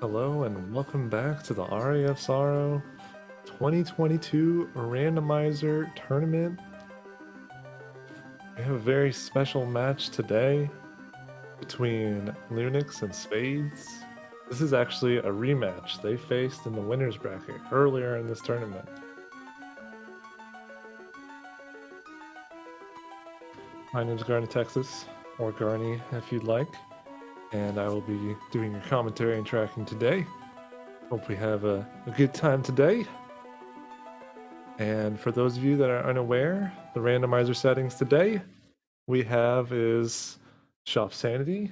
Hello and welcome back to the Aria of Sorrow 2022 Randomizer Tournament. We have a very special match today between Lunix and Spades. This is actually a rematch they faced in the winner's bracket earlier in this tournament. My name is Garnet Texas, or Garney if you'd like, and I will be doing your commentary and tracking today. Hope we have a good time today. And for those of you that are unaware, the randomizer settings today we have is Shop Sanity.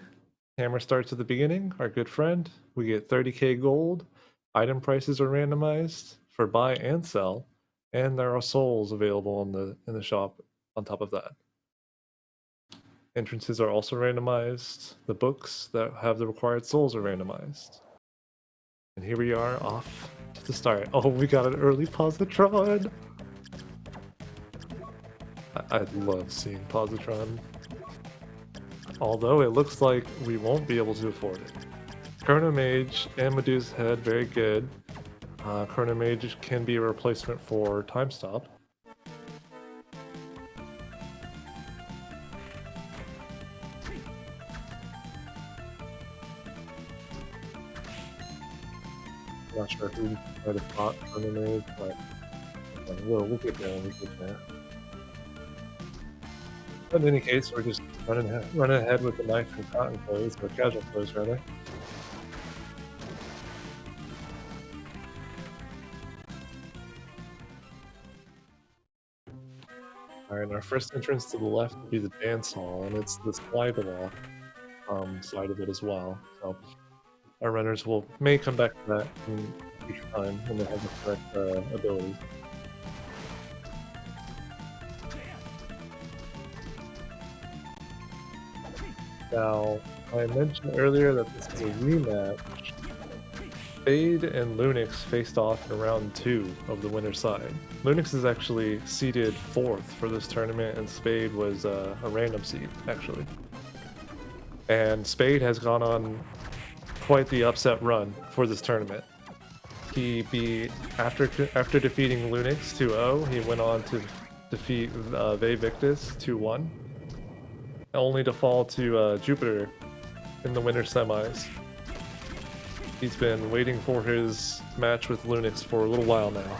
Camera starts at the beginning, our good friend. We get 30k gold. Item prices are randomized for buy and sell, and there are souls available in the shop on top of that. Entrances are also randomized. The books that have the required souls are randomized. And here we are off to the start. Oh, we got an early positron. I love seeing positron. Although it looks like we won't be able to afford it. Chrono Mage and Medusa's Head, very good. Chrono Mage can be a replacement for Time Stop. Not sure who might have bought Chrono Mage, but we'll get there when we get there. But in any case, we're just running ahead with the knife and cotton clothes, or casual clothes rather. Alright, our first entrance to the left will be the dance hall, and it's the slide wall side of it as well. So our runners may come back to that in future time when they have the correct abilities. Now, I mentioned earlier that this is a rematch. Spade and Lunix faced off in round 2 of the winner's side. Lunix is actually seeded 4th for this tournament, and Spade was a random seed, actually. And Spade has gone on quite the upset run for this tournament. He beat, after defeating Lunix 2-0, he went on to defeat Victus 2-1, only to fall to Jupiter in the winner's semis. He's been waiting for his match with Lunix for a little while now.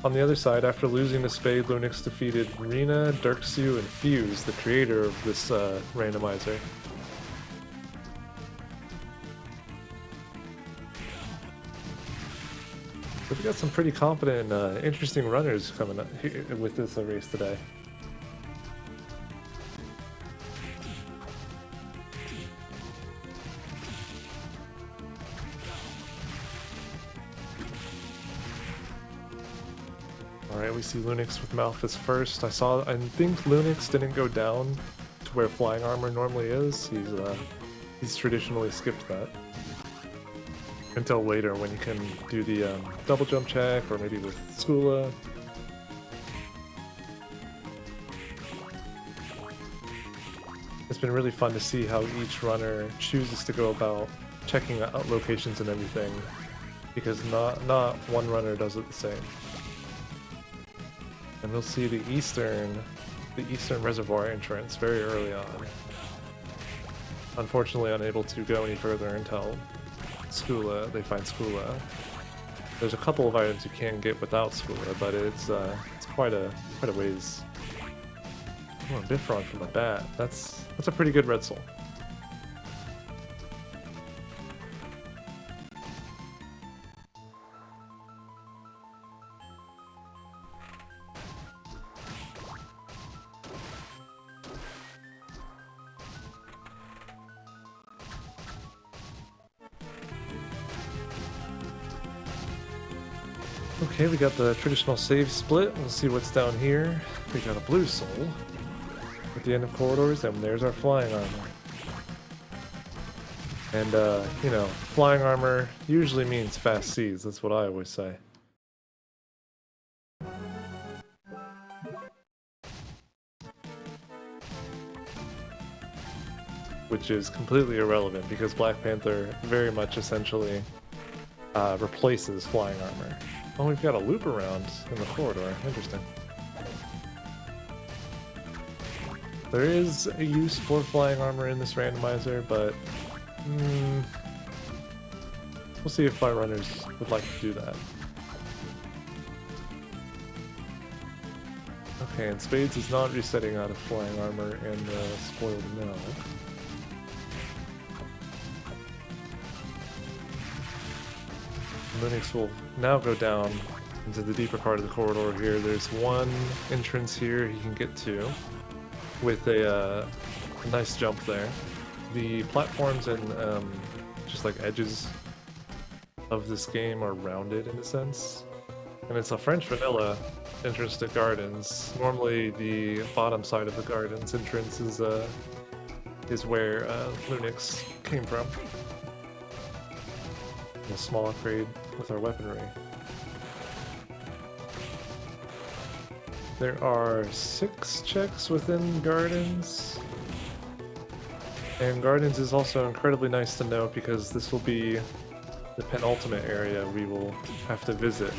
On the other side, after losing to Spade, Lunix defeated Rina, Dirksu, and Fuse, the creator of this randomizer. We've got some pretty competent, interesting runners coming up with this race today. Alright, we see Lunix with Malphus first. I think Lunix didn't go down to where flying armor normally is. He's traditionally skipped that. Until later when you can do the double jump check, or maybe with Skula. It's been really fun to see how each runner chooses to go about checking out locations and everything, because not one runner does it the same. And we'll see the eastern reservoir entrance very early on. Unfortunately unable to go any further until they find Skula. There's a couple of items you can get without Skula, but it's quite a ways. Oh, a Bifron from a bat. That's a pretty good red soul. Okay, we got the traditional save split. We'll see what's down here. We got a blue soul at the end of corridors, and there's our flying armor. And, you know, flying armor usually means fast seas. That's what I always say. which is completely irrelevant because Black Panther very much essentially replaces flying armor. Oh, we've got a loop around in the corridor. Interesting. There is a use for flying armor in this randomizer, but we'll see if fire runners would like to do that. Okay, and Spades is not resetting out of flying armor and spoiled milk. Lunix will now go down into the deeper part of the corridor here. There's one entrance here he can get to with a nice jump there. The platforms and just like edges of this game are rounded in a sense. And it's a French vanilla entrance to gardens. Normally the bottom side of the gardens entrance is where Lunix came from. A small upgrade with our weaponry. There are 6 checks within gardens. And gardens is also incredibly nice to note because this will be the penultimate area we will have to visit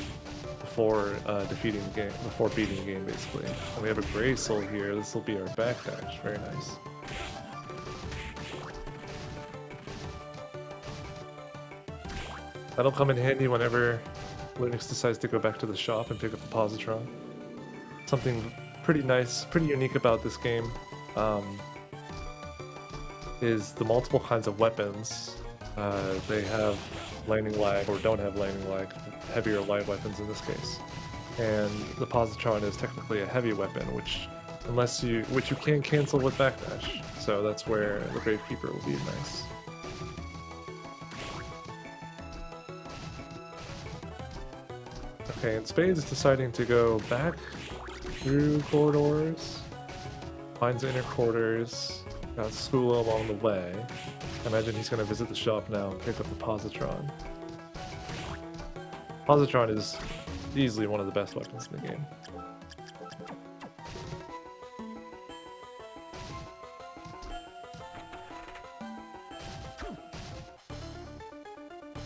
before defeating the game, before beating the game basically. And we have a gray soul here. This will be our backdash. Very nice. That'll come in handy whenever Lunix decides to go back to the shop and pick up the positron. Something pretty nice, pretty unique about this game is the multiple kinds of weapons. They have lightning lag, or don't have lightning lag, heavy or light weapons in this case. And the positron is technically a heavy weapon, which you can cancel with backdash. So that's where the Gravekeeper will be nice. Okay, and Spades is deciding to go back through corridors, finds inner quarters, got school along the way. I imagine he's going to visit the shop now and pick up the positron. Positron is easily one of the best weapons in the game.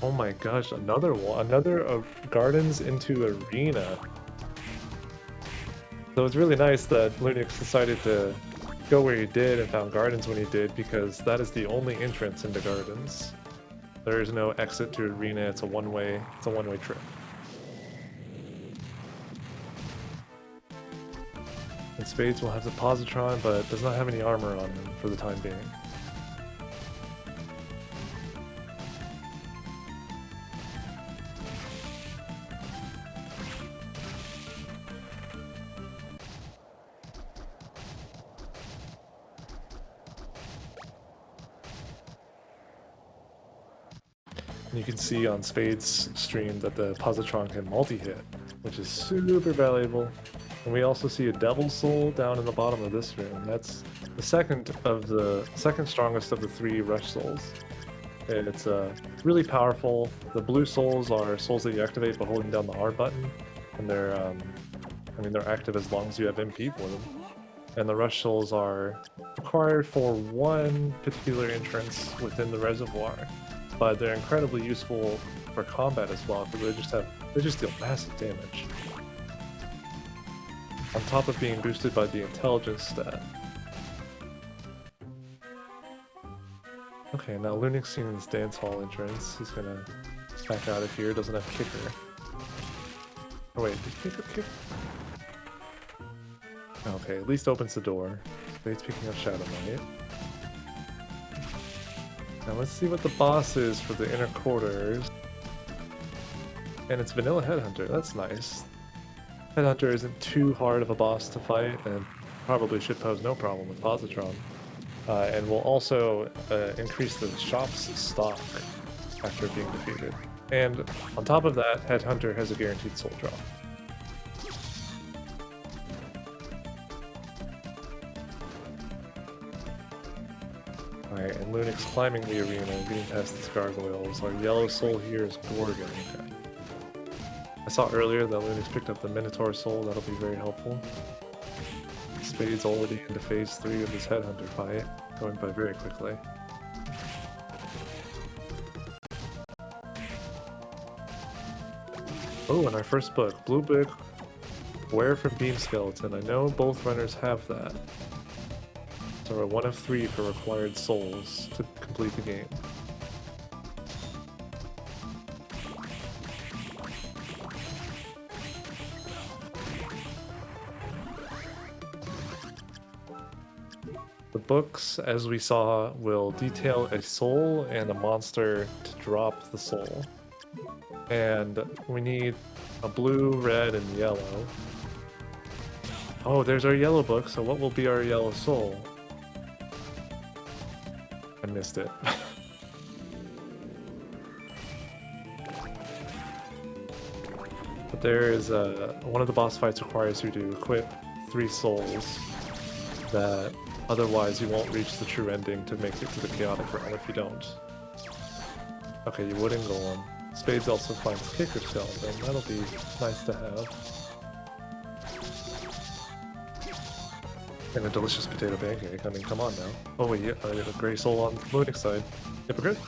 Oh my gosh, another one, another Gardens into Arena. So it's really nice that Lunix decided to go where he did and found Gardens when he did, because that is the only entrance into Gardens. There is no exit to Arena. It's a one-way trip. And Spades will have the positron, but does not have any armor on him for the time being. And you can see on Spades' stream that the positron can multi-hit, which is super valuable. And we also see a Devil Soul down in the bottom of this room. That's the second strongest of the 3 Rush Souls. And it's really powerful. The blue souls are souls that you activate by holding down the R button, and they're active as long as you have MP for them. And the Rush Souls are required for one particular entrance within the reservoir, but they're incredibly useful for combat as well, because they just deal massive damage. On top of being boosted by the intelligence stat. Okay, now Lunix seen his dance hall entrance. He's gonna back out of here, doesn't have kicker. Oh wait, did he pick up kicker? Okay, at least opens the door. Spade's picking up Shadow Knight. Now let's see what the boss is for the inner quarters. And it's Vanilla Headhunter, that's nice. Headhunter isn't too hard of a boss to fight, and probably should pose no problem with positron. And will also increase the shop's stock after being defeated. And on top of that, Headhunter has a guaranteed soul drop. Alright, and Lunix climbing the arena, getting past these gargoyles. Our yellow soul here is Gorgon. Okay. I saw earlier that Lunix picked up the Minotaur soul, that'll be very helpful. Spades already into phase 3 of this Headhunter fight, going by very quickly. Oh, and our first book, Blue Book, Where from Beam Skeleton. I know both runners have that. So we're 1 of 3 for required souls to complete the game. The books, as we saw, will detail a soul and a monster to drop the soul. And we need a blue, red, and yellow. Oh, there's our yellow book, so what will be our yellow soul? I missed it. But there is one of the boss fights requires you to equip 3 souls that otherwise you won't reach the true ending to make it to the chaotic realm if you don't. Okay, you wooden golem. Spades also finds kicker skeleton. That'll be nice to have. And a delicious potato pancake. I mean, come on now. Oh wait, yeah, I got a gray soul on the Lunix side. Hypocrite?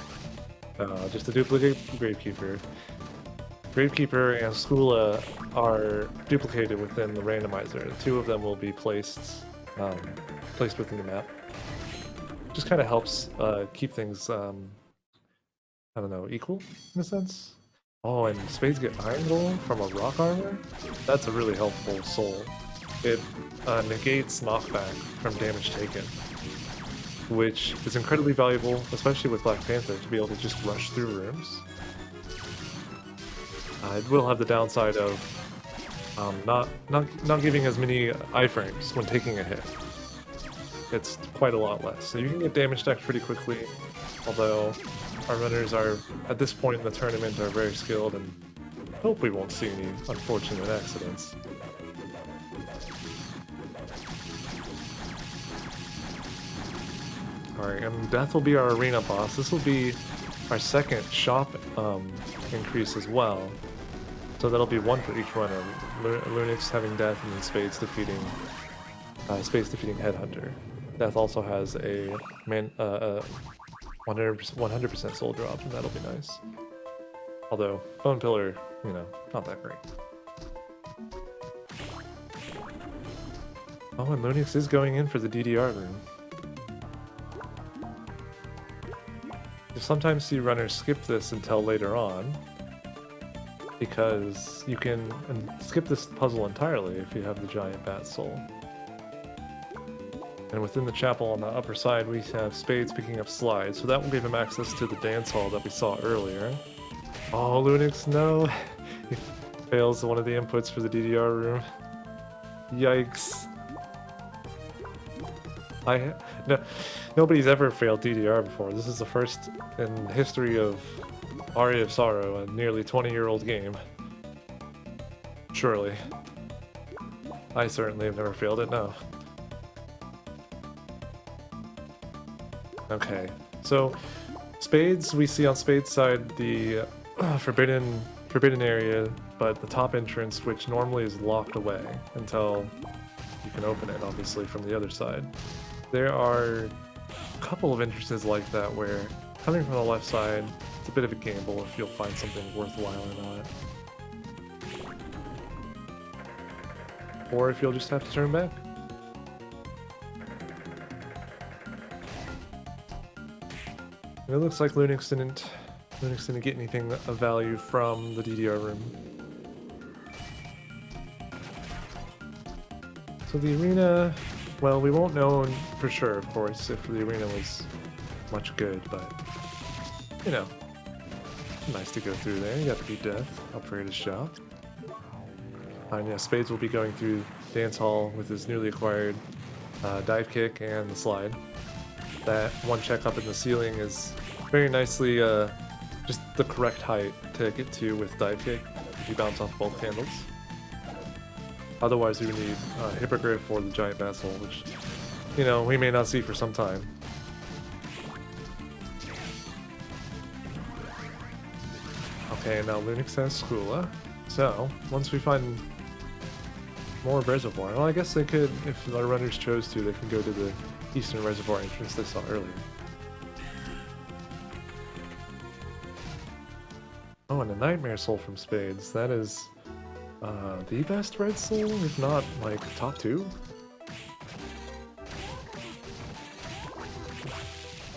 Just a duplicate Gravekeeper. Gravekeeper and Skula are duplicated within the randomizer. The 2 of them will be placed within the map. Just kind of helps keep things, I don't know, equal in a sense. Oh, and Spades get Iron Golem from a rock armor? That's a really helpful soul. It negates knockback from damage taken, which is incredibly valuable, especially with Black Panther, to be able to just rush through rooms. It will have the downside of not giving as many iframes when taking a hit. It's quite a lot less. So you can get damage stacked pretty quickly, although our runners are, at this point in the tournament, are very skilled and hope we won't see any unfortunate accidents. Alright, and Death will be our arena boss. This will be our second shop increase as well. So that'll be 1 for each runner. Lunix having Death and then Spades defeating Headhunter. Death also has a 100% soul drop, and that'll be nice. Although Bone Pillar, you know, not that great. Oh, and Lunix is going in for the DDR room. You sometimes see runners skip this until later on, because you can skip this puzzle entirely if you have the giant bat soul. And within the chapel on the upper side, we have Spades picking up slides, so that will give him access to the dance hall that we saw earlier. Oh, Lunix, no! He fails one of the inputs for the DDR room. Yikes. No, nobody's ever failed DDR before. This is the first in history of Aria of Sorrow, a nearly 20-year-old game. Surely. I certainly have never failed it, no. Okay, so Spades, we see on Spades' side the forbidden area, but the top entrance, which normally is locked away until you can open it, obviously, from the other side. There are a couple of entrances like that where, coming from the left side, it's a bit of a gamble if you'll find something worthwhile or not. Or if you'll just have to turn back. And it looks like Lunix didn't get anything of value from the DDR room. So the arena, well, we won't know for sure, of course, if the arena was much good, but, you know, nice to go through there. You got to beat Death, upgrade his shop. And yeah, Spades will be going through Dance Hall with his newly acquired dive kick and the slide. That one check up in the ceiling is very nicely just the correct height to get to with dive kick if you bounce off both handles. Otherwise, you would need Hippogriff or the giant vessel, which, you know, we may not see for some time. Okay, now Lunix has Skula. So, once we find more reservoir, well, I guess they could, if our runners chose to, they can go to the eastern reservoir entrance they saw earlier. Oh, and a Nightmare Soul from Spades. That is The best red soul, if not like top 2.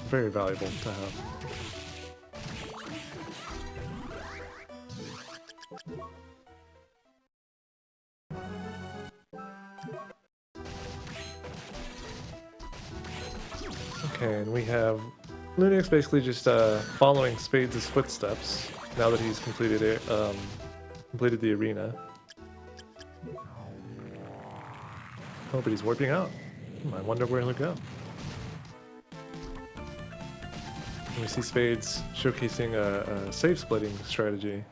Very valuable to have. Okay, and we have Lunix basically just following Spades' footsteps now that he's completed it, completed the arena. Oh, but he's warping out. I wonder where he'll go. And we see Spades showcasing a safe splitting strategy.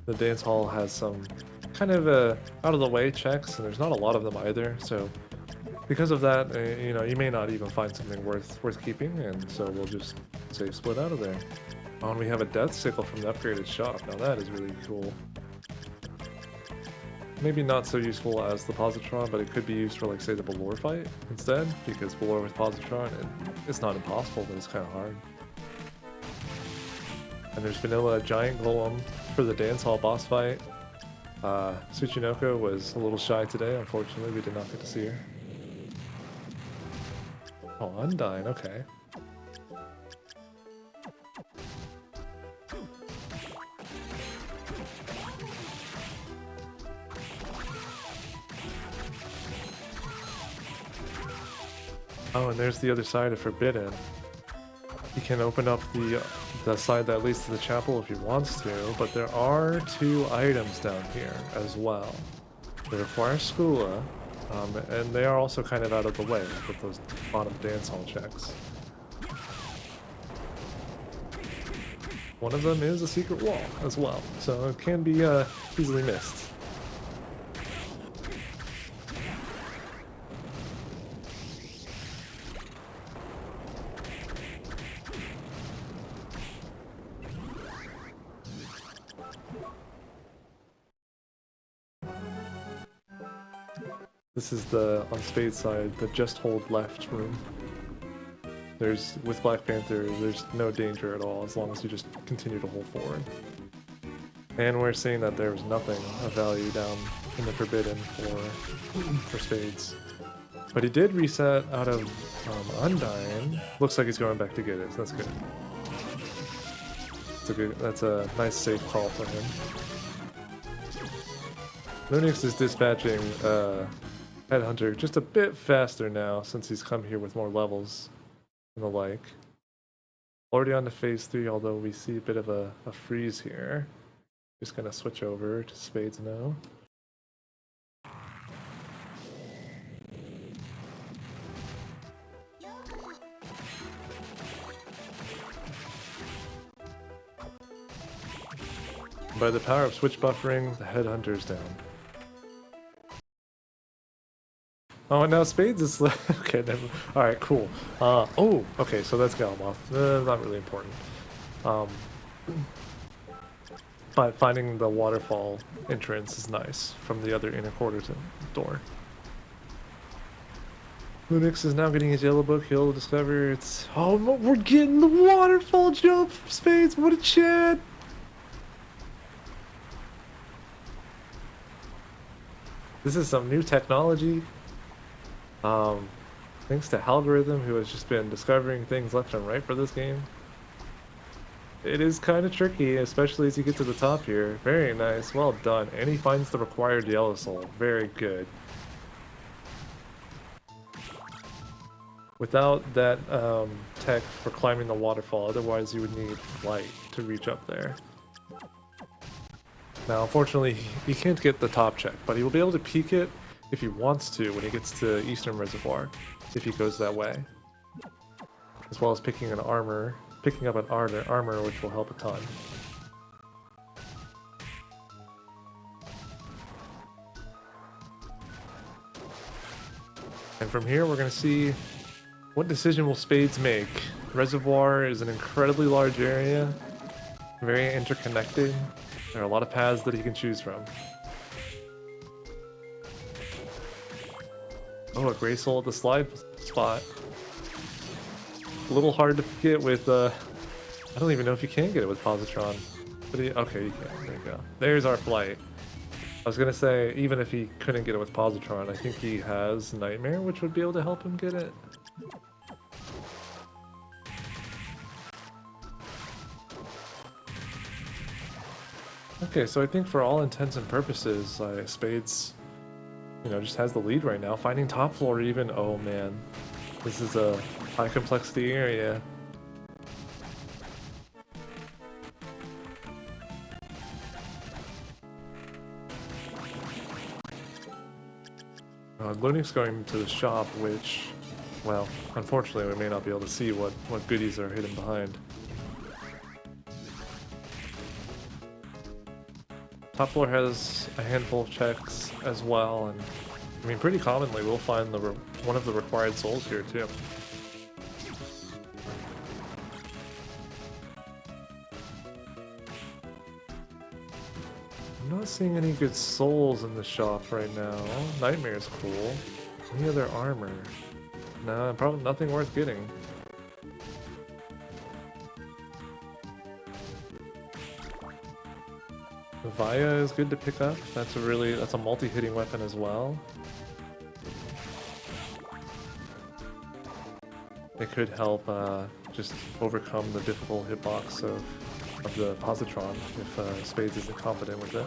The dance hall has some kind of out of the way checks, and there's not a lot of them either. So because of that, you know, you may not even find something worth keeping, and so we'll just safe split out of there. Oh, and we have a death sickle from the upgraded shop. Now that is really cool. Maybe not so useful as the positron, but it could be used for, like, say, the Balor fight instead, because Balor with positron, it's not impossible, but it's kind of hard. And there's vanilla giant golem for the dance hall boss fight. Tsuchinoko was a little shy today, unfortunately. We did not get to see her. Oh, Undyne, okay. Oh, and there's the other side of Forbidden. He can open up the side that leads to the chapel if he wants to, but there are 2 items down here as well. They require Skula, and they are also kind of out of the way with those bottom dance hall checks. One of them is a secret wall as well, so it can be easily missed. This is the, on Spades side, the just hold left room. With Black Panther, there's no danger at all as long as you just continue to hold forward. And we're seeing that there was nothing of value down in the Forbidden for Spades. But he did reset out of Undyne. Looks like he's going back to get it, so that's good. That's a nice safe call for him. Lunix is dispatching Headhunter just a bit faster now since he's come here with more levels and the like. Already on to phase 3, although we see a bit of a freeze here. Just gonna switch over to Spades now. By the power of switch buffering, the Headhunter is down. Oh, and now Spades is okay. All right, cool. Oh, okay. So that's Galamoth. Not really important. But finding the waterfall entrance is nice from the other inner quarters door. Lunix is now getting his yellow book. He'll discover it's. Oh, we're getting the waterfall jump from Spades. What a chat! This is some new technology. Thanks to Algorithm, who has just been discovering things left and right for this game. It is kind of tricky, especially as you get to the top here. Very nice, well done. And he finds the required yellow soul. Very good. Without that tech for climbing the waterfall, otherwise you would need flight to reach up there. Now, unfortunately, he can't get the top check, but he will be able to peek it if he wants to when he gets to Eastern Reservoir, if he goes that way. As well as picking up an armor, which will help a ton. And from here, we're going to see what decision will Spades make. Reservoir is an incredibly large area, very interconnected. There are a lot of paths that he can choose from. Oh, a Grey Soul at the slide spot. A little hard to get with, I don't even know if you can get it with Positron. But okay, you can. There you go. There's our flight. I was gonna say, even if he couldn't get it with Positron, I think he has Nightmare, which would be able to help him get it. Okay, so I think for all intents and purposes, Spades, you know, just has the lead right now. Finding top floor even, oh man. This is a high complexity area. Lunix going to the shop, which, well, unfortunately we may not be able to see what goodies are hidden behind. Top floor has a handful of checks as well, and I mean pretty commonly we'll find one of the required souls here too. I'm not seeing any good souls in the shop right now. Nightmare's cool. Any other armor? Nah, probably nothing worth getting. Vaya is good to pick up. That's a multi-hitting weapon as well. It could help just overcome the difficult hitbox of the positron if Spades isn't confident with it.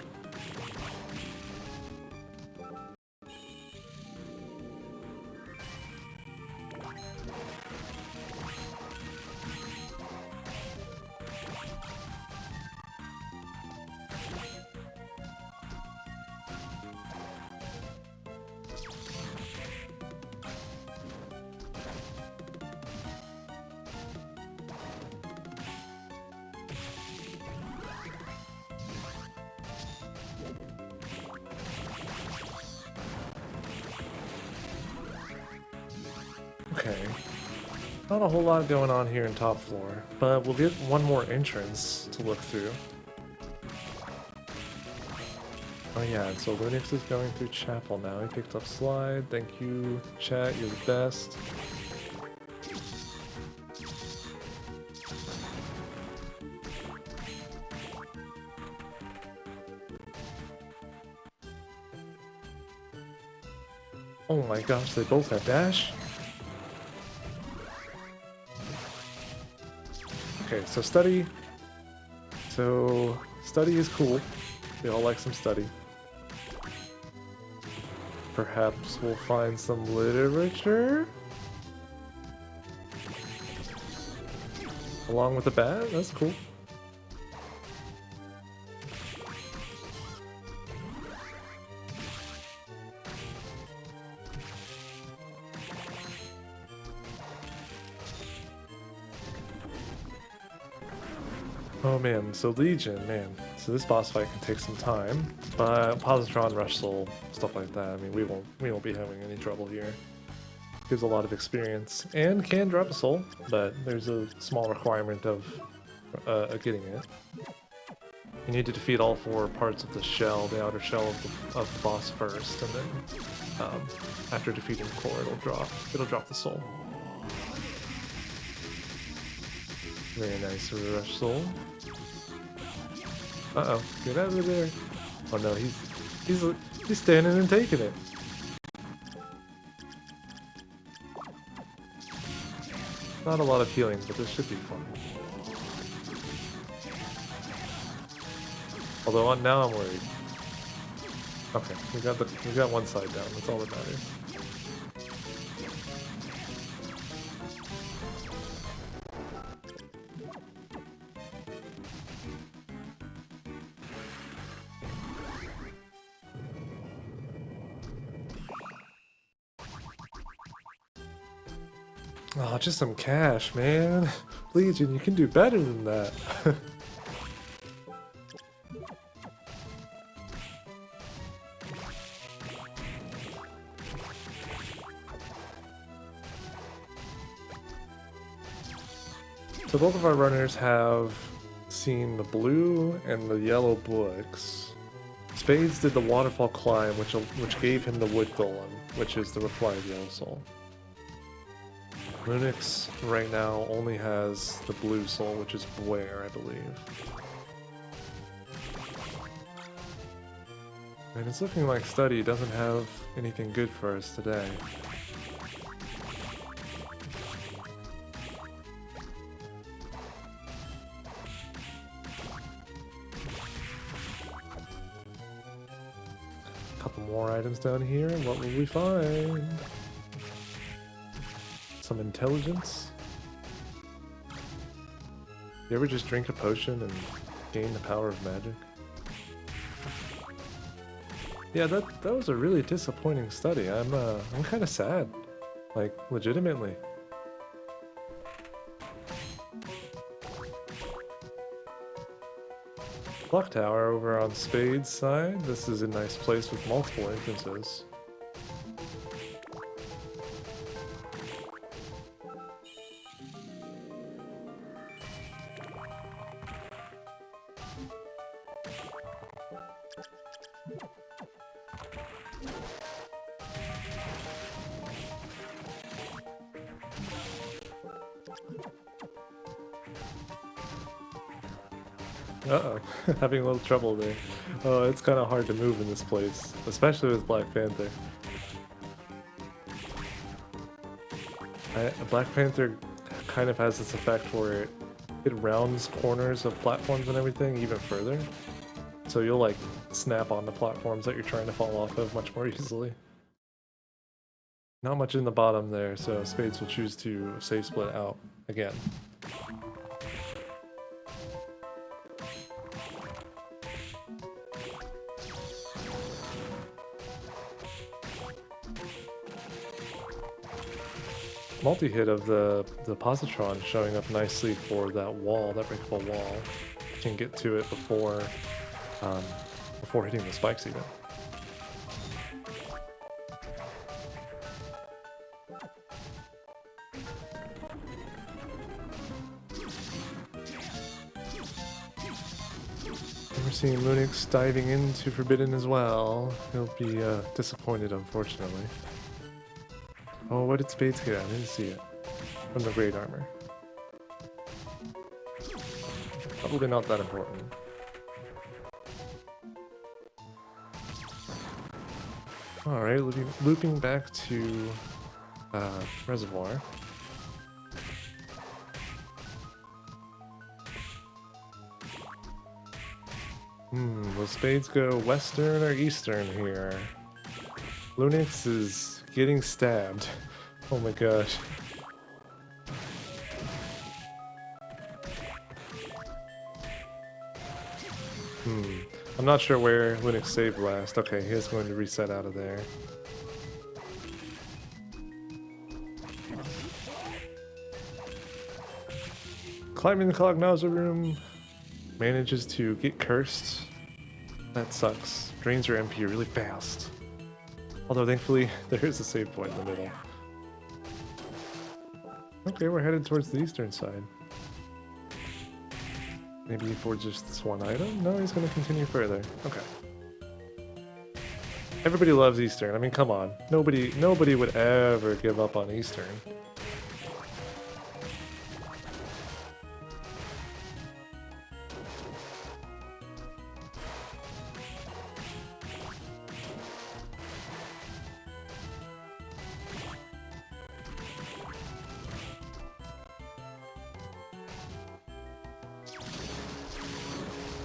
Okay. Not a whole lot going on here in top floor, but we'll get one more entrance to look through. Oh yeah, and so Lunix is going through chapel now. He picked up slide. Thank you, chat. You're the best. Oh my gosh, they both have dash? Okay, so study. So study is cool. We all like some study. Perhaps we'll find some literature? Along with the bat? That's cool. Oh man, so Legion, man. So this boss fight can take some time, but Positron, Rush Soul, stuff like that. I mean, we won't be having any trouble here. Gives a lot of experience and can drop a soul, but there's a small requirement of getting it. You need to defeat all 4 parts of the shell, the outer shell of the boss first, and then after defeating the core, it'll drop the soul. Very nice Rush Soul. Uh-oh, get out of there. Oh no, he's standing and taking it. Not a lot of healing, but this should be fun. Although now I'm worried. Okay, we got one side down, that's all that matters. Oh, just some cash, man. Legion, you can do better than that. So both of our runners have seen the blue and the yellow books. Spades did the waterfall climb, which gave him the wood golem, which is the required yellow soul. Lunix right now only has the blue soul, which is Blair, I believe. And it's looking like Study doesn't have anything good for us today. Couple more items down here. What will we find? Some intelligence. You ever just drink a potion and gain the power of magic? Yeah, that was a really disappointing study. I'm kind of sad, like legitimately. Clock tower over on Spades side. This is a nice place with multiple entrances. Uh-oh, having a little trouble there. Oh, it's kind of hard to move in this place, especially with Black Panther. Black Panther kind of has this effect where it rounds corners of platforms and everything even further. So you'll like snap on the platforms that you're trying to fall off of much more easily. Not much in the bottom there, so Spades will choose to save split out again. Multi-hit of the positron showing up nicely for that wall, that breakable wall. You can get to it before hitting the spikes even. We're seeing Lunix diving into Forbidden as well. He'll be disappointed, unfortunately. Oh, what did Spades get? I didn't see it. From the great armor. Probably not that important. Alright, looping back to Reservoir. Will Spades go western or eastern here? Lunix is getting stabbed. Oh my gosh. I'm not sure where Lunix saved last. Okay, he is going to reset out of there. Climbing the Cognozer room. Manages to get cursed. That sucks. Drains your MP really fast. Although thankfully, there is a save point in the middle. Okay, we're headed towards the eastern side. Maybe for just this one item? No, he's going to continue further. Okay. Everybody loves Eastern. I mean, come on. Nobody would ever give up on Eastern.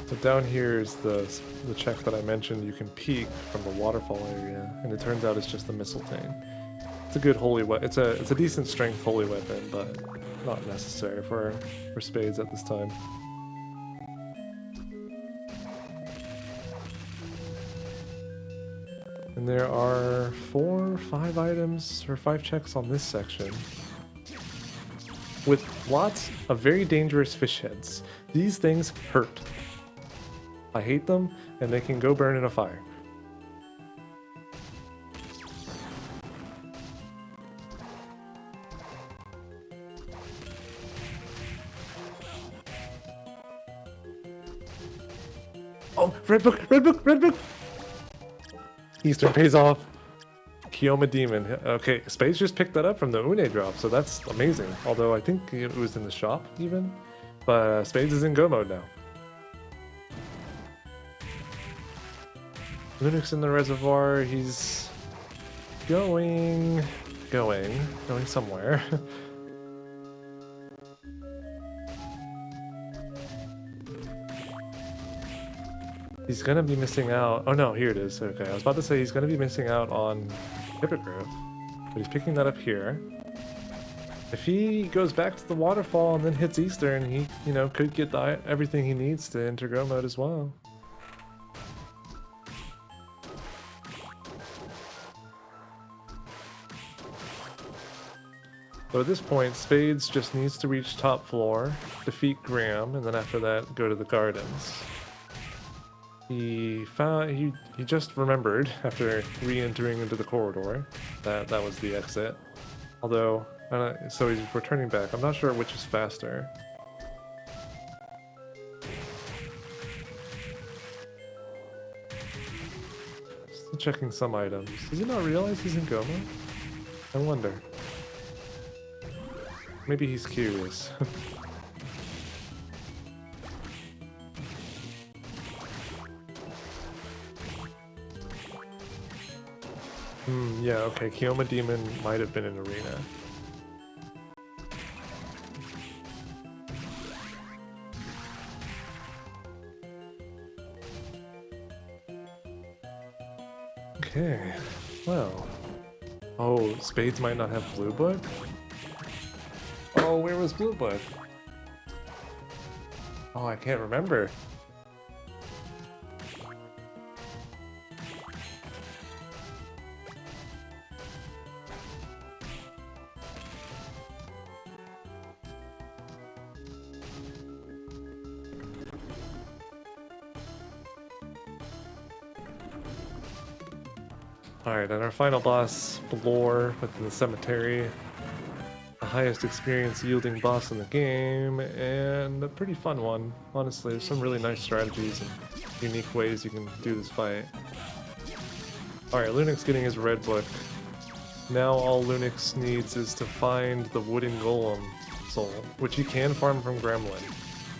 So down here is the check that I mentioned. You can peek from the waterfall area, and it turns out it's just a mistletoe. It's a good holy weapon. It's a decent strength holy weapon, but not necessary for Spades at this time. And there are 4 or 5 items or 5 checks on this section, with lots of very dangerous fish heads. These things hurt. I hate them, and they can go burn in a fire. Oh, red book, red book, red book! Eastern pays off. Kioma Demon. Okay, Spades just picked that up from the Une drop, so that's amazing. Although I think it was in the shop even. But Spades is in go mode now. Lunix in the reservoir, he's going somewhere. He's gonna be missing out. Oh no, here it is. Okay, I was about to say he's gonna be missing out on Hippogriff, but he's picking that up here. If he goes back to the waterfall and then hits Eastern, he, you know, could get everything he needs to enter Go mode as well. So at this point, Spades just needs to reach top floor, defeat Graham, and then after that, go to the gardens. He just remembered after re-entering into the corridor that that was the exit. Although, so he's returning back. I'm not sure which is faster. Still checking some items. Does he not realize he's in Goma? I wonder. Maybe he's curious. Yeah, okay, Kioma Demon might have been in Arena. Okay, well. Oh, Spades might not have Blue Book? Oh, where was Blue Book? Oh, I can't remember. Alright, and our final boss, Blore, within the cemetery. The highest experience yielding boss in the game, and a pretty fun one. Honestly, there's some really nice strategies and unique ways you can do this fight. Alright, Lunix getting his red book. Now all Lunix needs is to find the wooden golem soul, which he can farm from Gremlin.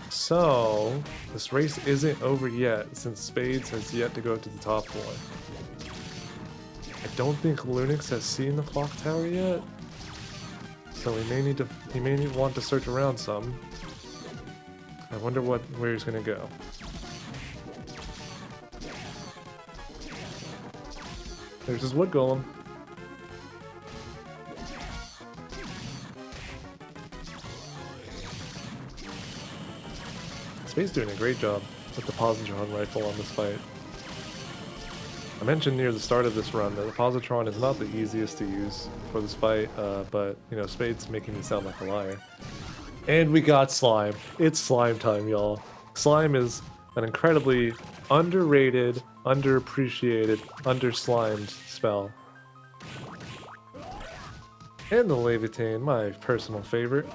So, this race isn't over yet, since Spades has yet to go to the top floor. I don't think Lunix has seen the clock tower yet, so he may want to search around some. I wonder where he's gonna go. There's his wood golem. Spade's doing a great job with the positron rifle on this fight. I mentioned near the start of this run that the positron is not the easiest to use for this fight, but, you know, Spade's making me sound like a liar. And we got Slime. It's slime time, y'all. Slime is an incredibly underrated, underappreciated, underslimed spell. And the Levitane, my personal favorite.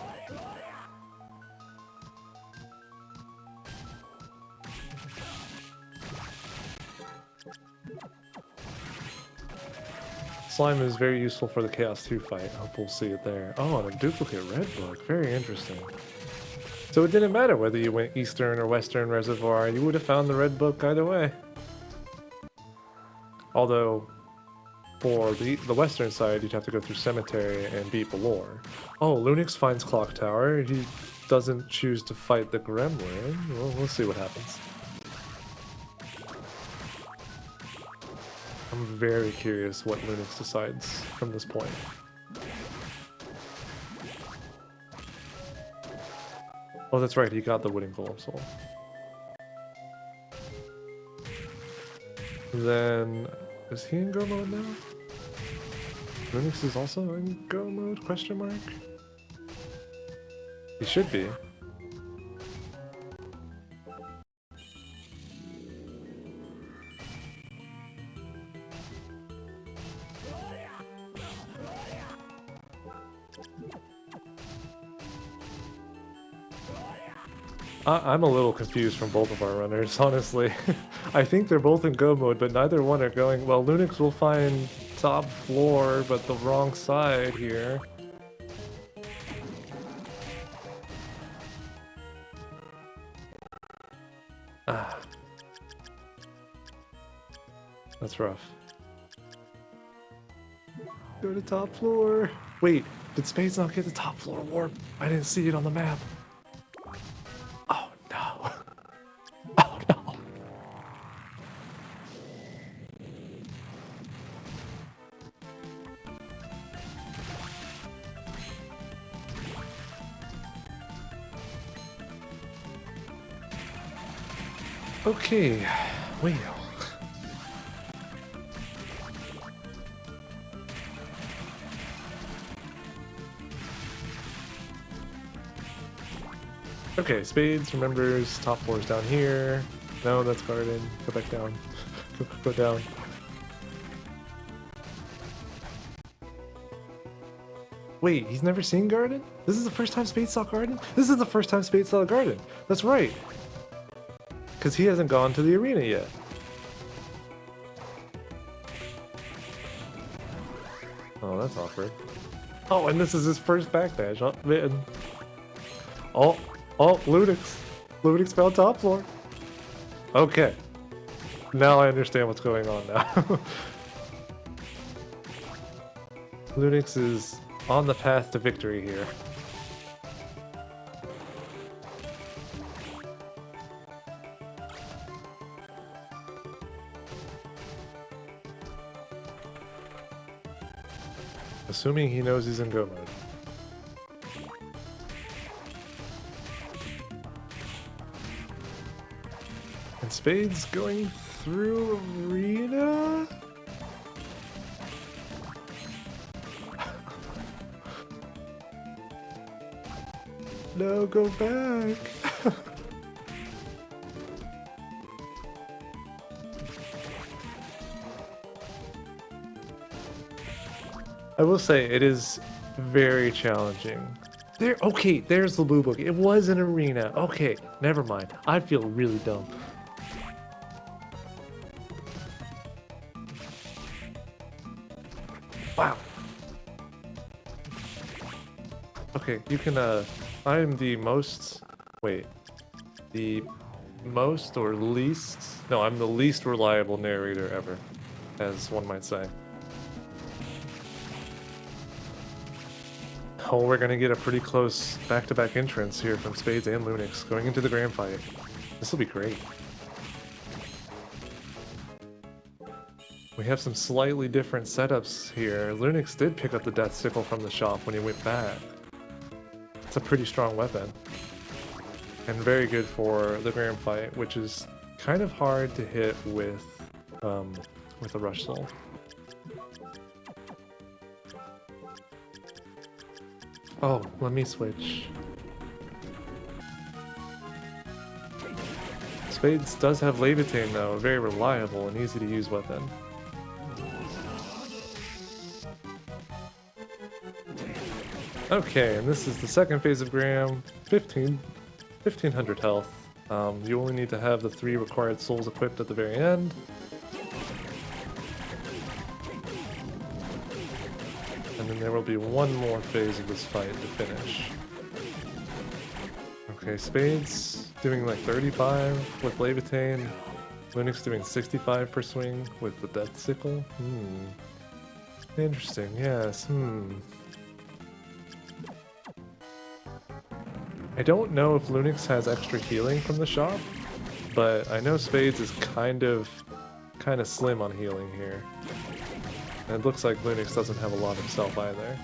Slime is very useful for the Chaos 2 fight. I hope we'll see it there. Oh, and a duplicate red book. Very interesting. So it didn't matter whether you went Eastern or Western Reservoir, you would have found the red book either way. Although, for the Western side, you'd have to go through Cemetery and beat Belore. Oh, Lunix finds Clock Tower. He doesn't choose to fight the Gremlin. Well, we'll see what happens. I'm very curious what Lunix decides from this point. Oh, that's right, he got the Wooden Golem Soul. Then, is he in Go mode now? Lunix is also in Go mode, question mark? He should be. I'm a little confused from both of our runners, honestly. I think they're both in Go mode, but neither one are going, well, Lunix will find top floor, but the wrong side here. That's rough. Go to top floor. Wait, did Spades not get the top floor warp? I didn't see it on the map. Oh no. Oh no. Okay, well. Okay, Spades remembers top floor's down here. No, that's garden. Go back down. Go down. Wait, he's never seen garden? This is the first time Spades saw garden? This is the first time Spades saw garden. That's right. Because he hasn't gone to the arena yet. Oh, that's awkward. Oh, and this is his first backdash. Oh, man. Oh, Lunix. Lunix found top floor. Okay. Now I understand what's going on now. Lunix is on the path to victory here. Assuming he knows he's in go mode. And Spades going through arena? No, go back. I will say it is very challenging. Okay, there's the blue book. It was an arena. Okay, never mind. I feel really dumb. Wow. Okay, you can, I'm the most, wait, the most or least, no, I'm the least reliable narrator ever, as one might say. Oh, we're gonna get a pretty close back-to-back entrance here from Spades and Lunix going into the grand fight. This will be great. We have some slightly different setups here. Lunix did pick up the Death Sickle from the shop when he went back. It's a pretty strong weapon. And very good for the grand fight, which is kind of hard to hit with a Rush Soul. Oh, let me switch. Spades does have Levitate though, a very reliable and easy to use weapon. Okay, and this is the second phase of Graham. 1500 health. You only need to have the 3 required souls equipped at the very end. And then there will be one more phase of this fight to finish. Okay, Spades doing like 35 with Levitate. Lunix doing 65 per swing with the Death Sickle. Interesting, yes. I don't know if Lunix has extra healing from the shop, but I know Spades is kind of slim on healing here. And it looks like Lunix doesn't have a lot himself either.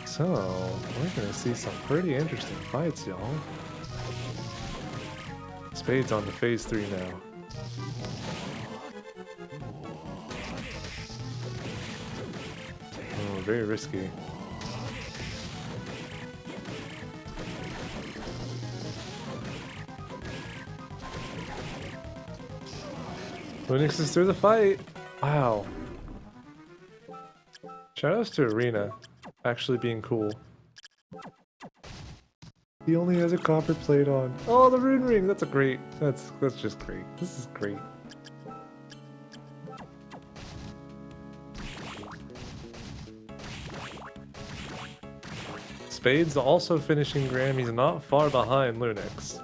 So, we're gonna see some pretty interesting fights, y'all. Spades on to phase 3 now. Oh, very risky. Lunix is through the fight. Wow. Shoutouts to Arena actually being cool. He only has a copper plate on. Oh, the rune ring. That's just great. This is great. Spades also finishing Graham. He's not far behind Lunix.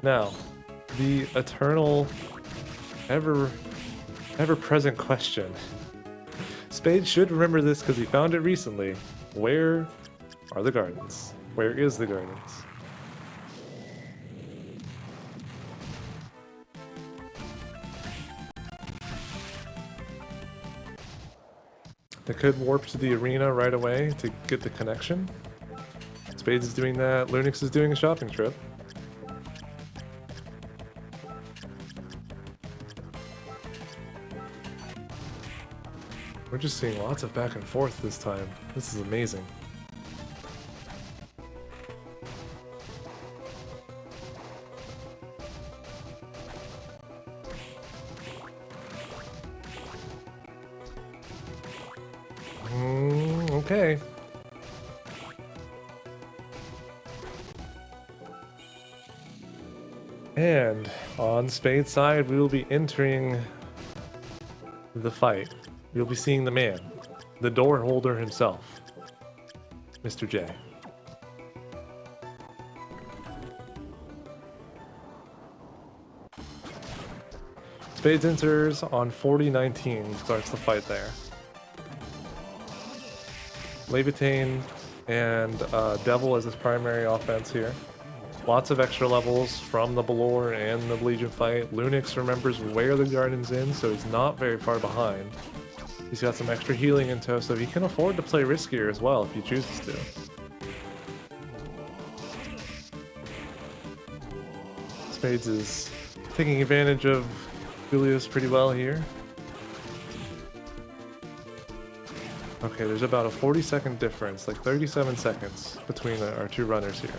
Now, the eternal, ever ever-present question. Spades should remember this because he found it recently. Where are the gardens? Where is the gardens? They could warp to the arena right away to get the connection. Spades is doing that. Lunix is doing a shopping trip. We're just seeing lots of back and forth this time. This is amazing. Okay. And on Spade's side, we will be entering the fight. You'll be seeing the man, the door holder himself, Mr. J. Spades enters on 40-19, starts the fight there. Levitain and Devil as his primary offense here. Lots of extra levels from the Balor and the Legion fight. Lunix remembers where the garden's in, so he's not very far behind. He's got some extra healing in tow, so he can afford to play riskier as well if he chooses to. Spades is taking advantage of Julius pretty well here. Okay, there's about a 40-second difference, like 37 seconds between our two runners here.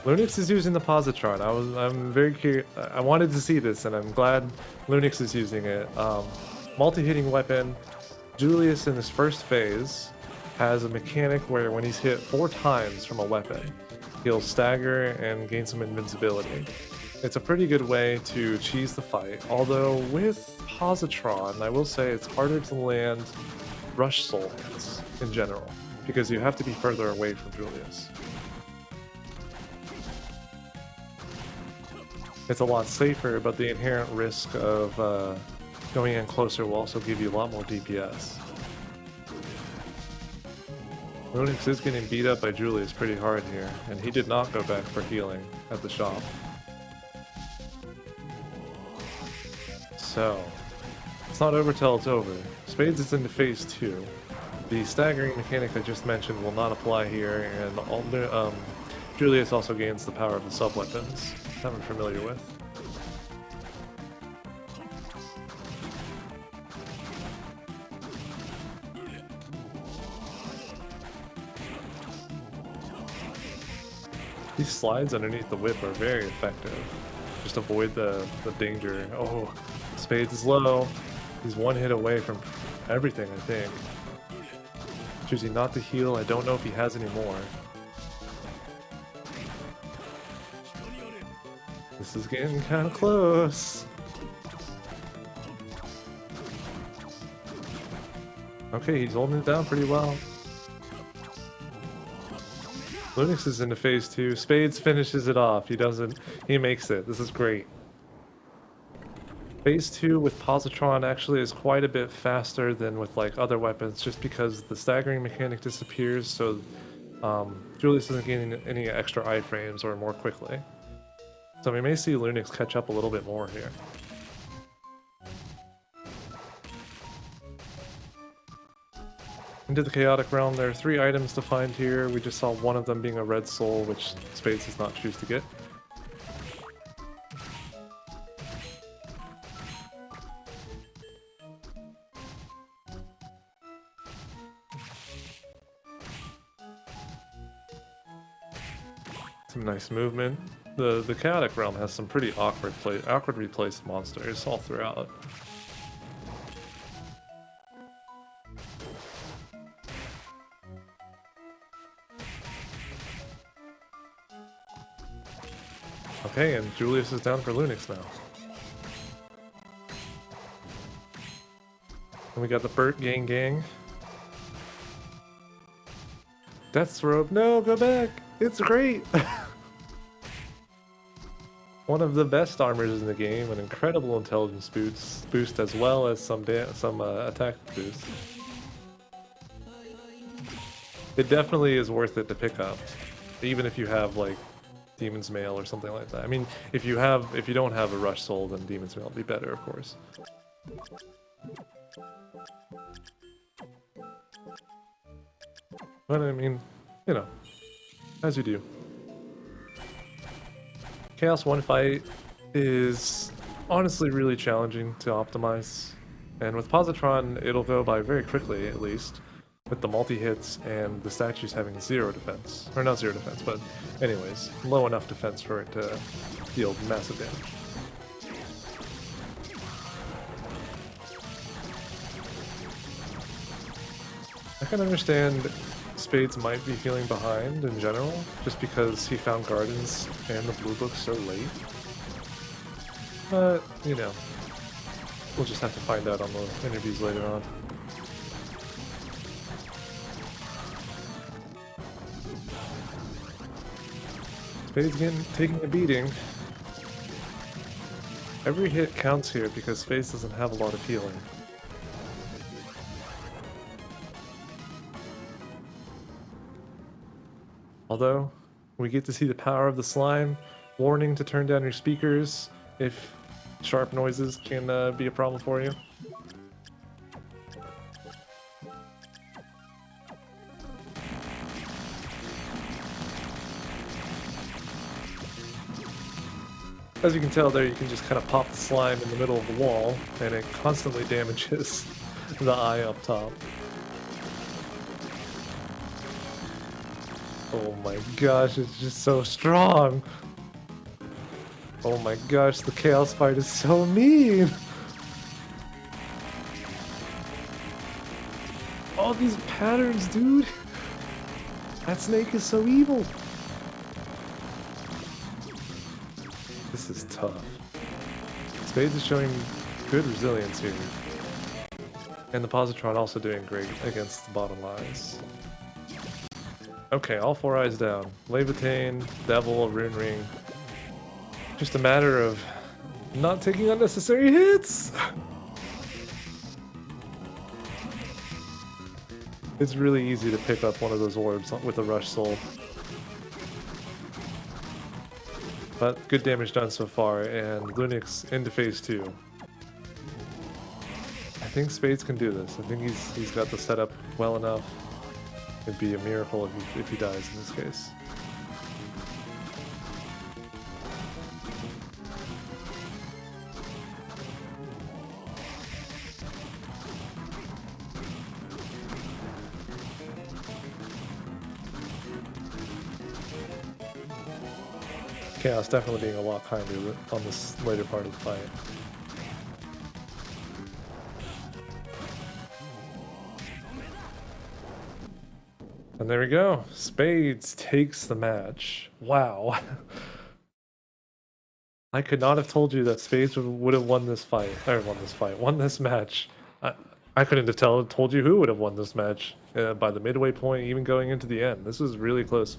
Lunix is using the positron. I'm very curious. I wanted to see this, and I'm glad Lunix is using it. Multi-hitting weapon. Julius in his first phase has a mechanic where when he's hit 4 times from a weapon, he'll stagger and gain some invincibility. It's a pretty good way to cheese the fight, although with positron, I will say it's harder to land rush soul hits in general, because you have to be further away from Julius. It's a lot safer, but the inherent risk of going in closer will also give you a lot more DPS. Lunix is getting beat up by Julius pretty hard here, and he did not go back for healing at the shop. So, it's not over till it's over. Spades is into phase 2. The staggering mechanic I just mentioned will not apply here, and Julius also gains the power of the sub-weapons that I'm familiar with. These slides underneath the whip are very effective. Just avoid the danger. Oh, Spades is low. He's one hit away from everything, I think. Choosing not to heal. I don't know if he has any more. This is getting kind of close. Okay, he's holding it down pretty well. Lunix is into phase 2. Spades finishes it off. He makes it. This is great. Phase 2 with positron actually is quite a bit faster than with like other weapons, just because the staggering mechanic disappears, so Julius isn't getting any extra iframes or more quickly. So we may see Lunix catch up a little bit more here. Into the Chaotic Realm, there are 3 items to find here. We just saw one of them being a red soul, which Spades does not choose to get. Some nice movement. The Chaotic Realm has some pretty awkwardly placed monsters all throughout. Okay, and Julius is down for Lunix now. And we got the Burt Gang. Death's Robe. No, go back! It's great! one of the best armors in the game, an incredible intelligence boost as well as some attack boost. It definitely is worth it to pick up, even if you have like Demon's Mail or something like that. I mean, if you don't have a Rush Soul, then Demon's Mail would be better, of course. But I mean, you know, as you do. Chaos 1 fight is honestly really challenging to optimize, and with Positron it'll go by very quickly, at least, with the multi-hits and the statues having 0 defense. Or not 0 defense, but anyways, low enough defense for it to deal massive damage. I can understand Spades might be feeling behind in general, just because he found Gardens and the Blue Book so late. But, you know, we'll just have to find out on the interviews later on. Spades again taking a beating. Every hit counts here because Spades doesn't have a lot of healing. Although, we get to see the power of the slime, warning to turn down your speakers if sharp noises can be a problem for you. As you can tell there, you can just kind of pop the slime in the middle of the wall, and it constantly damages the eye up top. Oh my gosh, it's just so strong! Oh my gosh, the Chaos fight is so mean! All these patterns, dude! That snake is so evil! This is tough. Spades is showing good resilience here. And the Positron also doing great against the bottom lines. Okay, all 4 eyes down. Levitain, Devil, Rune Ring. Just a matter of not taking unnecessary hits! It's really easy to pick up one of those orbs with a Rush Soul. But good damage done so far, and Lunix into phase 2. I think Spades can do this. I think he's got the setup well enough. It'd be a miracle if he dies in this case. Chaos definitely being a lot kinder on this later part of the fight. And there we go. Spades takes the match. Wow. I could not have told you that Spades would have won this fight. Or won this match. I couldn't have told you who would have won this match by the midway point, even going into the end. This was really close.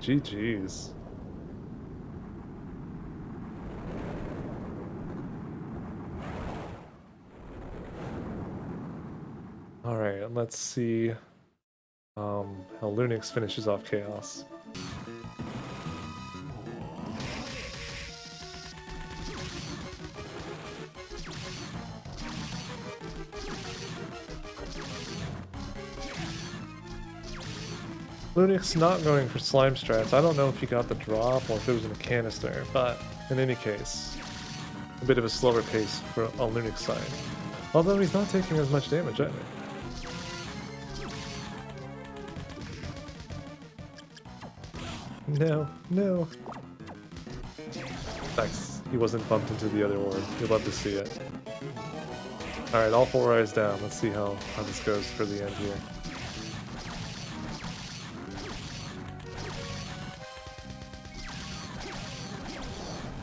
GG's. Alright, let's see how Lunix finishes off Chaos. Lunix not going for slime strats. I don't know if he got the drop or if it was in a canister, but in any case, a bit of a slower pace for on Lunix side. Although he's not taking as much damage either. No, no. Nice. He wasn't bumped into the other orb. You'd love to see it. Alright, all 4 eyes down. Let's see how this goes for the end here.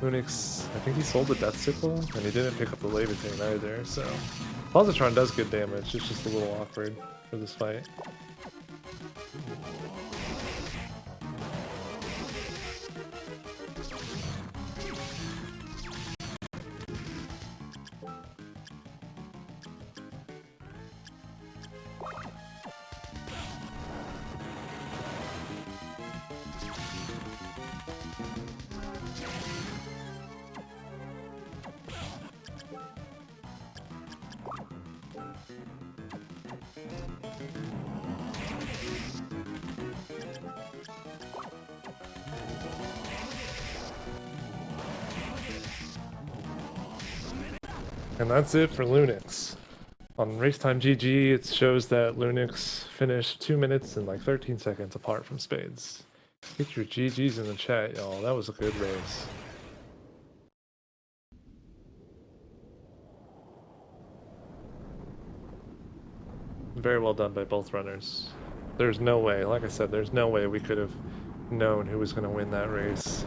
Lunix, I think he sold the Death Sickle, and he didn't pick up the Levitain either, so... Positron does good damage, it's just a little awkward for this fight. And that's it for Lunix. On Racetime GG, it shows that Lunix finished 2 minutes and like 13 seconds apart from Spades. Get your GGs in the chat, y'all. That was a good race. Very well done by both runners. There's no way, like I said, there's no way we could have known who was going to win that race.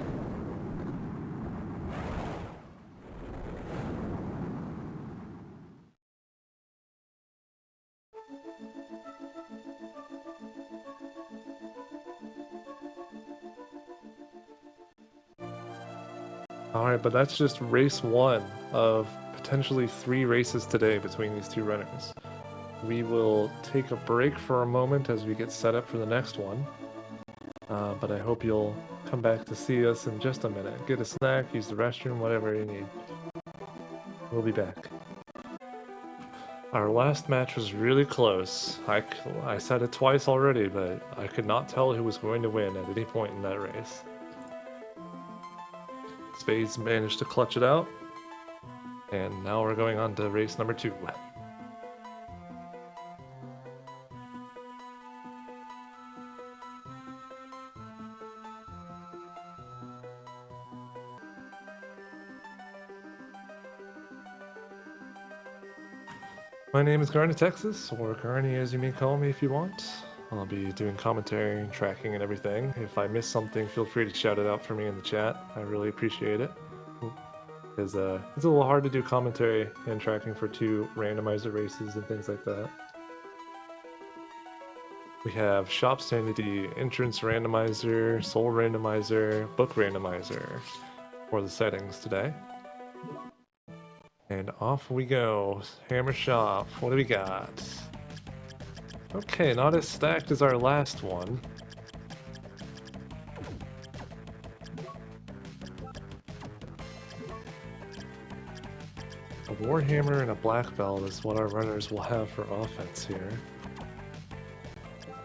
Alright, but that's just race 1 of potentially 3 races today between these 2 runners. We will take a break for a moment as we get set up for the next one. But I hope you'll come back to see us in just a minute. Get a snack, use the restroom, whatever you need. We'll be back. Our last match was really close. I said it twice already, but I could not tell who was going to win at any point in that race. Spades managed to clutch it out, and now we're going on to race number 2. My name is Garnet Texas, or Garney as you may call me if you want. I'll be doing commentary, tracking, and everything. If I miss something, feel free to shout it out for me in the chat. I really appreciate it. Because it's a little hard to do commentary and tracking for 2 randomizer races and things like that. We have Shop Sanity, Entrance Randomizer, Soul Randomizer, Book Randomizer for the settings today. And off we go. Hammer Shop, what do we got? Okay, not as stacked as our last one. A Warhammer and a Black Belt is what our runners will have for offense here.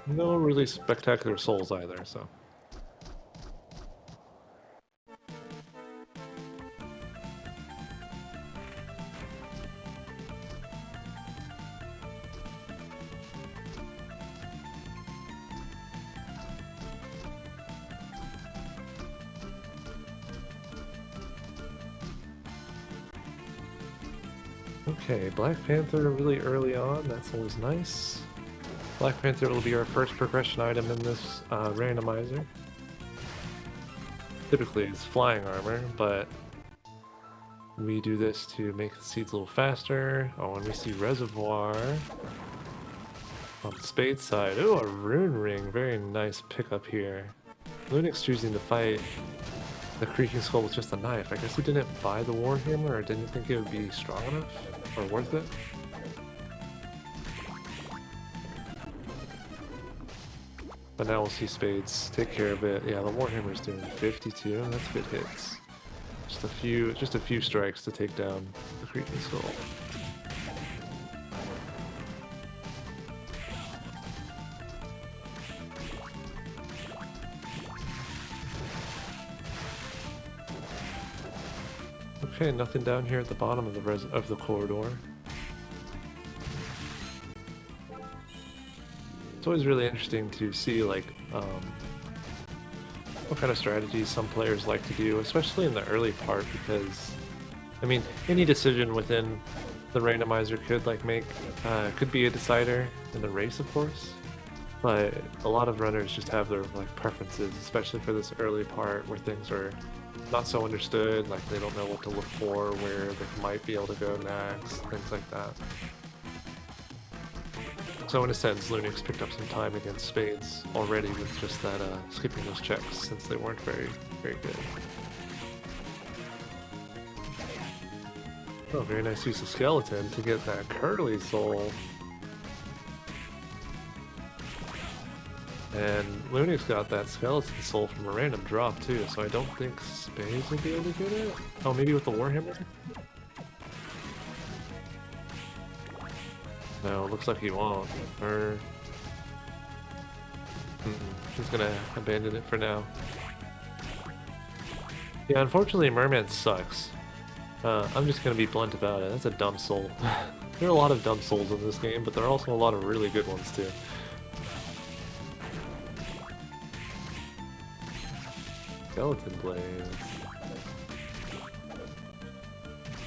No really spectacular souls either, so. Okay, Black Panther really early on, that's always nice. Black Panther will be our first progression item in this randomizer. Typically it's flying armor, but we do this to make the seeds a little faster. Oh, and we see Reservoir on the Spade side. Oh, a Rune Ring, very nice pickup here. Lunix choosing to fight the Creaking Skull with just a knife. I guess he didn't buy the Warhammer or didn't think it would be strong enough or worth it. But now we'll see Spades take care of it. Yeah, the Warhammer's doing 52. That's good hits. Just a few strikes to take down the Creaking Skull. Okay, nothing down here at the bottom of the corridor. It's always really interesting to see like what kind of strategies some players like to do, especially in the early part, because I mean any decision within the randomizer could be a decider in the race, of course. But a lot of runners just have their like preferences, especially for this early part where things are not so understood, like they don't know what to look for, where they might be able to go next, things like that. So in a sense, Lunix picked up some time against Spades already with just that skipping those checks, since they weren't very good. Oh, very nice use of Skeleton to get that Curly Soul. And Lunix got that skeleton soul from a random drop too, so I don't think Spades will be able to get it. Oh, maybe with the Warhammer? No, looks like he won't. Or... he's gonna abandon it for now. Yeah, unfortunately Merman sucks. I'm just gonna be blunt about it. That's a dumb soul. There are a lot of dumb souls in this game, but there are also a lot of really good ones too. Skeleton blades.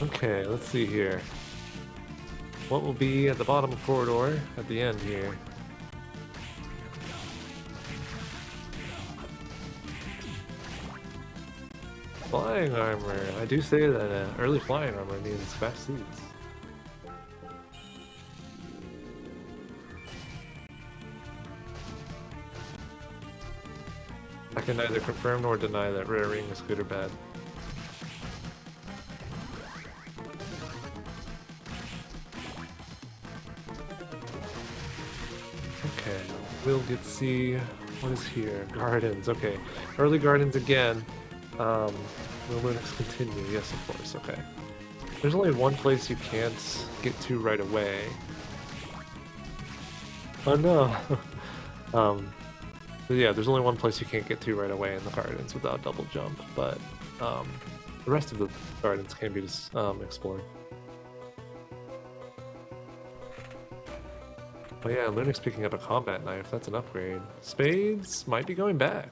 Okay, let's see here. What will be at the bottom of the corridor at the end here? Flying armor. I do say that early flying armor means fast seeds. I can neither confirm nor deny that rare ring is good or bad. Okay, we'll get to see what is here. Gardens, okay. Early gardens again. Will Lunix continue? Yes, of course, okay. There's only one place you can't get to right away. Oh no! But yeah, there's only one place you can't get to right away in the gardens without double jump, but the rest of the gardens can be just explored. Oh yeah, Lunix picking up a combat knife, that's an upgrade. Spades might be going back.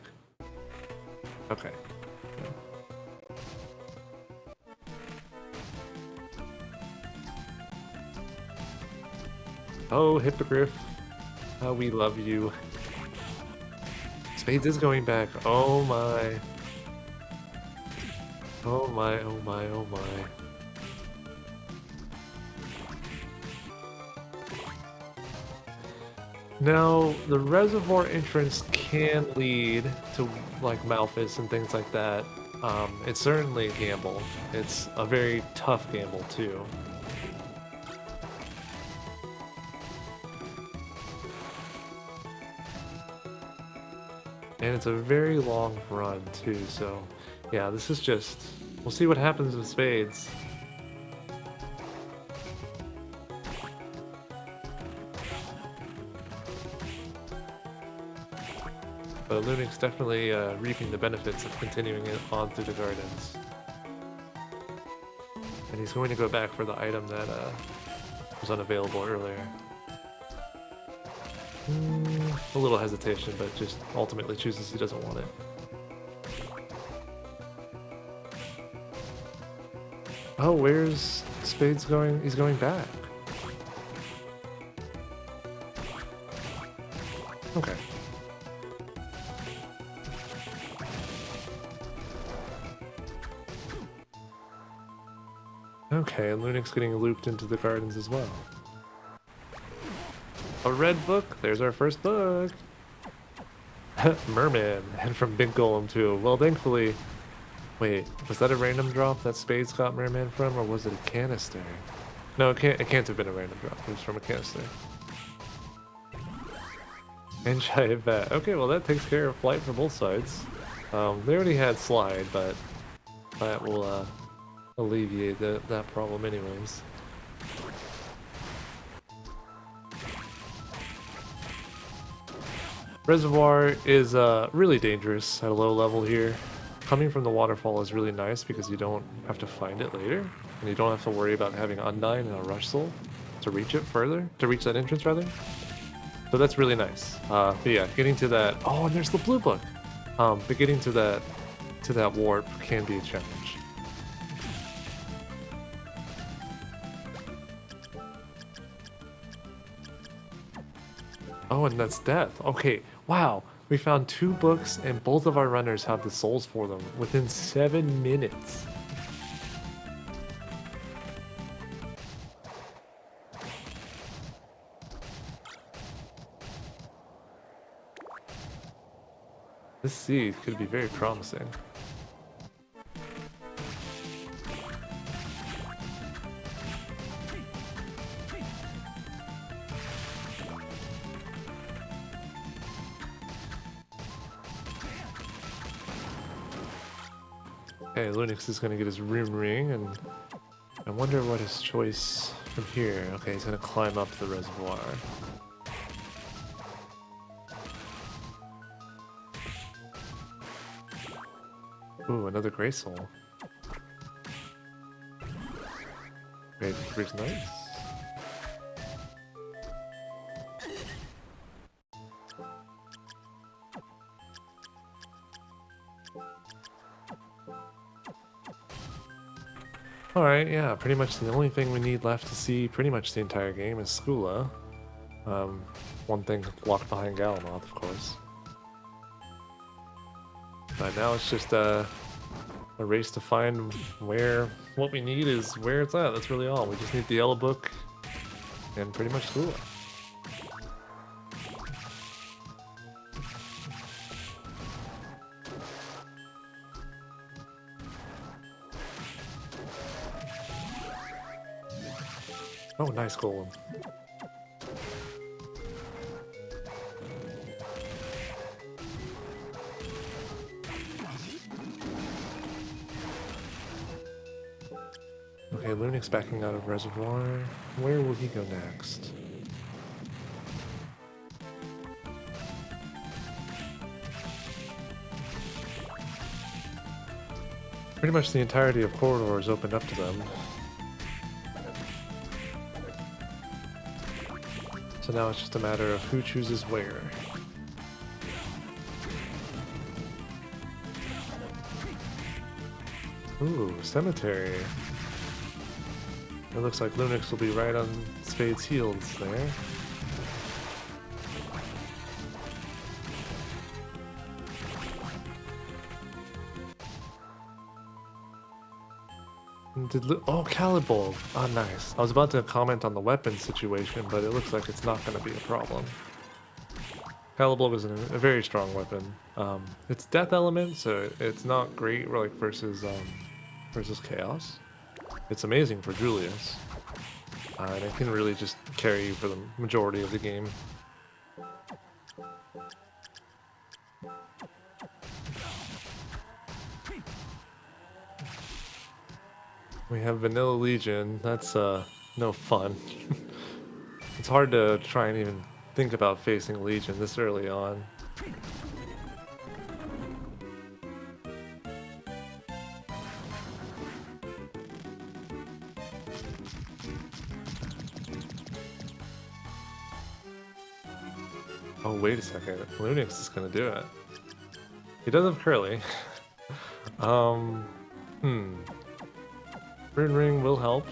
Okay. Oh, Hippogriff, how we love you. Spades is going back. Oh my. Oh my, oh my, oh my. Now, the reservoir entrance can lead to, like, Malphus and things like that. It's certainly a gamble. It's a very tough gamble, too. And it's a very long run, too, so... yeah, this is just... we'll see what happens with Spades. But Lunix definitely reaping the benefits of continuing it on through the gardens. And he's going to go back for the item that was unavailable earlier. A little hesitation, but just ultimately chooses he doesn't want it. Oh, where's Spades going? He's going back. Okay. Okay, and Lunix getting looped into the gardens as well. A red book! There's our first book! Merman, and from Big Golem too. Well, thankfully... wait, was that a random drop that Spades got Merman from, or was it a canister? No, it can't have been a random drop. It was from a canister. And Shy Bet. Okay, well that takes care of flight for both sides. They already had slide, but that will alleviate that problem anyways. Reservoir is really dangerous at a low level here. Coming from the waterfall is really nice because you don't have to find it later, and you don't have to worry about having Undyne and a Rush Soul to reach it further, to reach that entrance rather. So that's really nice. But yeah, getting to that. Oh, and there's the blue book. But getting to that warp can be a challenge. Oh, and that's death. Okay, wow. We found 2 books and both of our runners have the souls for them within 7 minutes. This seed could be very promising. Okay, Lunix is gonna get his room ring, and I wonder what his choice from here. Okay, he's gonna climb up the reservoir. Ooh, another Grey Soul. Great, Keeper's nice. Alright, yeah, pretty much the only thing we need left to see pretty much the entire game is Skula. One thing locked behind Galamoth, of course. But now it's just a race to find what we need is where it's at. That's really all. We just need the yellow book and pretty much Skula. Oh, nice golem. Okay, Lunix backing out of Reservoir. Where will he go next? Pretty much the entirety of Corridor is opened up to them. So now it's just a matter of who chooses where. Ooh, Cemetery. It looks like Lunix will be right on Spades' heels there. Oh, Calibulb! Oh, nice. I was about to comment on the weapon situation, but it looks like it's not going to be a problem. Calibulb is a very strong weapon. It's Death Element, so it's not great like versus Chaos. It's amazing for Julius, and it can really just carry you for the majority of the game. We have Vanilla Legion. That's no fun. It's hard to try and even think about facing Legion this early on. Oh, wait a second. Lunix is gonna do it. He does have Curly. Rune Ring will help.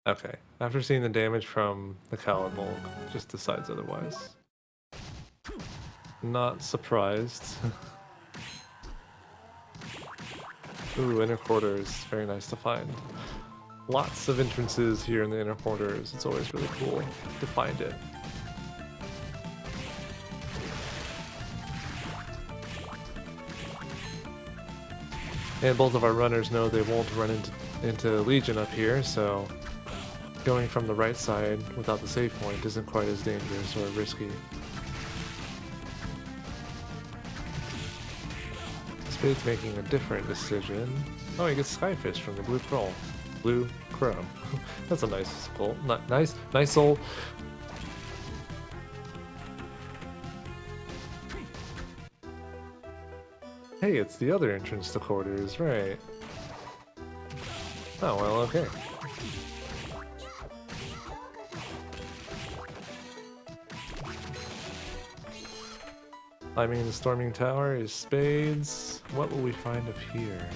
Okay, after seeing the damage from the Calibulb, just decides otherwise. Not surprised. Ooh, inner quarters, very nice to find. Lots of entrances here in the inner quarters. It's always really cool to find it. And both of our runners know they won't run into Legion up here, so going from the right side without the save point isn't quite as dangerous or risky. Spades making a different decision. Oh, he gets Skyfish from the Blue Crow. Blue Crow. That's a nice goal. Nice soul. Hey, it's the other entrance to quarters, right? Oh, well, okay. Climbing the Storming Tower is Spades. What will we find up here?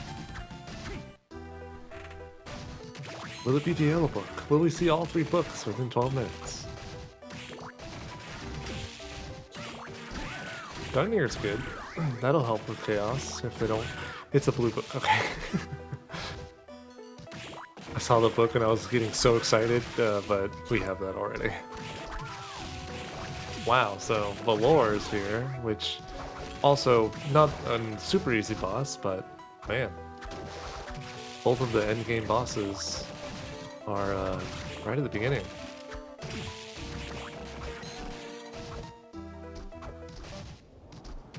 Will it be the yellow book? Will we see all 3 books within 12 minutes? Dungeon's good. That'll help with Chaos if they don't... It's a blue book, okay. I saw the book and I was getting so excited, but we have that already. Wow, so Valor is here, which also not a super easy boss, but man, both of the endgame bosses are right at the beginning.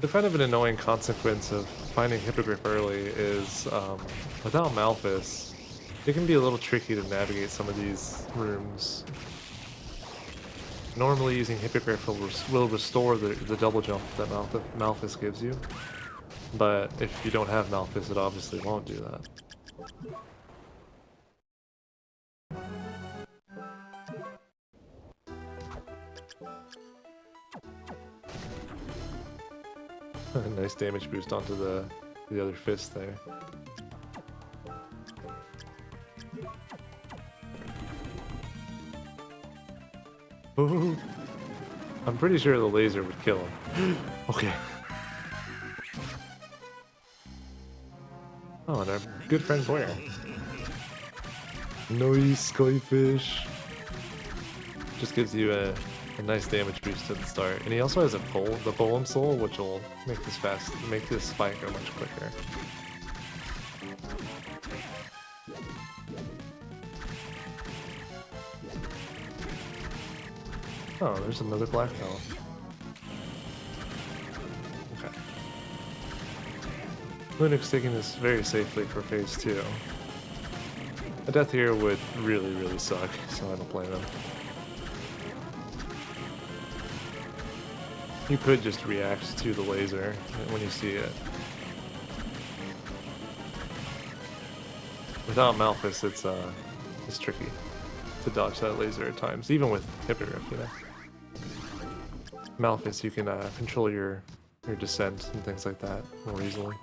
The kind of an annoying consequence of finding Hippogriff early is, without Malphus, it can be a little tricky to navigate some of these rooms. Normally using Hippogriff will restore the double jump that Malphus gives you, but if you don't have Malphus, it obviously won't do that. Nice damage boost onto the other fist there. Ooh. I'm pretty sure the laser would kill him. Okay. Oh, and our good friend Blair. Nice skyfish. Just gives you a nice damage boost at the start. And he also has the golem soul, which will make this fight go much quicker. Oh, there's another black belt. Okay. Lunix taking this very safely for phase 2. A death here would really, really suck, so I don't blame him. You could just react to the laser when you see it. Without Malphus, it's tricky to dodge that laser at times, even with Hippogriff, you know. Malphus, you can control your descent and things like that more easily.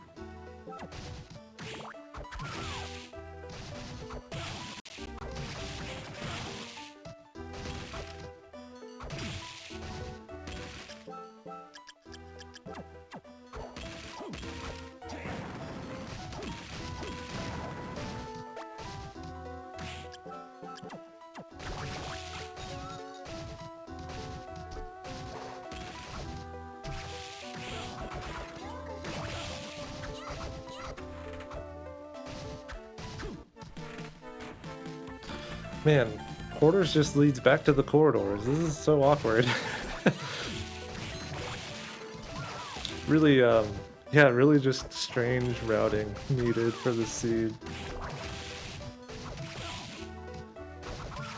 Man, quarters just leads back to the corridors. This is so awkward. Really, yeah, really just strange routing needed for the seed.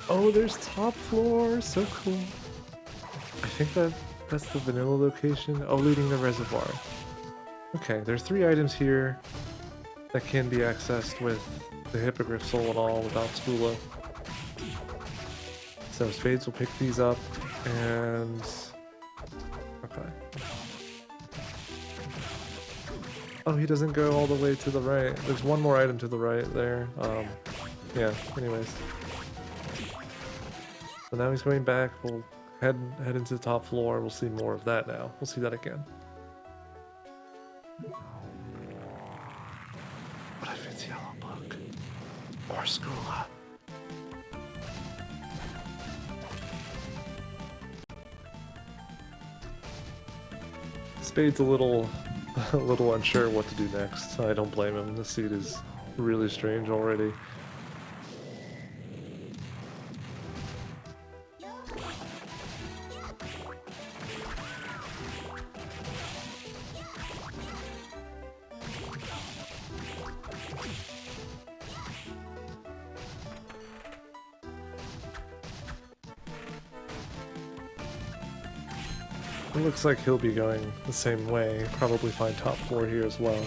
Oh, there's top floor, so cool. I think that's the vanilla location. Oh, leading the reservoir. Okay, there's 3 items here that can be accessed with the Hippogriff soul and all without Spoola. So Spades will pick these up, and okay. Oh, he doesn't go all the way to the right. There's one more item to the right there. Yeah. Anyways, so now he's going back. We'll head into the top floor. We'll see more of that now. We'll see that again. What if it's Yellow Book or Skoola? Spade's a little unsure what to do next. I don't blame him. The seed is really strange already. It looks like he'll be going the same way, probably find top floor here as well.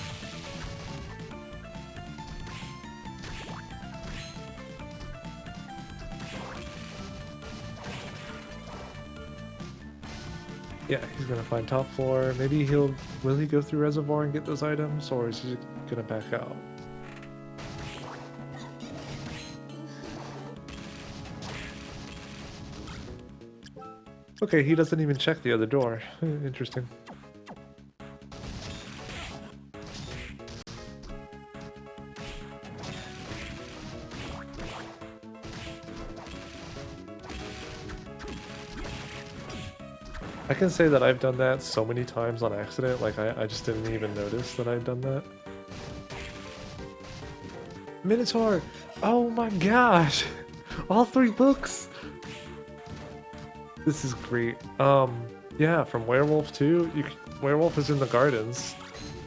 Yeah, he's gonna find top floor. Maybe will he go through reservoir and get those items, or is he gonna back out? Okay, he doesn't even check the other door. Interesting. I can say that I've done that so many times on accident, like I just didn't even notice that I'd done that. Minotaur! Oh my gosh! All 3 books! This is great. Yeah, from Werewolf 2, Werewolf is in the gardens.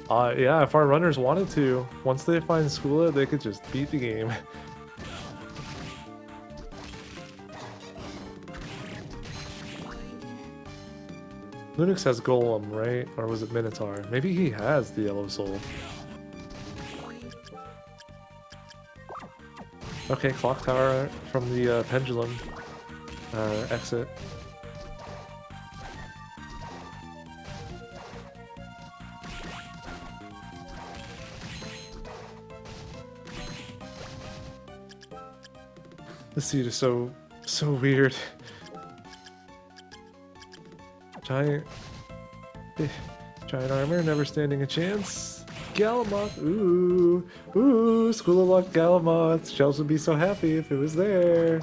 Yeah, if our runners wanted to, once they find Skula, they could just beat the game. Lunix has Golem, right? Or was it Minotaur? Maybe he has the Yellow Soul. Okay, Clock Tower from the Pendulum exit. This seed is so weird. Giant armor, never standing a chance. Galamoth, ooh, School of Luck Galamoth. Shells would be so happy if it was there.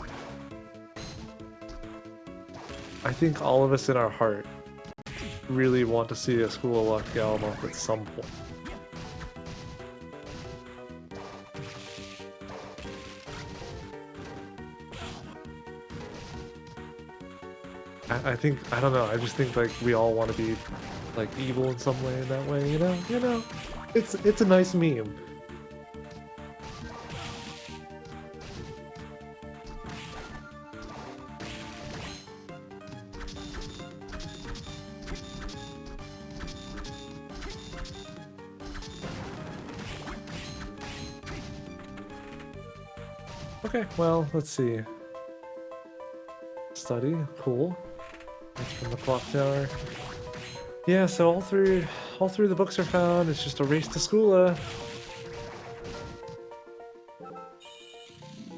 I think all of us in our heart really want to see a School of Luck Galamoth at some point. I don't know, I just think like we all want to be like evil in some way in that way, you know? It's a nice meme. Okay, well, let's see. Study, cool. That's from the clock tower. Yeah, so all three of the books are found. It's just a race to Skula.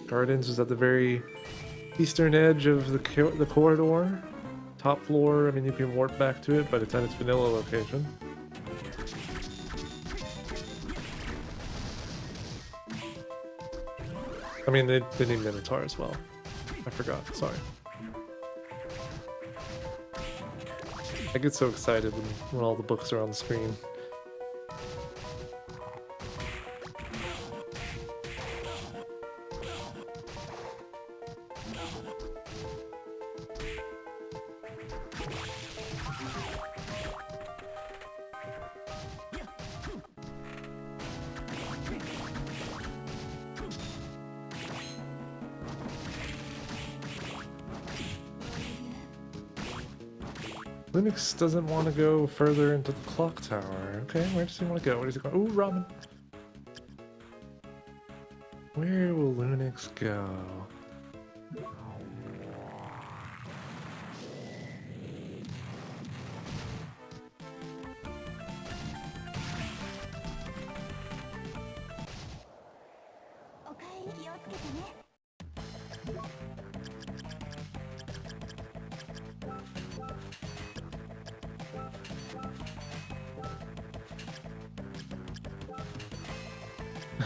Gardens is at the very eastern edge of the corridor. Top floor, I mean, you can warp back to it, but it's at its vanilla location. I mean, they need Minotaur as well. I forgot, sorry. I get so excited when all the books are on the screen. Lunix doesn't want to go further into the clock tower. Okay, where does he want to go? Where does he go? Ooh, ramen! Where will Lunix go?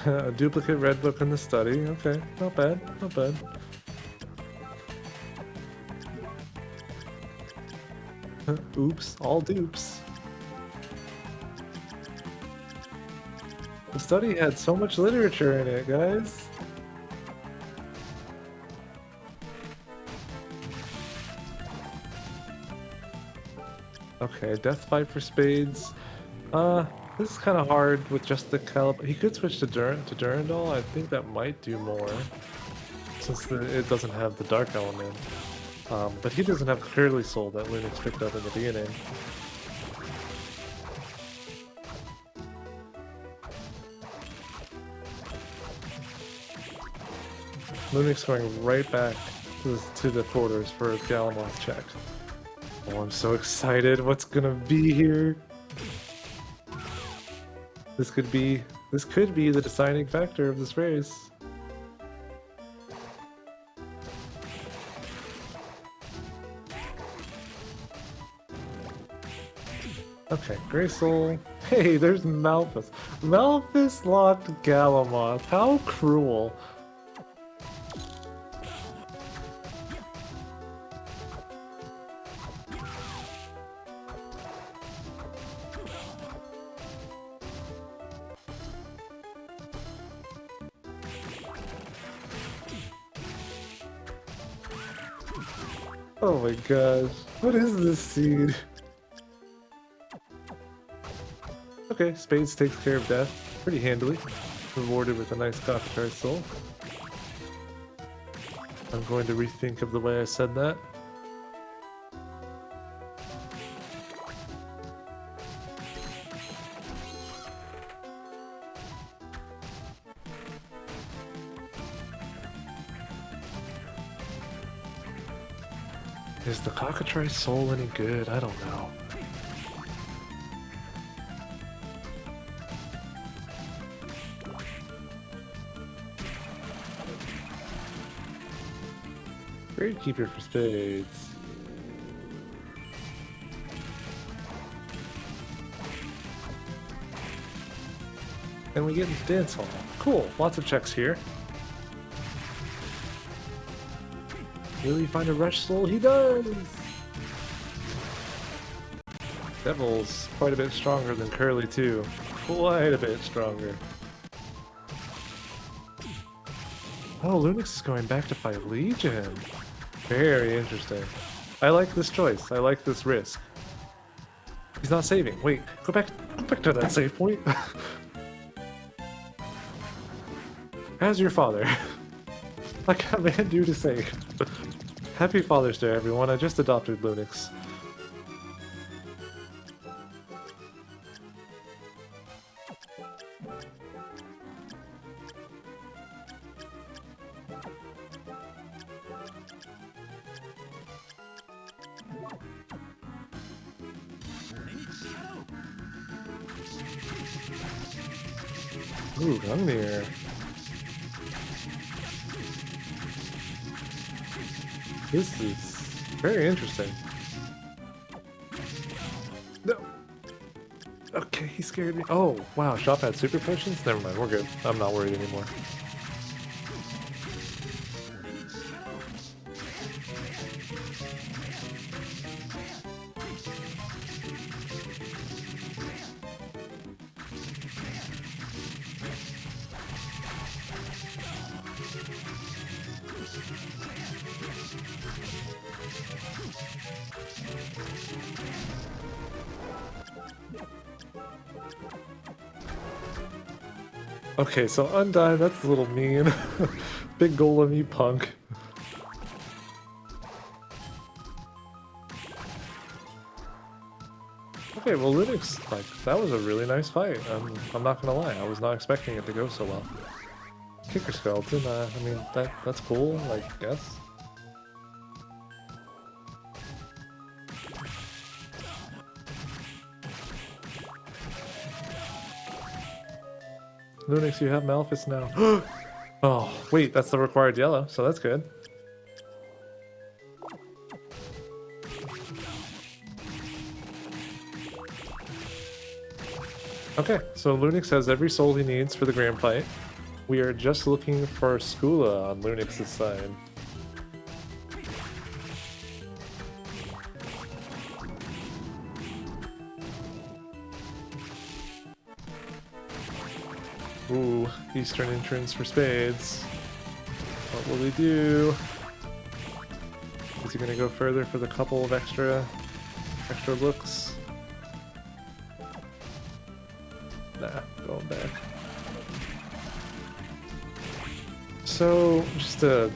A duplicate red book in the study. Okay, not bad, not bad. Oops, all dupes. The study had so much literature in it, guys. Okay, death fight for Spades. This is kind of hard with just the caliber. He could switch to Durandal. I think that might do more, since it doesn't have the dark element. But he doesn't have the Curly Soul that Lunix picked up in the beginning. Lunix going right back to the quarters for a Galamoth check. Oh, I'm so excited. What's gonna be here? This could be the deciding factor of this race. Okay, Grey Soul. Hey, there's Malphus. Malphus locked Galamoth. How cruel. Oh my gosh, what is this seed? Okay, Spades takes care of death pretty handily. Rewarded with a nice cockatrice soul. I'm going to rethink of the way I said that. Is the cockatrice soul any good? I don't know. Great keeper for Spades. And we get into dance hall. Cool, lots of checks here. Will he find a rush soul? He does! Devil's quite a bit stronger than Curly too. Quite a bit stronger. Oh, Lunix is going back to fight Legion. Very interesting. I like this choice. I like this risk. He's not saving. Wait, go back to that save point. As your father. I command you to save. Happy Father's Day, everyone. I just adopted Lunix. Ooh, Gungnir. This is very interesting. No. Okay, he scared me. Oh, wow. Shop had super potions? Never mind, we're good. I'm not worried anymore. Okay, so Undyne, that's a little mean. Big golem, you punk. Okay, well Lunix, like, that was a really nice fight. I'm not gonna lie, I was not expecting it to go so well. Kicker Skeleton, I mean, that's cool, I guess. Lunix, you have Malphus now. Oh, wait, that's the required yellow, so that's good. Okay, so Lunix has every soul he needs for the grand fight. We are just looking for Skula on Lunix's side. Ooh, Eastern entrance for Spades. What will he do? Is he gonna go further for the couple of extra looks? Nah, going back. So, just to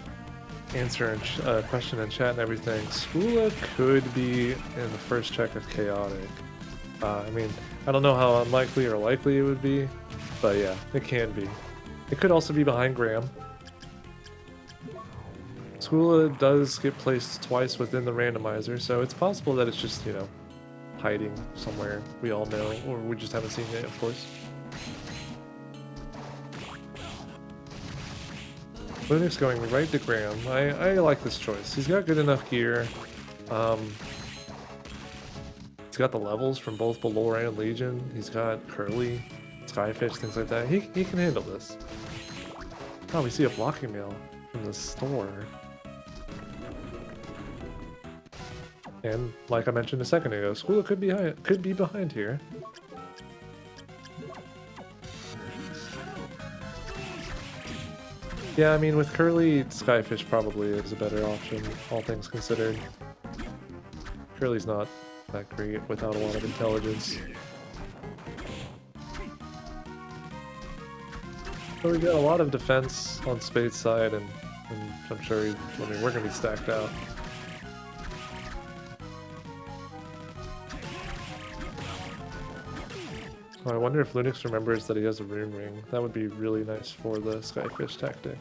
answer a question in chat and everything, Skula could be in the first check of Chaotic. I mean, I don't know how unlikely or likely it would be, but yeah, it can be. It could also be behind Graham. Skula does get placed twice within the randomizer, so it's possible that it's just, you know, hiding somewhere we all know, or we just haven't seen it, of course. Lunix going right to Graham. I like this choice. He's got good enough gear. He's got the levels from both Balor and Legion. He's got Curly, Skyfish, things like that. He can handle this. Oh, we see a blocking mail from the store. And like I mentioned a second ago, Skula could be behind here. Yeah, I mean, with Curly, Skyfish probably is a better option, all things considered. Curly's not that great without a lot of intelligence. So we got a lot of defense on Spades' side, and I'm sure I mean, we're gonna be stacked out. Oh, I wonder if Lunix remembers that he has a rune ring. That would be really nice for the Skyfish tactic.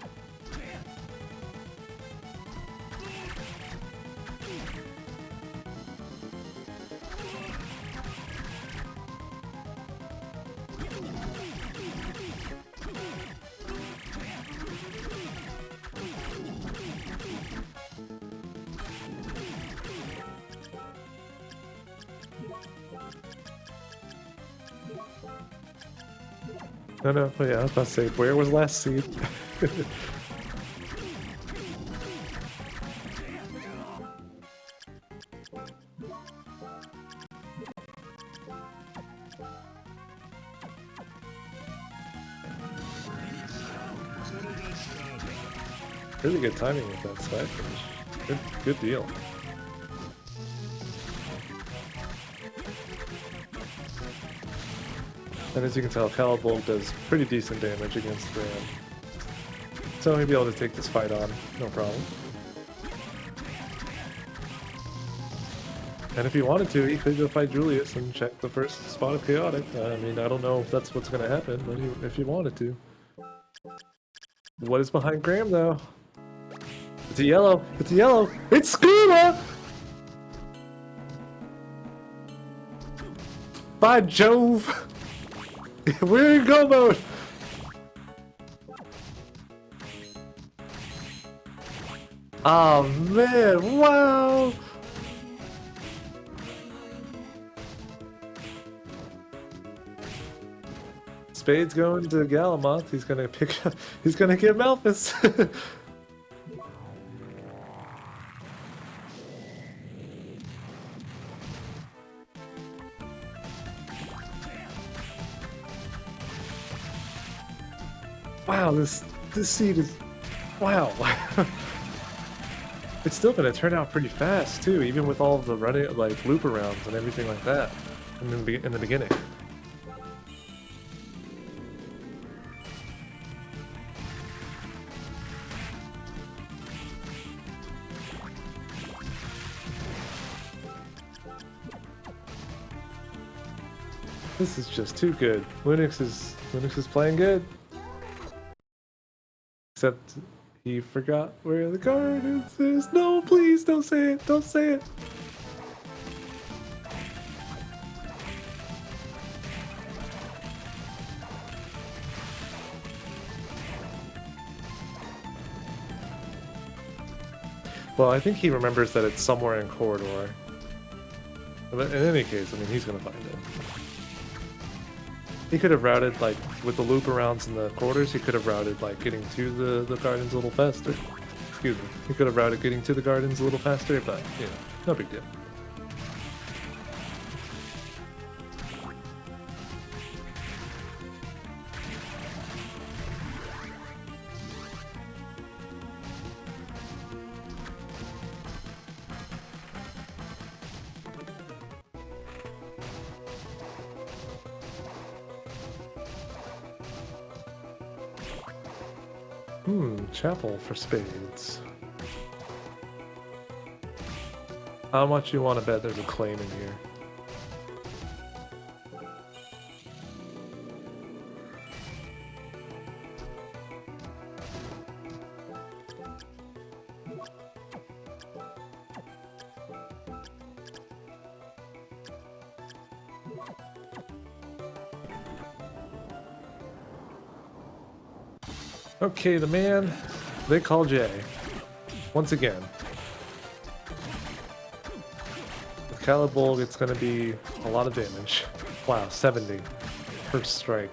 No, oh, yeah, I was about to say, where was last seed? Really good timing with that Skyfish. Good deal. And as you can tell, Calibulb does pretty decent damage against Ram. So he'll be able to take this fight on, no problem. And if he wanted to, he could go fight Julius and check the first spot of Chaotic. I mean, I don't know if that's what's going to happen, but if he wanted to. What is behind Graham, though? It's a yellow! It's a yellow! It's Scuba! By Jove! We're in go mode! Oh man, wow! Spades going to Galamoth, he's gonna pick up, he's gonna get Malphus! Wow, this seed is... Wow. It's still gonna turn out pretty fast, too, even with all of the running, like, loop arounds and everything like that in the beginning. This is just too good. Lunix is playing good. Except he forgot where the gardens is. No, please don't say it. Don't say it. Well, I think he remembers that it's somewhere in corridor. But in any case, I mean, he's gonna find it. He could have routed, like, with the loop arounds in the quarters, he could have routed, like, getting to the gardens a little faster. Excuse me. He could have routed getting to the gardens a little faster, but, you know, no big deal. Chapel for Spades. How much you want to bet there's a claim in here? Okay, the man they call Jay. Once again. With Calibulb, it's going to be a lot of damage. Wow, 70. First strike.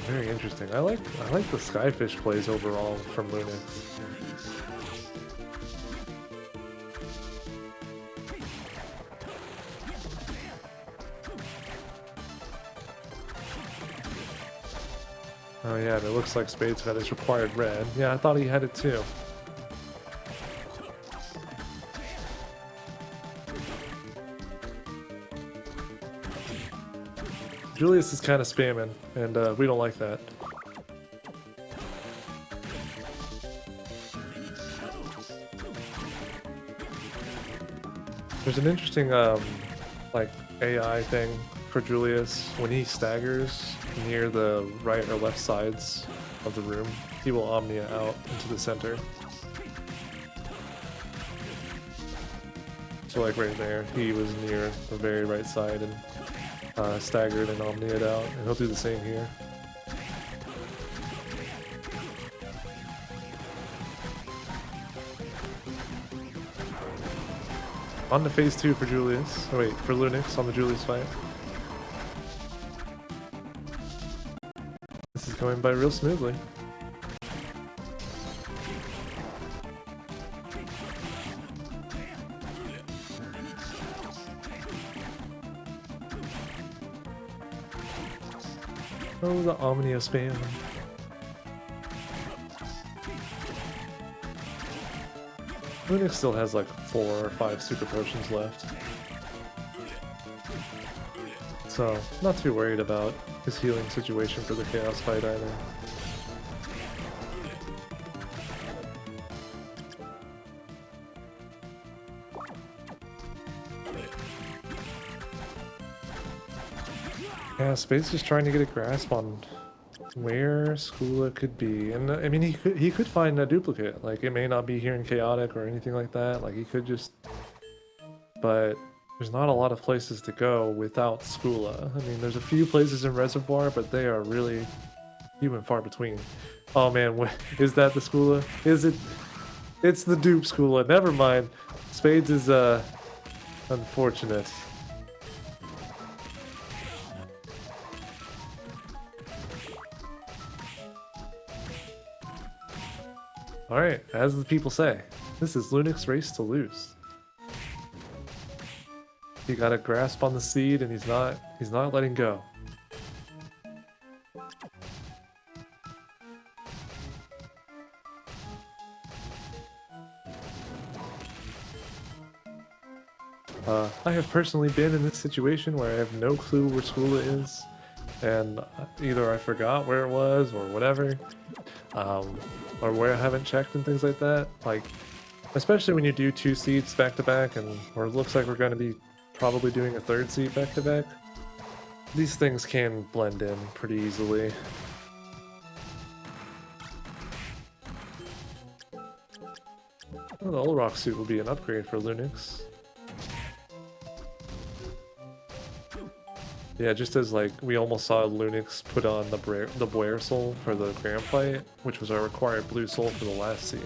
Very interesting. I like the Skyfish plays overall from Lunix. Oh yeah, and it looks like Spades got his required red. Yeah, I thought he had it too. Julius is kind of spamming, and we don't like that. There's an interesting, like, AI thing for Julius. When he staggers near the right or left sides of the room, he will Omnia out into the center. So like right there, he was near the very right side and staggered and Omnia'd out, and he'll do the same here. On to phase 2 for Julius. Oh wait, for Lunix on the Julius fight. This is going by real smoothly. Oh, the Omnia spam. Lunix still has like 4 or 5 super potions left. So, not too worried about his healing situation for the Chaos fight either. Yeah, Spades just trying to get a grasp on where Skula could be, and I mean he could find a duplicate. Like it may not be here in Chaotic or anything like that. Like he could just, but there's not a lot of places to go without Skula. I mean, there's a few places in Reservoir, but they are really few and far between. Oh man, is that the Skula? Is it? It's the dupe Skula. Never mind. Spades is unfortunate. Alright, as the people say, this is Lunix's race to lose. He got a grasp on the seed and he's not letting go. I have personally been in this situation where I have no clue where Skula is, and either I forgot where it was or whatever. Or where I haven't checked and things like that. Like, especially when you do 2 seeds back to back, and or it looks like we're going to be probably doing a 3rd seed back to back. These things can blend in pretty easily. Well, the old rock suit will be an upgrade for Lunix. Yeah, just as like we almost saw Lunix put on the Blair soul for the Gram fight, which was our required blue soul for the last seed.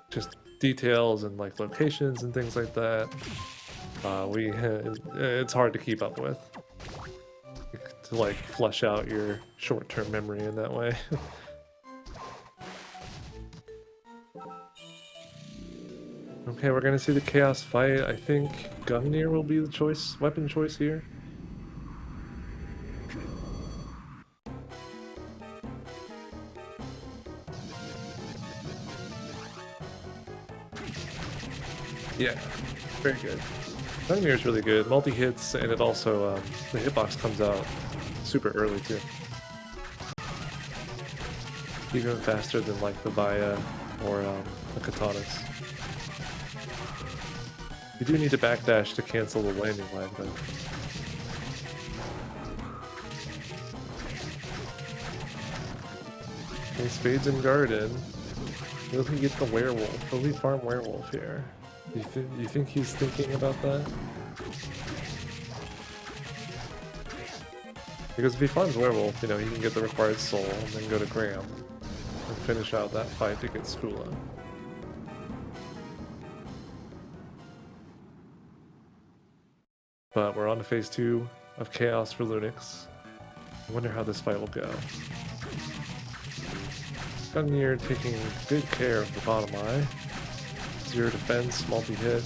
Just details and like locations and things like that. It's hard to keep up with. To like flush out your short-term memory in that way. Okay, we're gonna see the Chaos fight. I think Gungnir will be the weapon choice here. Yeah, very good. Gungnir is really good. Multi-hits, and it also, the hitbox comes out super early too. Even faster than like the Vaya or the Katanas. You do need to backdash to cancel the landing lag though. Okay, Spades and Garden. Will he get the werewolf? Will he farm werewolf here? You think he's thinking about that? Because if he farms werewolf, you know, he can get the required soul and then go to Gram and finish out that fight to get Skula. But we're on to phase 2 of Chaos for Lunix. I wonder how this fight will go. Gungnir taking good care of the bottom eye. 0 defense, multi-hit.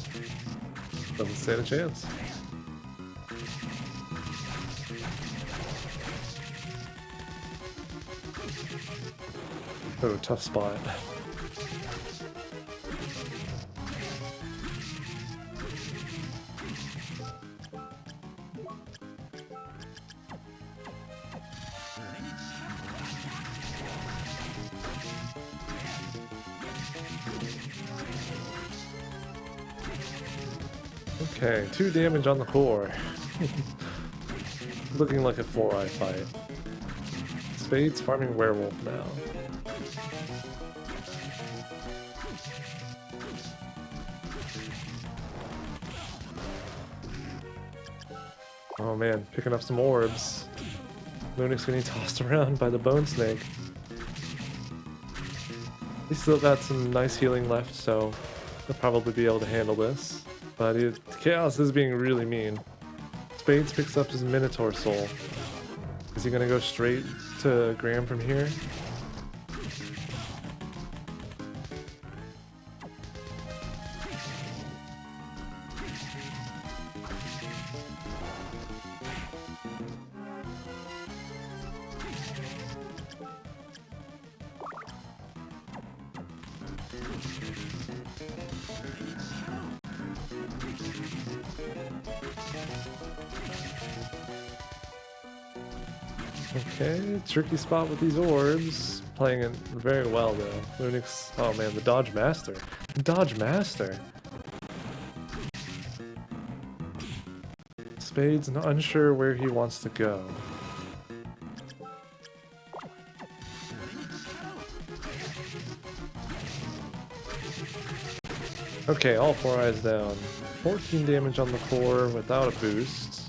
Doesn't stand a chance. Oh, tough spot. Okay, 2 damage on the core. Looking like a 4-eye fight. Spades farming werewolf now. Oh man, picking up some orbs. Lunix getting tossed around by the bone snake. He's still got some nice healing left, so he'll probably be able to handle this. But Chaos is being really mean. Spades picks up his Minotaur soul. Is he gonna go straight to Graham from here? Okay, tricky spot with these orbs. Playing it very well though. Lunix, oh man, the dodge master. The dodge master. Spades not unsure where he wants to go. Okay, all 4 eyes down. 14 damage on the core without a boost.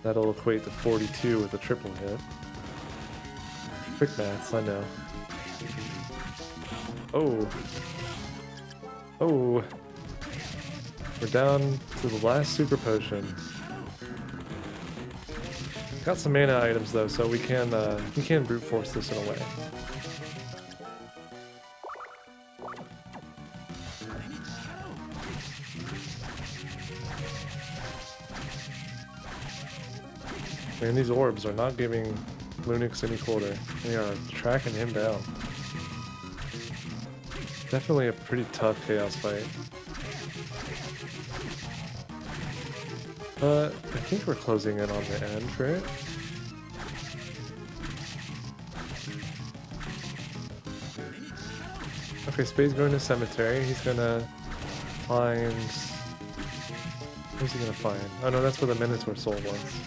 That'll equate to 42 with a triple hit. Quick maths, I know. Oh. Oh. We're down to the last super potion. Got some mana items though, so we can brute force this in a way. Man, these orbs are not giving Lunix any quarter. They are tracking him down. Definitely a pretty tough chaos fight. But I think we're closing in on the end for it. Okay, Spades going to cemetery. He's gonna find... What's he gonna find? Oh no, that's where the Minotaur soul was.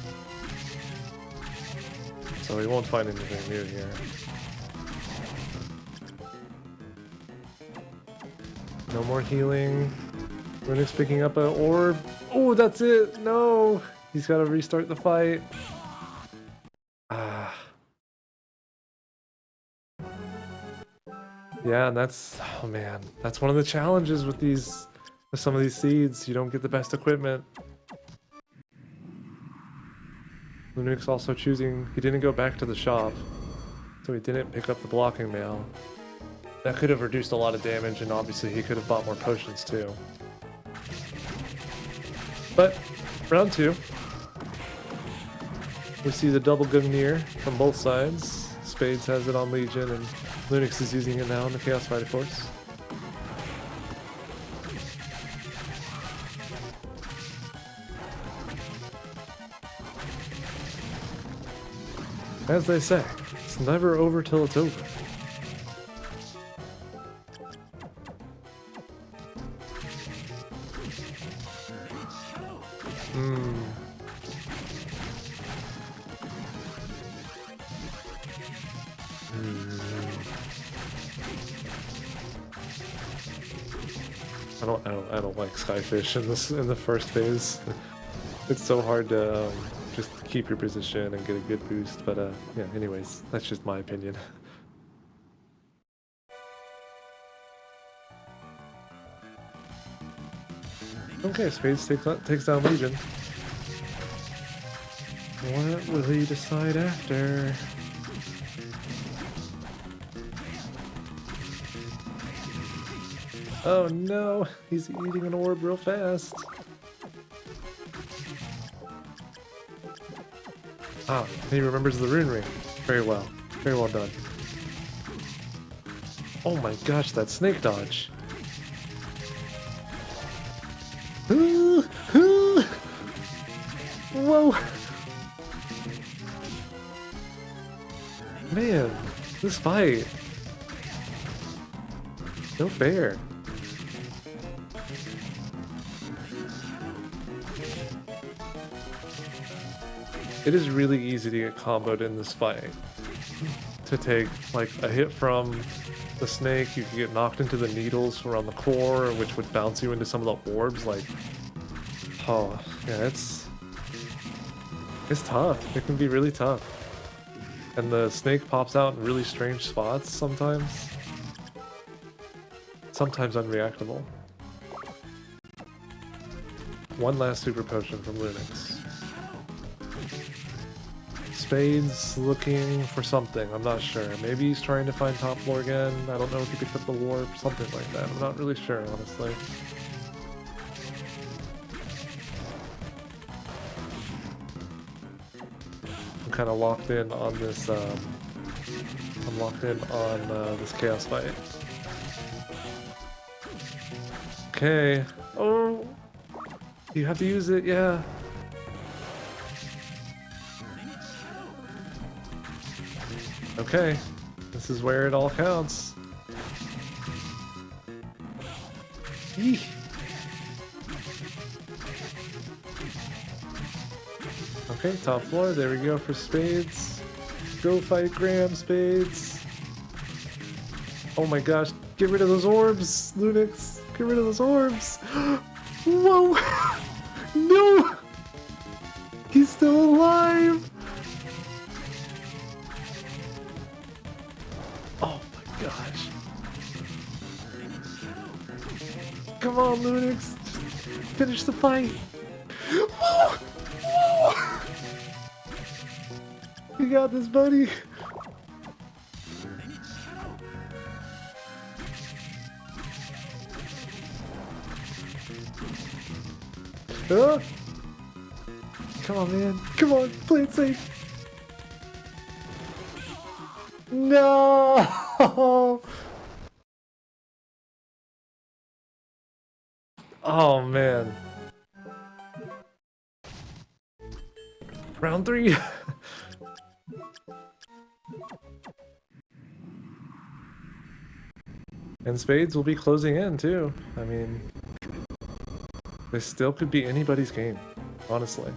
So he won't find anything new here. No more healing. Lunix picking up an orb. Oh, that's it! No! He's gotta restart the fight. Ah. Yeah, and that's... Oh man. That's one of the challenges with these... With some of these seeds. You don't get the best equipment. Lunix also choosing, he didn't go back to the shop, so he didn't pick up the blocking mail. That could have reduced a lot of damage, and obviously he could have bought more potions too. But, round 2. We see the double Gungnir from both sides. Spades has it on Legion, and Lunix is using it now in the Chaos Fight, of course. As they say, it's never over till it's over. I don't like Skyfish in the first phase. It's so hard to just keep your position and get a good boost, but yeah, anyways, that's just my opinion. Okay, Spades takes down Legion. What will he decide after? Oh no, he's eating an orb real fast. Ah, he remembers the rune ring. Very well. Very well done. Oh my gosh, that snake dodge. Whoa! Man, this fight. No fair. It is really easy to get comboed in this fight. To take like a hit from the snake, you can get knocked into the needles around the core, which would bounce you into some of the orbs. Like, oh yeah, it's tough. It can be really tough, and the snake pops out in really strange spots sometimes. Sometimes unreactable. One last super potion from Lunix. Spades looking for something, I'm not sure. Maybe he's trying to find top floor again. I don't know if he picked up the warp, something like that. I'm not really sure, honestly. I'm kind of locked in on this, I'm locked in on this chaos fight. Okay. Oh! You have to use it, yeah. Okay, this is where it all counts. Eek. Okay, top floor, there we go for Spades. Go fight Graham, Spades. Oh my gosh, get rid of those orbs, Lunix. Get rid of those orbs. Whoa! No! He's still alive! Oh my gosh. Come on, Lunix. Finish the fight. Whoa! Whoa! You got this, buddy. Huh? Come on, man. Come on, play it safe. No! Oh, man. Round 3. And Spades will be closing in, too. I mean, this still could be anybody's game, honestly.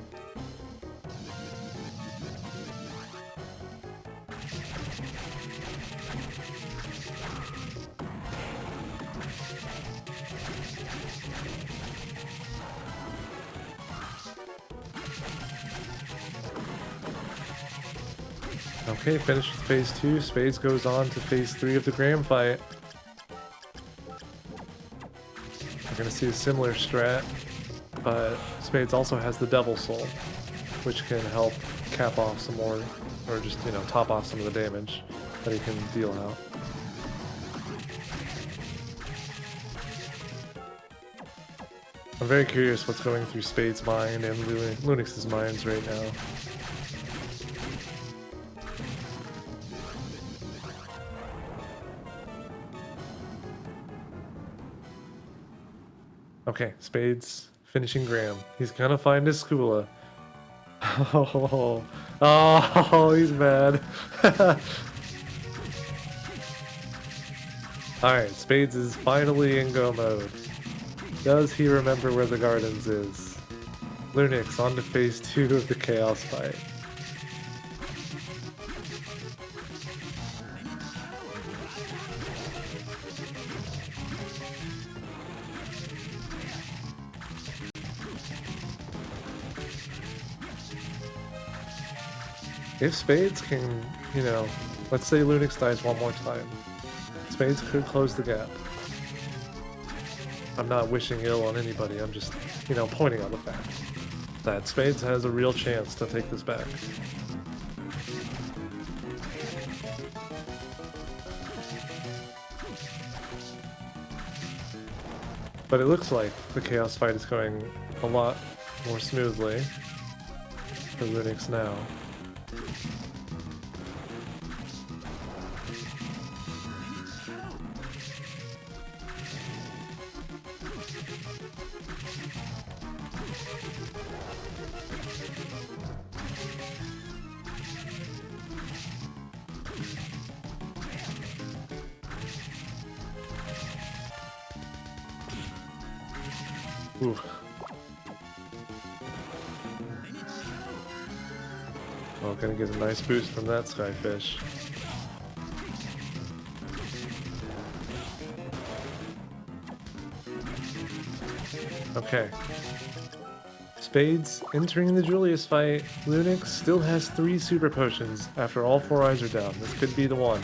Okay, finished with phase 2. Spades goes on to phase 3 of the Graham fight. We're gonna see a similar strat, but Spades also has the Devil Soul, which can help cap off some more, or just, you know, top off some of the damage that he can deal out. I'm very curious what's going through Spades' mind and Lunix's minds right now. Okay, Spades finishing Graham. He's gonna find his Skula. Oh, he's mad. Alright, Spades is finally in go mode. Does he remember where the gardens is? Lunix on to phase 2 of the chaos fight. If Spades can, you know, let's say Lunix dies one more time, Spades could close the gap. I'm not wishing ill on anybody, I'm just, you know, pointing out the fact that Spades has a real chance to take this back. But it looks like the chaos fight is going a lot more smoothly for Lunix now. Ooh. Oh, gonna get a nice boost from that Skyfish. Okay. Spades entering the Julius fight. Lunix still has 3 super potions after all 4 eyes are down. This could be the one.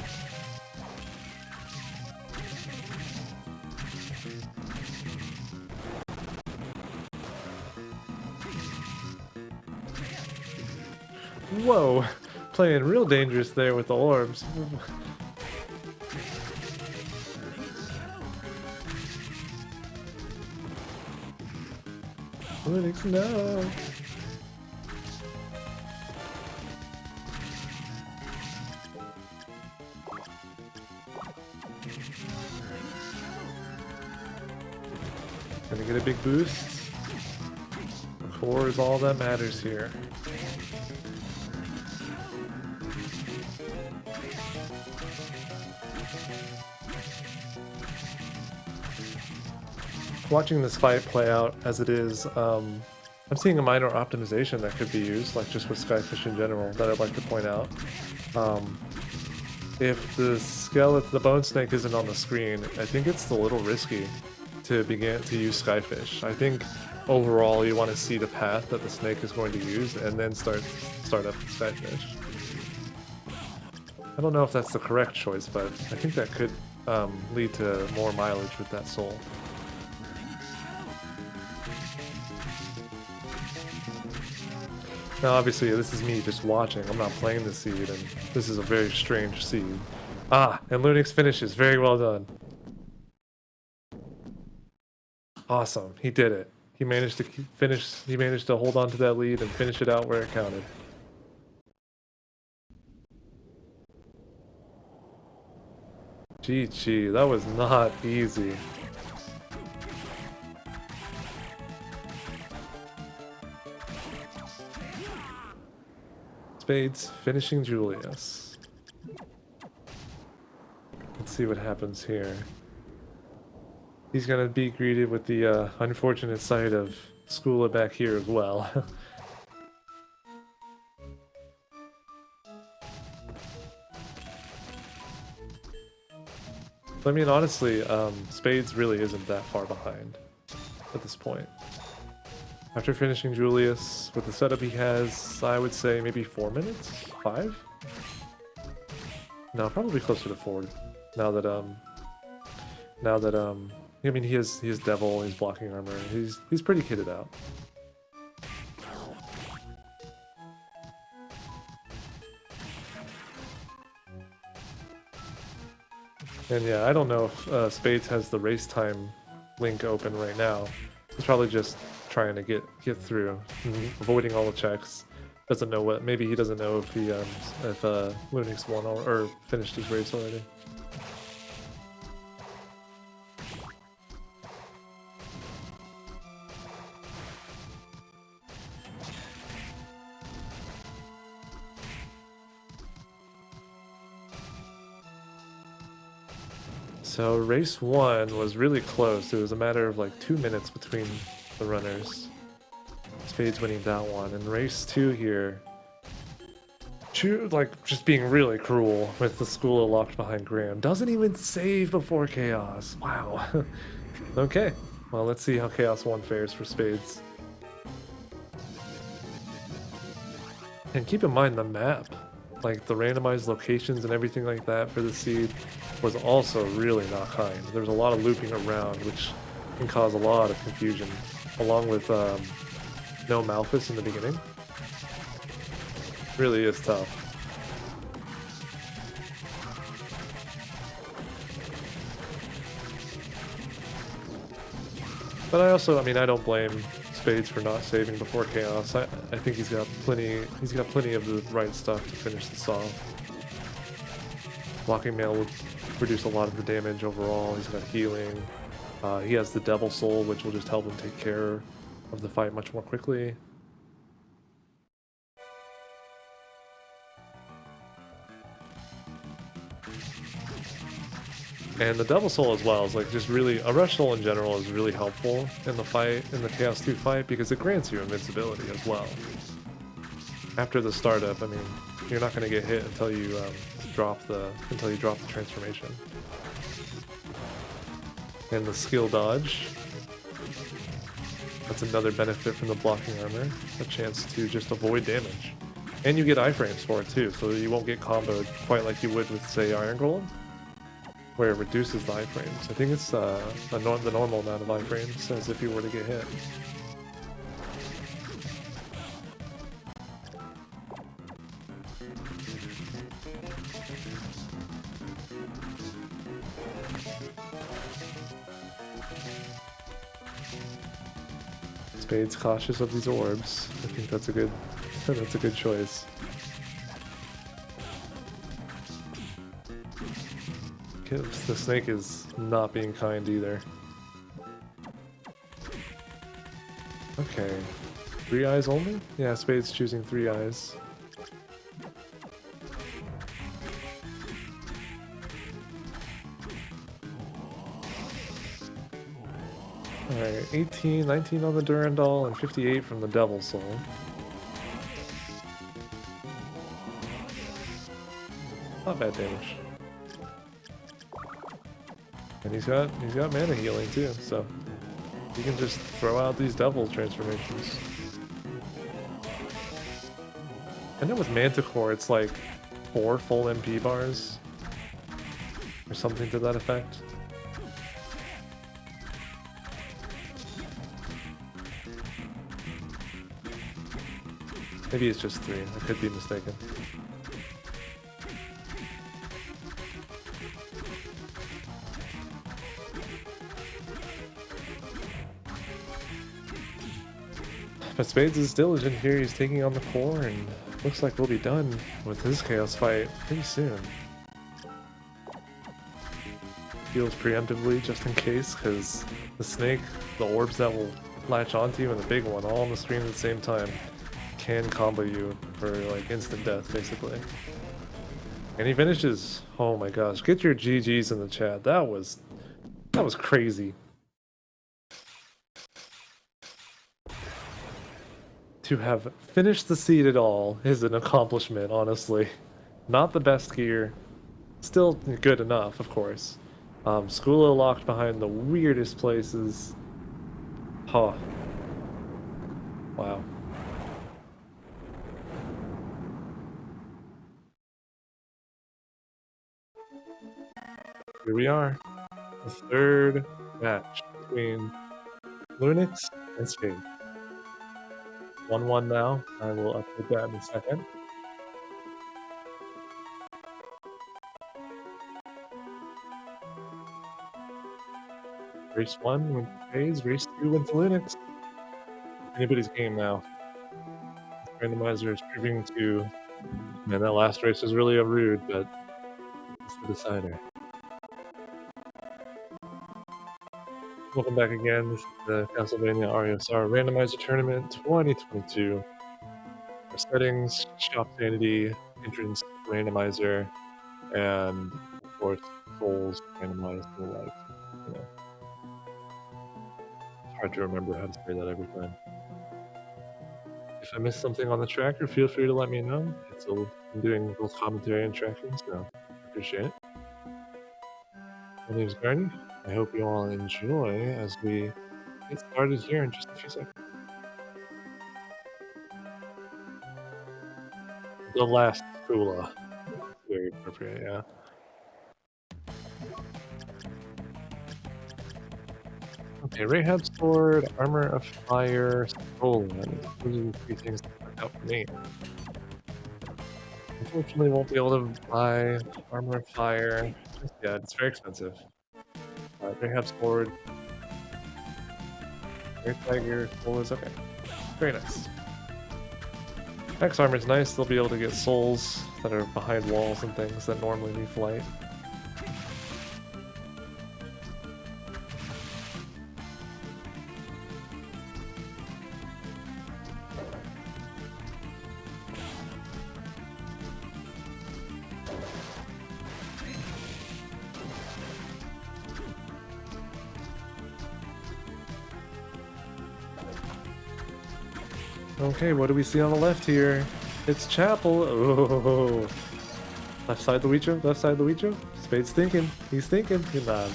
Whoa! Playing real dangerous there with the orbs. Lunix, no! Gonna get a big boost. Core is all that matters here. Watching this fight play out as it is, I'm seeing a minor optimization that could be used, like just with Skyfish in general, that I'd like to point out. If the skeleton, the bone snake isn't on the screen, I think it's a little risky to begin to use Skyfish. I think overall you want to see the path that the snake is going to use and then start up Skyfish. I don't know if that's the correct choice, but I think that could lead to more mileage with that soul. Now, obviously, this is me just watching. I'm not playing the seed, and this is a very strange seed. Ah, and Lunix finishes. Very well done. Awesome. He did it. He managed to finish. He managed to hold on to that lead and finish it out where it counted. GG. That was not easy. Spades finishing Julius. Let's see what happens here. He's gonna be greeted with the unfortunate sight of Skula back here as well. I mean, honestly, Spades really isn't that far behind at this point. After finishing Julius, with the setup he has, I would say maybe 4 minutes? 5? No, probably closer to 4. Now that I mean, he has Devil, he's blocking armor, he's pretty kitted out. And yeah, I don't know if Spades has the race time link open right now. He's probably just trying to get through, avoiding all the checks. Doesn't know what. Maybe he doesn't know if Lunix won or finished his race already. So race 1 was really close. It was a matter of like 2 minutes between the runners. Spades winning that one. And race 2 here, like just being really cruel with the Skula locked behind Graham. Doesn't even save before Chaos. Wow. Okay. Well, let's see how Chaos 1 fares for Spades. And keep in mind the map. Like the randomized locations and everything like that for the seed was also really not kind. There's a lot of looping around, which can cause a lot of confusion, along with no Malphus in the beginning. Really is tough. But I mean, I don't blame Spades for not saving before Chaos. I think he's got plenty of the right stuff to finish this off. Blocking Mail would reduce a lot of the damage overall. He's got healing. He has the Devil Soul, which will just help him take care of the fight much more quickly. And the Devil Soul as well is like just really, a Rush Soul in general is really helpful in the fight, in the Chaos 2 fight, because it grants you invincibility as well. After the startup, I mean, you're not going to get hit until you drop the transformation. And the skill dodge, that's another benefit from the blocking armor, a chance to just avoid damage. And you get iframes for it too, so you won't get comboed quite like you would with, say, Iron Golem, where it reduces the iframes. I think it's the normal amount of iframes as if you were to get hit. Spades cautious of these orbs. I think that's a good that's a good choice. The snake is not being kind either. Okay. 3 eyes only? Yeah, Spades choosing 3 eyes. Alright, 18, 19 on the Durandal, and 58 from the Devil Soul. Not bad damage. And he's got mana healing too, so he can just throw out these devil transformations. I know with Manticore it's like 4 full MP bars or something to that effect. Maybe it's just 3, I could be mistaken. But Spades is diligent here, he's taking on the core, and looks like we'll be done with his Chaos fight pretty soon. Heals preemptively just in case, because the snake, the orbs that will latch onto you, and the big one all on the screen at the same time can combo you for like instant death basically. And he finishes. Oh my gosh, get your GGs in the chat. That was crazy. To have finished the seed at all is an accomplishment, honestly. Not the best gear. Still good enough, of course. Skula locked behind the weirdest places. Huh. Wow. Here we are. The third match between Lunix and Spades. 1-1 now. I will update that in a second. Race 1 went to Spades, race 2 went to Lunix. Anybody's game now. Randomizer is proving to... Man, that last race was really rude, but it's the decider. Welcome back again. This is the Castlevania Aria Randomizer Tournament 2022. Our settings, shop sanity, entrance randomizer, and of course, souls randomized to like, you know. It's hard to remember how to say that every time. If I missed something on the tracker, feel free to let me know. I'm doing both commentary and tracking, so I appreciate it. My name is Barney. I hope you all enjoy as we get started here in just a few seconds. The last Skula. Very appropriate, yeah. Okay, Rahab's Sword, Armor of Fire, Stolen. Those are the 3 things that work out for me. Unfortunately, won't be able to buy Armor of Fire. Yeah, it's very expensive. Rahab's Sword. Great Tiger, Soul is okay. Very nice. Max Armor's nice, they'll be able to get souls that are behind walls and things that normally need flight. Okay, what do we see on the left here? It's Chapel. Oh, left side Luigi, left side Luigi. Spades thinking. He's thinking. Nah.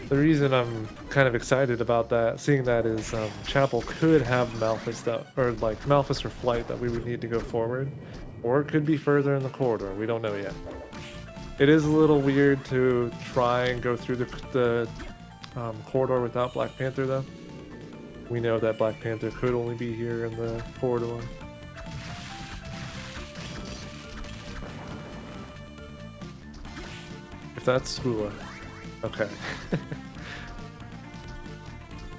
The reason I'm kind of excited about that, seeing that, is Chapel could have Malphus that, or like Malphus or Flight that we would need to go forward, or it could be further in the corridor. We don't know yet. It is a little weird to try and go through the corridor without Black Panther, though. We know that Black Panther could only be here in the corridor. If that's Skula. Okay.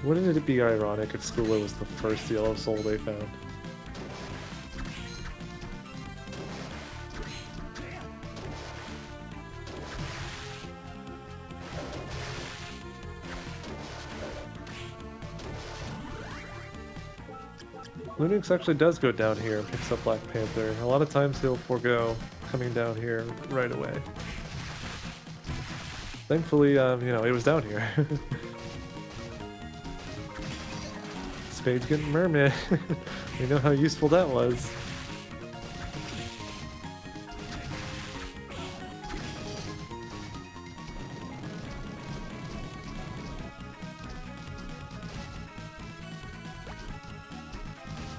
Wouldn't it be ironic if Skula was the first yellow soul they found? Lunix actually does go down here and picks up Black Panther. A lot of times he'll forego coming down here right away. Thankfully, you know, it was down here. Spades getting Merman. We know how useful that was.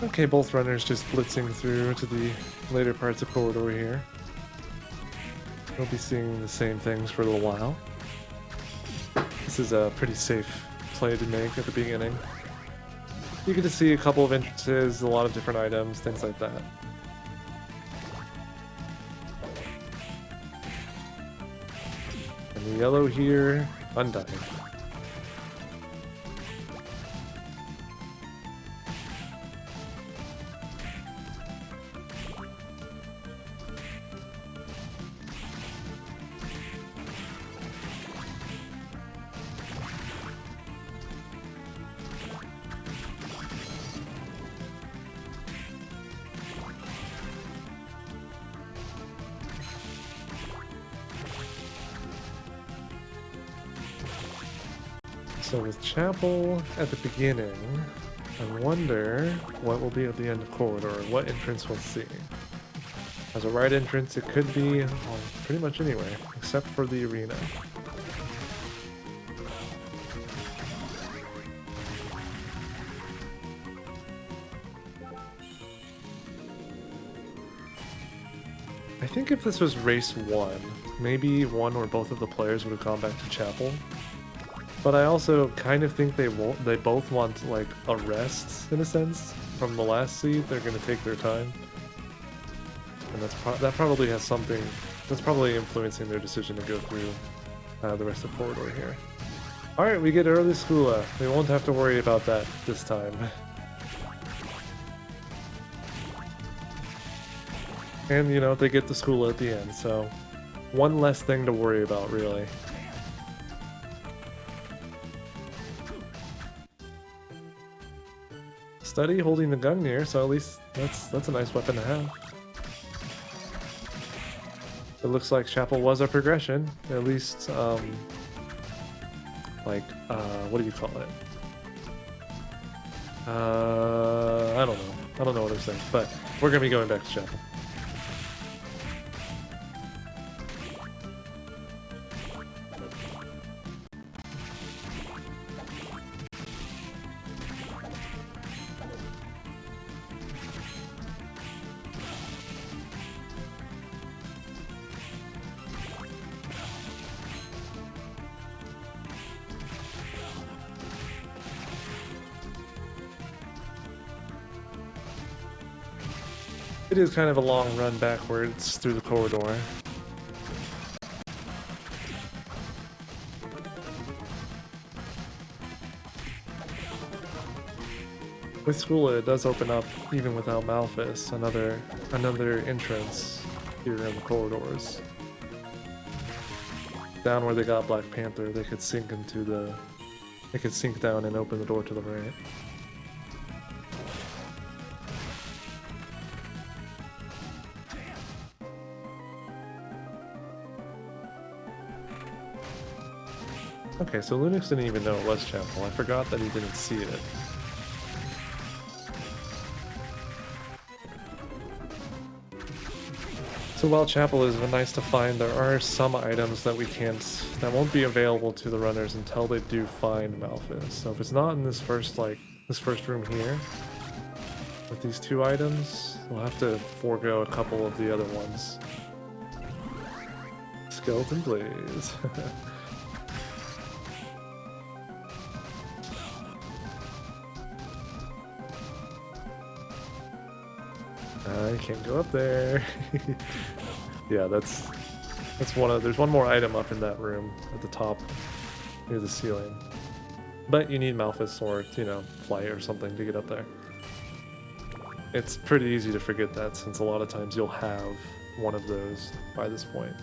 Okay, both runners just blitzing through to the later parts of corridor here. We'll be seeing the same things for a little while. This is a pretty safe play to make at the beginning. You get to see a couple of entrances, a lot of different items, things like that. And the yellow here, Undying. So with Chapel at the beginning, I wonder what will be at the end of corridor, what entrance we'll see. As a right entrance, it could be pretty much anywhere, except for the arena. I think if this was race 1, maybe one or both of the players would have gone back to Chapel. But I also kind of think they both want like a rest in a sense from the last seed. They're going to take their time, and that probably has something that's probably influencing their decision to go through the rest of the corridor here. All right, we get early Skula. We won't have to worry about that this time. And you know, they get the Skula at the end, so one less thing to worry about, really. Study holding the Gungnir, so at least that's a nice weapon to have. It looks like Chapel was a progression, at least, like, what do you call it? I don't know. I don't know what I'm saying, but we're gonna be going back to Chapel. It is kind of a long run backwards through the corridor. With Skula, it does open up, even without Malphus, another entrance here in the corridors. Down where they got Black Panther, they could sink down and open the door to the right. Okay, so Lunix didn't even know it was Chapel. I forgot that he didn't see it. So while Chapel is nice to find, there are some items that that won't be available to the runners until they do find Malphus. So if it's not in this first room here, with these 2 items, we'll have to forego a couple of the other ones. Skeleton Blaze. I can't go up there. Yeah, that's one of. There's one more item up in that room at the top, near the ceiling. But you need Malphus or, you know, Flight or something to get up there. It's pretty easy to forget that, since a lot of times you'll have one of those by this point.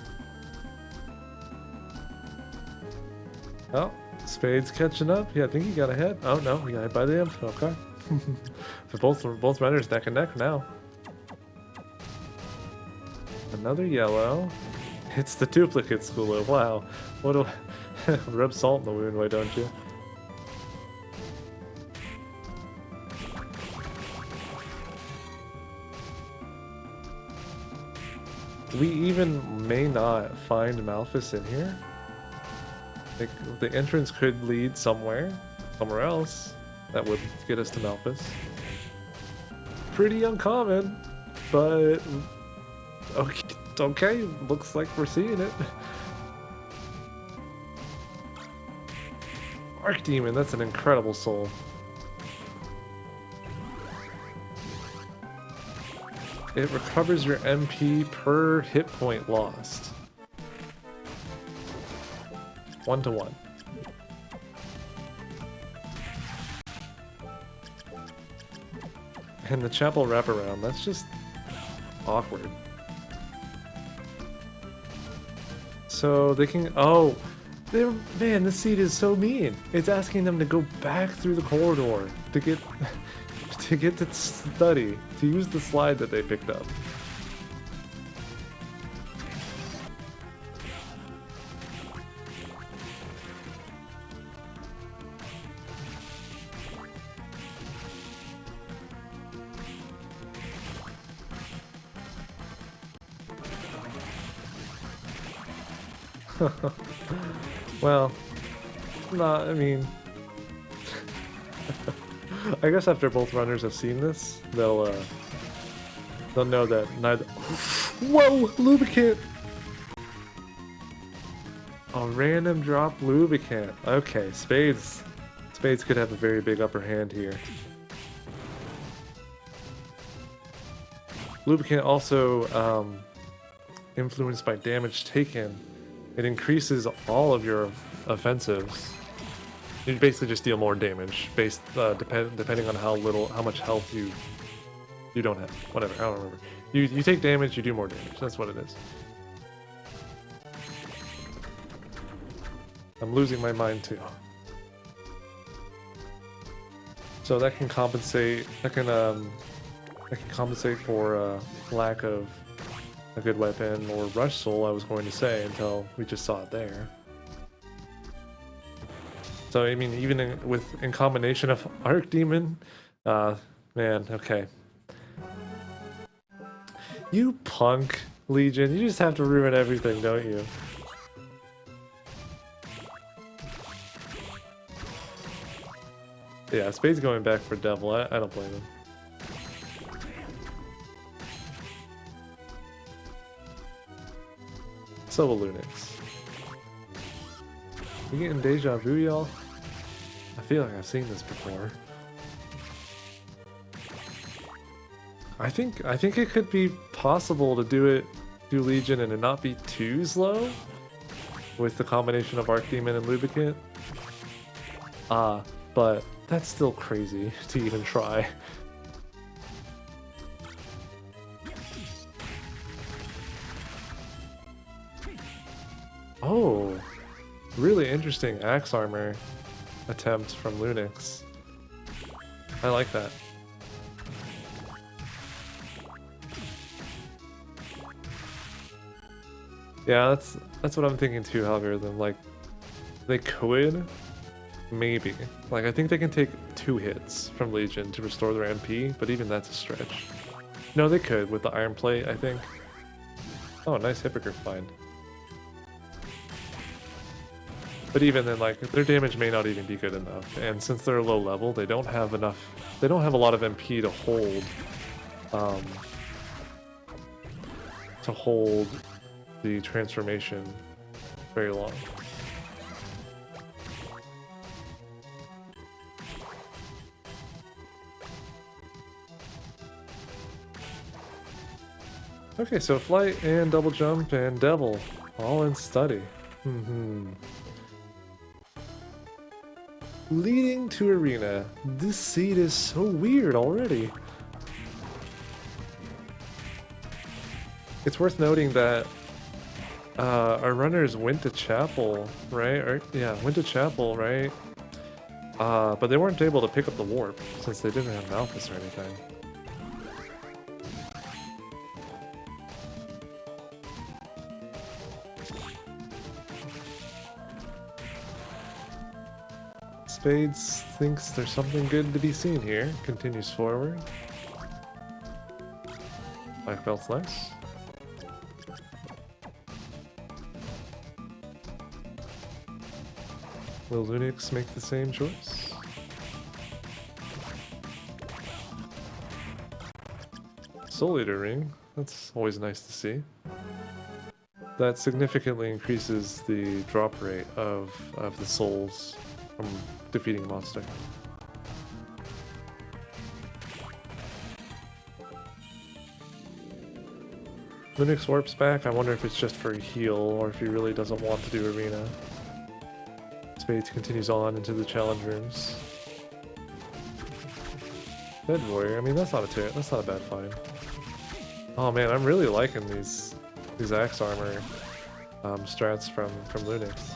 Oh, Spades catching up. Yeah, I think he got ahead. Oh no, he got hit by the imp. Okay. Both runners neck and neck now. Another yellow. It's the duplicate schooler. Wow. What do I... Rub salt in the wound, why don't you? We even may not find Malphus in here. Like, the entrance could lead somewhere else that would get us to Malphus. Pretty uncommon, but okay, looks like we're seeing it. Archdemon, that's an incredible soul. It recovers your MP per hit point lost. 1-to-1. And the Chapel wraparound, that's just awkward. So they can, oh, man, this seed is so mean. It's asking them to go back through the corridor to get to study, to use the slide that they picked up. Well, I mean, I guess after both runners have seen this, they'll know that neither. Whoa, lubricant! A random drop lubricant. Okay, Spades could have a very big upper hand here. Lubricant also influenced by damage taken. It increases all of your offensives. You basically just deal more damage based depending on how much health you don't have. Whatever, I don't remember. You take damage, you do more damage. That's what it is. I'm losing my mind too. So that can compensate. That can compensate for lack of a good weapon or rush soul, I was going to say, until we just saw it there. So I mean, even in combination of Archdemon, man, okay. You punk, Legion, you just have to ruin everything, don't you? Yeah, Spades going back for Devil, I don't blame him. So will Lunix. We getting deja vu, y'all? I feel like I've seen this before. I think it could be possible to do Legion and it not be too slow with the combination of Archdemon and Lubricant. But that's still crazy to even try. Oh, really interesting axe armor attempt from Lunix. I like that. Yeah, that's what I'm thinking too, Algorithm. Like, They could, maybe. Like, I think they can take 2 hits from Legion to restore their MP, but even that's a stretch. No, they could with the Iron Plate, I think. Oh, nice Hippogriff find. But even then, like, their damage may not even be good enough, and since they're low level, they don't have enough. They don't have a lot of MP to hold the transformation very long. Okay, so flight and double jump and devil, all in study. Leading to arena. This seed is so weird already. It's worth noting that our runners went to chapel, right? Went to chapel, right? But they weren't able to pick up the warp since they didn't have Malphus or anything. Spades thinks there's something good to be seen here. Continues forward. Black belt's nice. Will Lunix make the same choice? Soul Eater ring. That's always nice to see. That significantly increases the drop rate of the souls from defeating a monster. Lunix warps back. I wonder if it's just for a heal or if he really doesn't want to do arena. Spades continues on into the challenge rooms. Dead Warrior. I mean, that's not a bad find. Oh man, I'm really liking these axe armor strats from Lunix.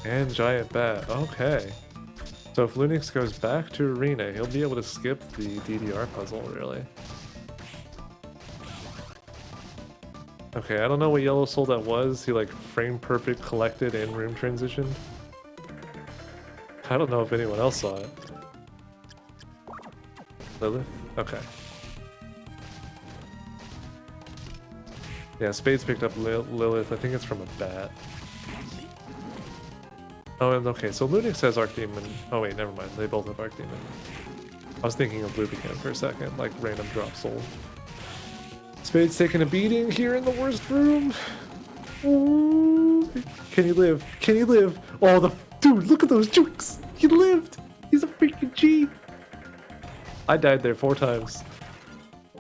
And Giant Bat. Okay. So if Lunix goes back to arena, he'll be able to skip the DDR puzzle, really. Okay, I don't know what yellow soul that was. He like frame perfect collected and room transitioned. I don't know if anyone else saw it. Lilith? Okay. Yeah, Spades picked up Lilith. I think it's from a bat. Oh, and okay, so Lunix has Archdemon. Oh wait, never mind. They both have Archdemon. I was thinking of Lubricant for a second, like random drop soul. Spades taking a beating here in the worst room. Ooh. Can he live? Can he live? Oh, dude, look at those jukes. He lived. He's a freaking G. I died there 4 times.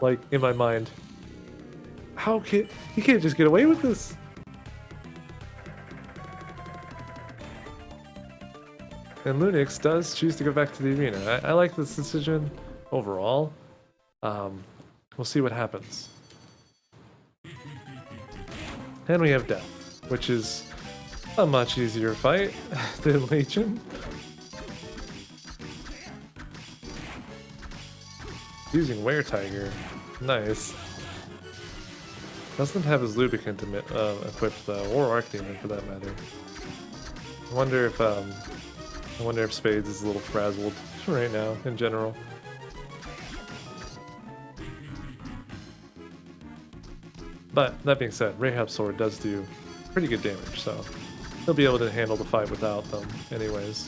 Like, in my mind. He can't just get away with this. And Lunix does choose to go back to the arena. I like this decision overall. We'll see what happens. And we have Death, which is a much easier fight than Legion. Using Were-Tiger. Nice. Doesn't have his Lubricant equipped though, or Archdemon for that matter. I wonder if Spades is a little frazzled right now in general. But that being said, Rahab's sword does do pretty good damage, so he'll be able to handle the fight without them anyways.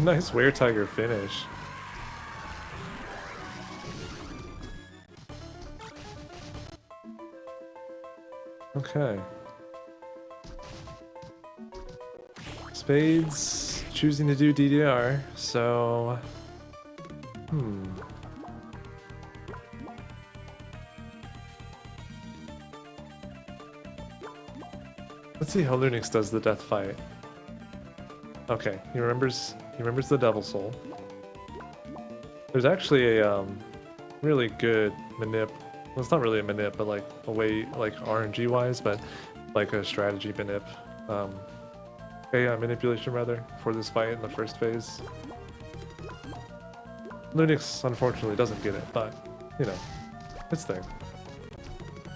Nice Were-Tiger finish. Okay. Spades choosing to do DDR, so... Let's see how Lunix does the death fight. Okay, he remembers the Devil Soul. There's actually a really good manip. Well, it's not really a manip, but like a way, like RNG wise, but like a strategy manip. AI manipulation rather for this fight in the first phase. Lunix unfortunately doesn't get it, but you know, it's there.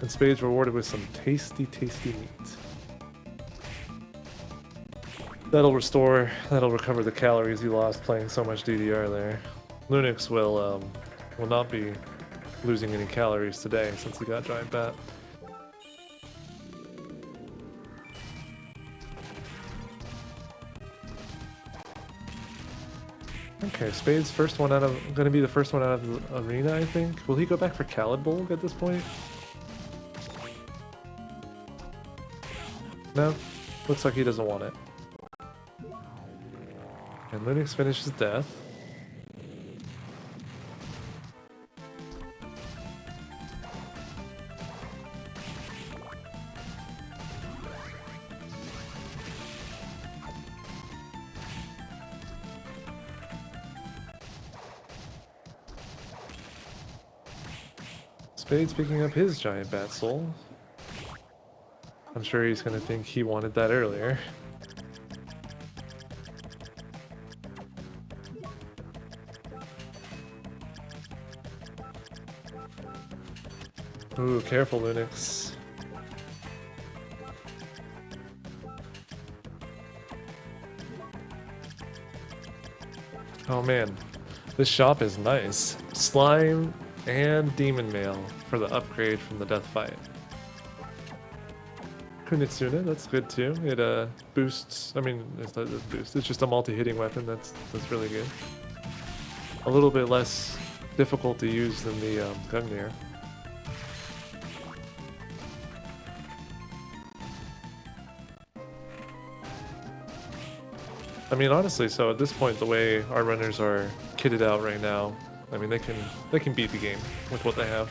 And Spades rewarded with some tasty, tasty meat. That'll recover the calories he lost playing so much DDR there. Lunix will not be losing any calories today since he got Giant Bat. Okay, Spades gonna be the first one out of the arena, I think. Will he go back for Calidbolg at this point? No? Looks like he doesn't want it. And Lunix finishes death. Spades picking up his Giant Bat Soul. I'm sure he's gonna think he wanted that earlier. Ooh, careful, Lunix. Oh man, this shop is nice. Slime and Demon Mail for the upgrade from the Death Fight. Kunitsune, that's good too. It boosts. I mean, it's not a boost. It's just a multi-hitting weapon. That's really good. A little bit less difficult to use than the Gungnir. I mean, honestly, so at this point, the way our runners are kitted out right now, I mean, they can beat the game with what they have.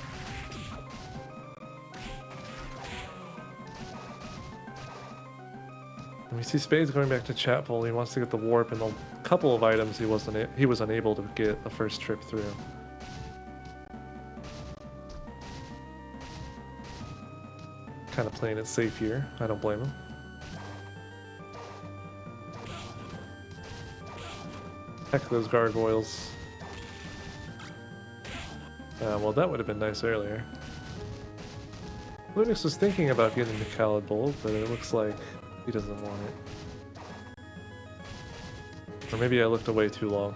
And we see Spades going back to Chapel. He wants to get the warp and a couple of items he was unable to get the first trip through. Kind of playing it safe here. I don't blame him. Heck, those gargoyles. Well, that would have been nice earlier. Lunix was thinking about getting the Calidbolg, but it looks like he doesn't want it. Or maybe I looked away too long.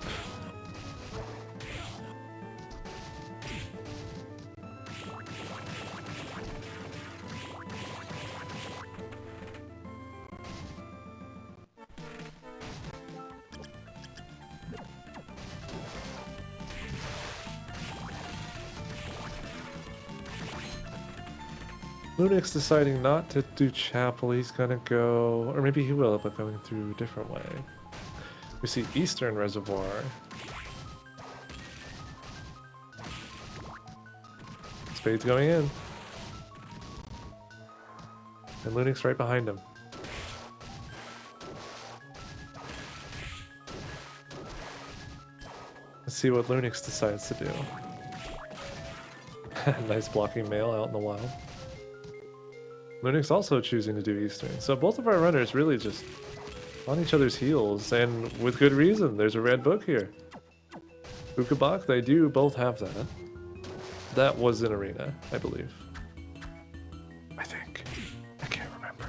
Lunix deciding not to do Chapel, he's gonna go, or maybe he will, but going through a different way. We see Eastern Reservoir. Spades going in. And Lunix right behind him. Let's see what Lunix decides to do. Nice blocking mail out in the wild. Lunix also choosing to do Eastern. So both of our runners really just on each other's heels, and with good reason. There's a red book here. Ukabak, they do both have that. That was in Arena, I believe. I think. I can't remember.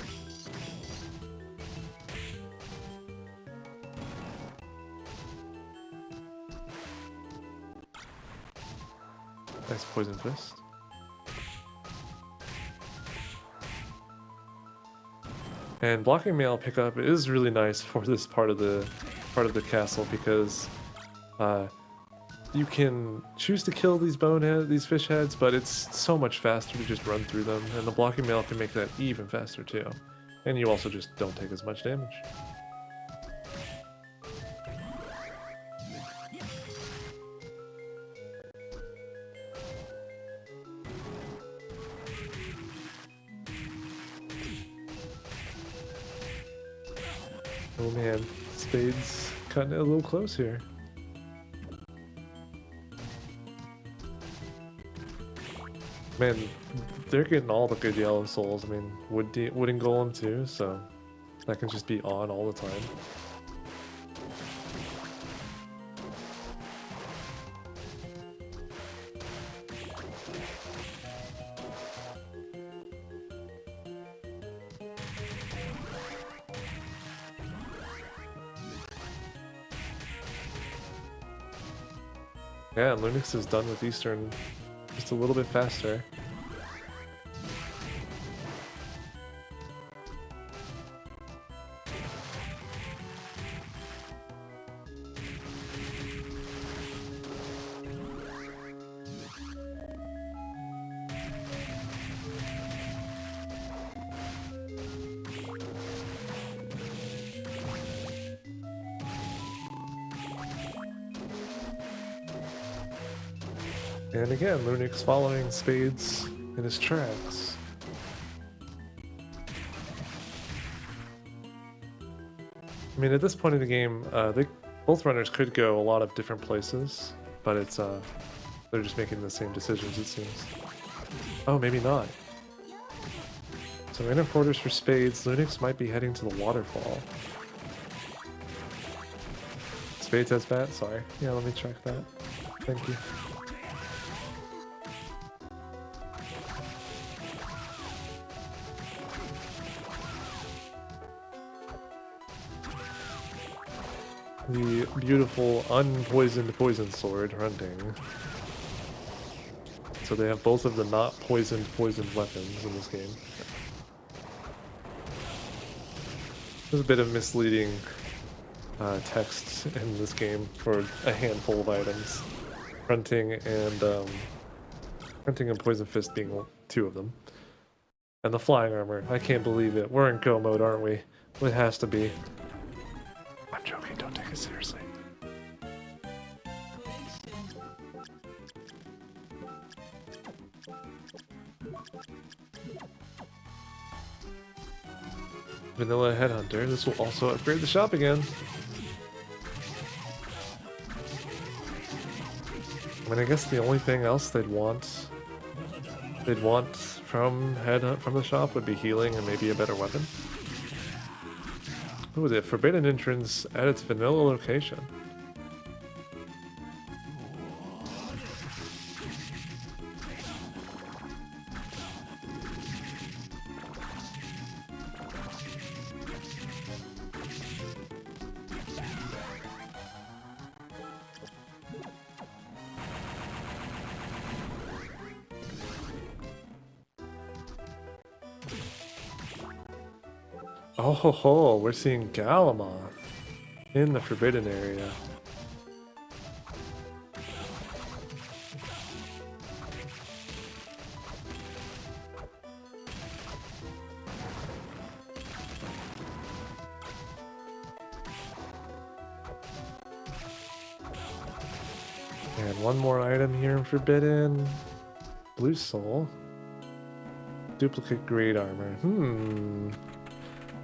Nice Poison Fist. And blocking mail pickup is really nice for this part of the castle because you can choose to kill these fish heads, but it's so much faster to just run through them, and the blocking mail can make that even faster too. And you also just don't take as much damage. Oh man, Spades cutting it a little close here. Man, they're getting all the good yellow souls. I mean, wooden golem too, so that can just be on all the time. Yeah, and Lunix is done with Eastern just a little bit faster. And again, Lunix following Spades in his tracks. I mean, at this point in the game, both runners could go a lot of different places, but it's they're just making the same decisions, it seems. Oh, maybe not. So inner quarters for Spades. Lunix might be heading to the waterfall. Spades has bat? Sorry. Yeah, let me check that. Thank you. The beautiful unpoisoned poison sword hunting. So they have both of the not poisoned weapons in this game. There's a bit of misleading text in this game for a handful of items. Hunting and Poison Fist being two of them. And the flying armor. I can't believe it. We're in go mode, aren't we? It has to be. I'm joking, don't take it seriously. Vanilla Headhunter. This will also upgrade the shop again. I mean, I guess the only thing else they'd want from the shop would be healing and maybe a better weapon. Ooh, the forbidden entrance at its vanilla location. Oh ho ho, we're seeing Galamoth in the forbidden area. And one more item here in forbidden. Blue soul. Duplicate grade armor.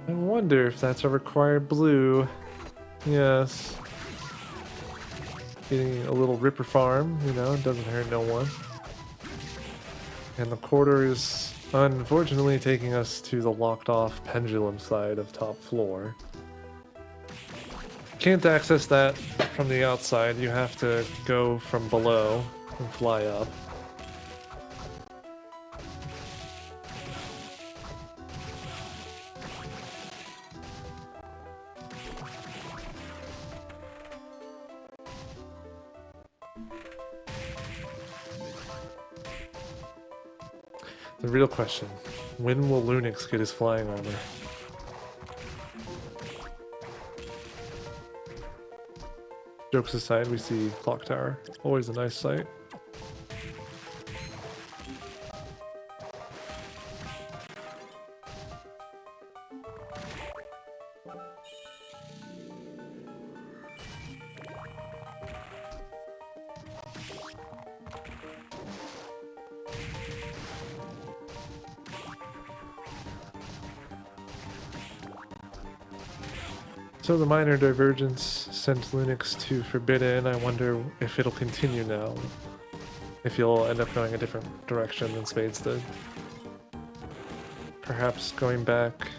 I wonder if that's a required blue. Yes. Getting a little Ripper farm, you know, doesn't hurt no one. And the quarter is unfortunately taking us to the locked off pendulum side of top floor. Can't access that from the outside, you have to go from below and fly up. The real question, when will Lunix get his flying armor? Jokes aside, we see Clock Tower. Always a nice sight. So the minor divergence sent Lunix to Forbidden. I wonder if it'll continue now. If you'll end up going a different direction than Spades did. Perhaps going back.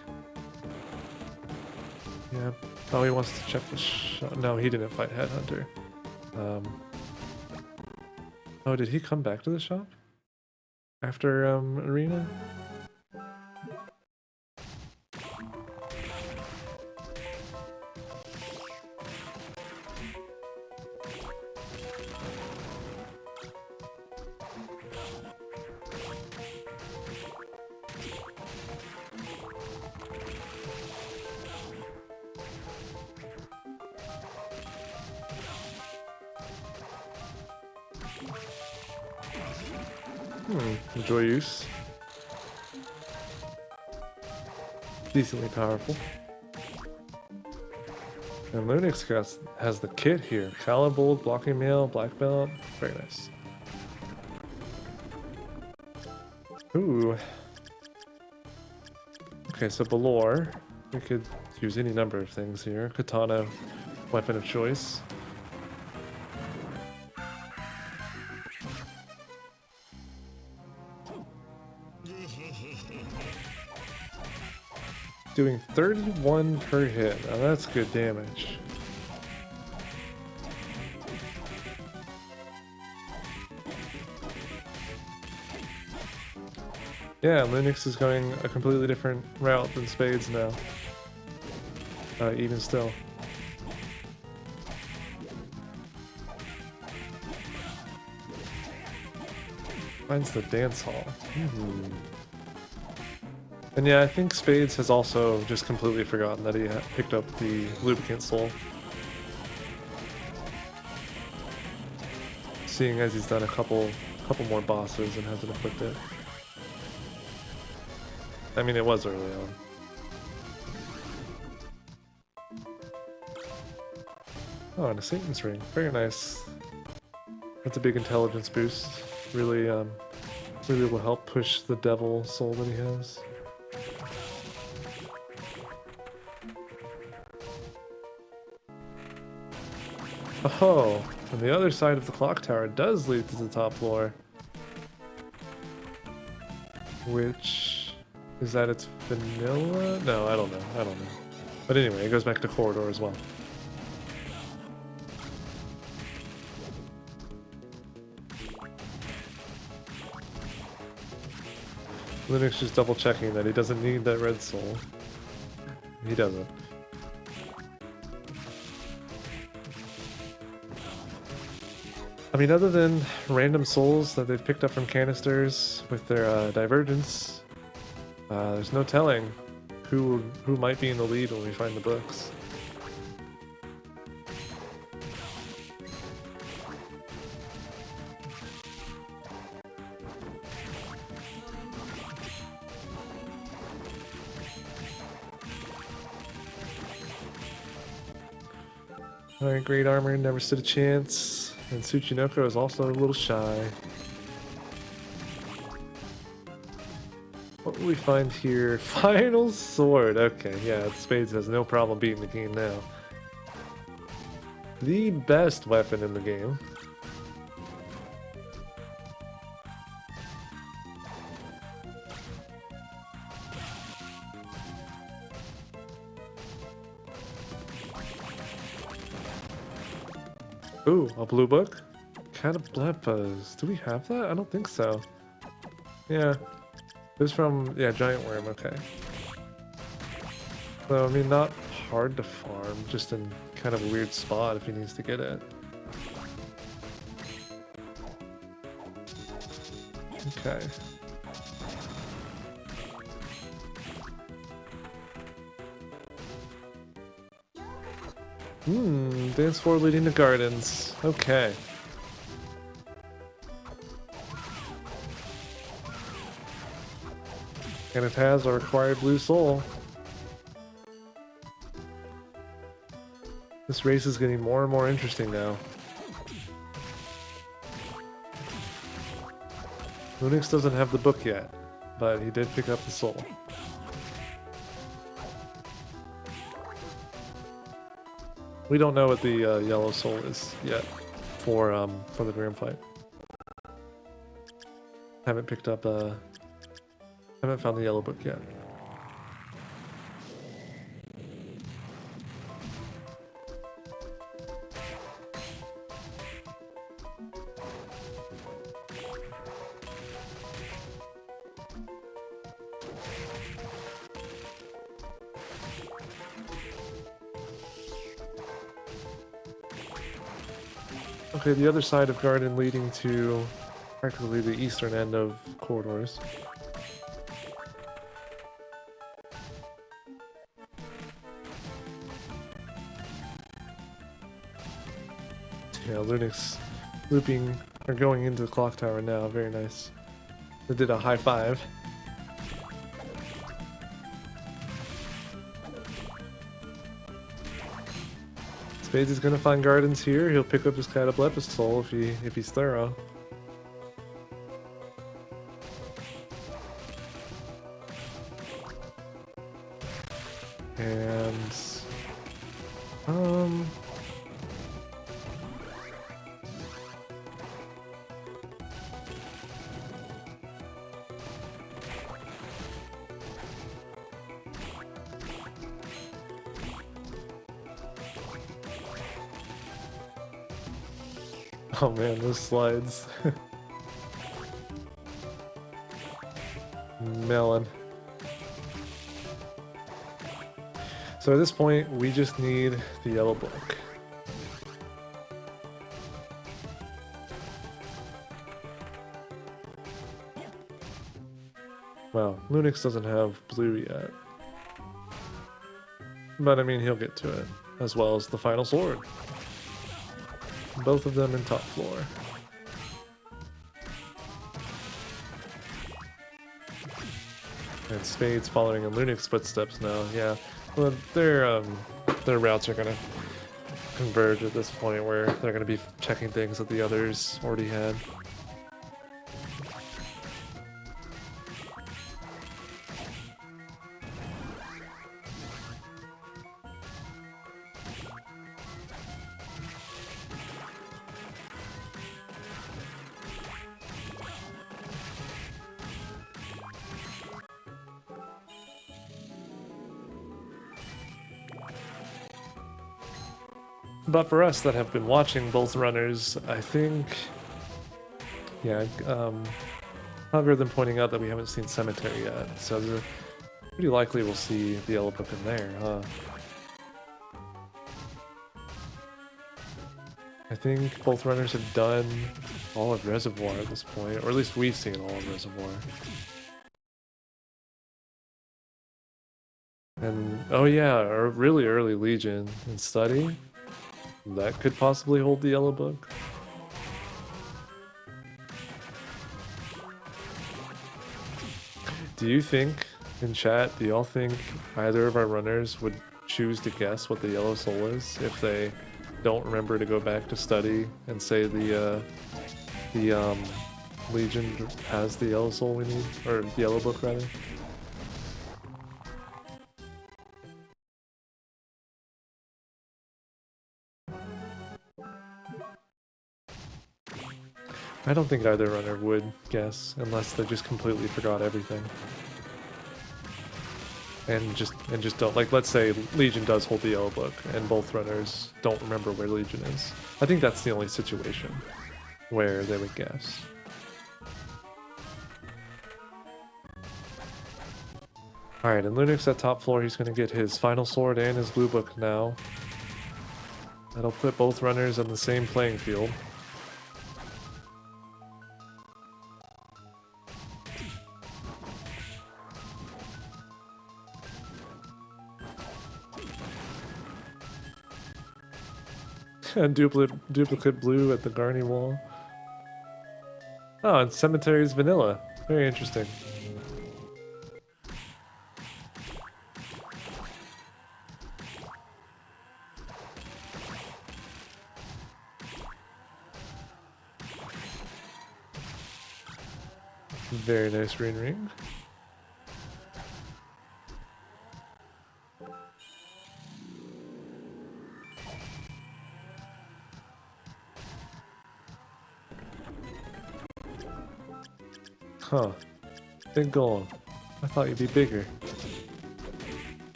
Yeah. Oh, he wants to check the shop. No, he didn't fight Headhunter. Oh, did he come back to the shop? After, Arena? Enjoy use. Decently powerful. And Lunix has the kit here. Calibold, blocking mail, black belt. Very nice. Ooh. Okay, so Belore. We could use any number of things here. Katana, weapon of choice. Doing 31 per hit. Now that's good damage. Yeah, Lunix is going a completely different route than Spades now. Even still. Finds the dance hall. And yeah, I think Spades has also just completely forgotten that he picked up the lubricant soul. Seeing as he's done a couple more bosses and hasn't equipped it. I mean, it was early on. Oh, and a Satan's ring. Very nice. That's a big intelligence boost. Really, really will help push the devil soul that he has. Oh, and the other side of the clock tower does lead to the top floor. Which is that it's vanilla? No, I don't know. But anyway, it goes back to corridor as well. Lunix just double checking that he doesn't need that red soul. He doesn't. I mean, other than random souls that they've picked up from canisters with their divergence, there's no telling who might be in the lead when we find the books. Alright, great armor, never stood a chance. And Tsuchinoko is also a little shy. What will we find here? Final sword! Okay, yeah, Spades has no problem beating the game now. The best weapon in the game. Ooh, a blue book? Cataplepas. Do we have that? I don't think so. Yeah. It was from, yeah, Giant Worm, okay. So, I mean, not hard to farm, just in kind of a weird spot if he needs to get it. Okay. Dance floor leading to gardens. Okay. And it has a required blue soul. This race is getting more and more interesting now. Lunix doesn't have the book yet, but he did pick up the soul. We don't know what the yellow soul is yet for the grand fight. Haven't picked up haven't found the yellow book yet. Okay, the other side of garden leading to practically the eastern end of corridors. Yeah, Lunix looping or going into the clock tower now. Very nice. They did a high five. Spades is gonna find gardens here. He'll pick up his Cataplepis soul if he's thorough. And oh man, those slides. Melon. So at this point, we just need the yellow book. Well, Lunix doesn't have blue yet. But I mean, he'll get to it, as well as the final sword. Both of them in top floor. And Spades following in Lunix's footsteps now, yeah. Well, their routes are gonna converge at this point where they're gonna be checking things that the others already had. But for us that have been watching both runners, I think, yeah, algorithm pointing out that we haven't seen Cemetery yet, so pretty likely we'll see the yellow book in there, huh? I think both runners have done all of Reservoir at this point, or at least we've seen all of Reservoir. And, oh yeah, a really early Legion in Study. That could possibly hold the yellow book. Do you think, in chat, do y'all think either of our runners would choose to guess what the yellow soul is if they don't remember to go back to Study and say the Legion has the yellow soul we need? Or the yellow book, rather? I don't think either runner would guess unless they just completely forgot everything. And just don't, like, let's say Legion does hold the yellow book and both runners don't remember where Legion is. I think that's the only situation where they would guess. Alright, and Lunix at top floor, he's gonna get his final sword and his blue book now. That'll put both runners on the same playing field. And duplicate blue at the Garni wall. Oh, and Cemetery's vanilla. Very interesting. Very nice green ring. Huh. Big golem. I thought you'd be bigger.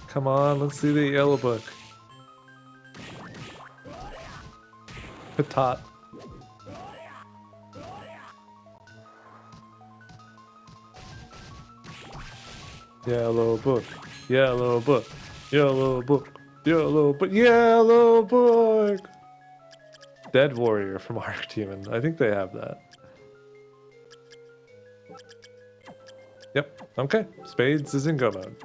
Come on, let's see the yellow book. Patat. Yellow book. Yellow book. Yellow book. Yellow book. Yellow book. Dead warrior from Arc Demon. I think they have that. Yep. Okay. Spades is in go mode.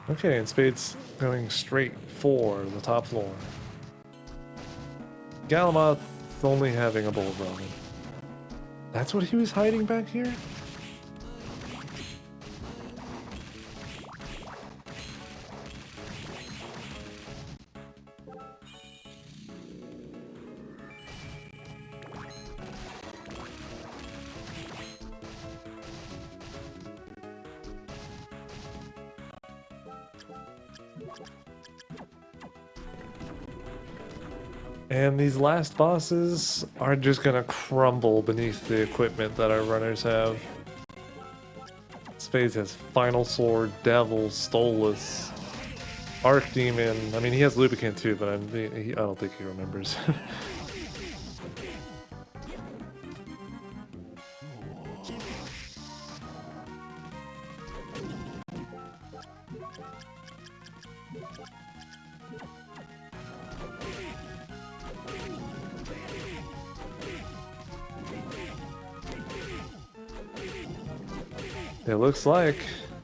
Okay, and Spades going straight for the top floor. Galamoth only having a bowl of ramen. That's what he was hiding back here? And these last bosses are just gonna crumble beneath the equipment that our runners have. Spades has Final Sword, Devil, Stolus, Arc Demon. I mean, he has Lubricant too, but I don't think he remembers. It looks like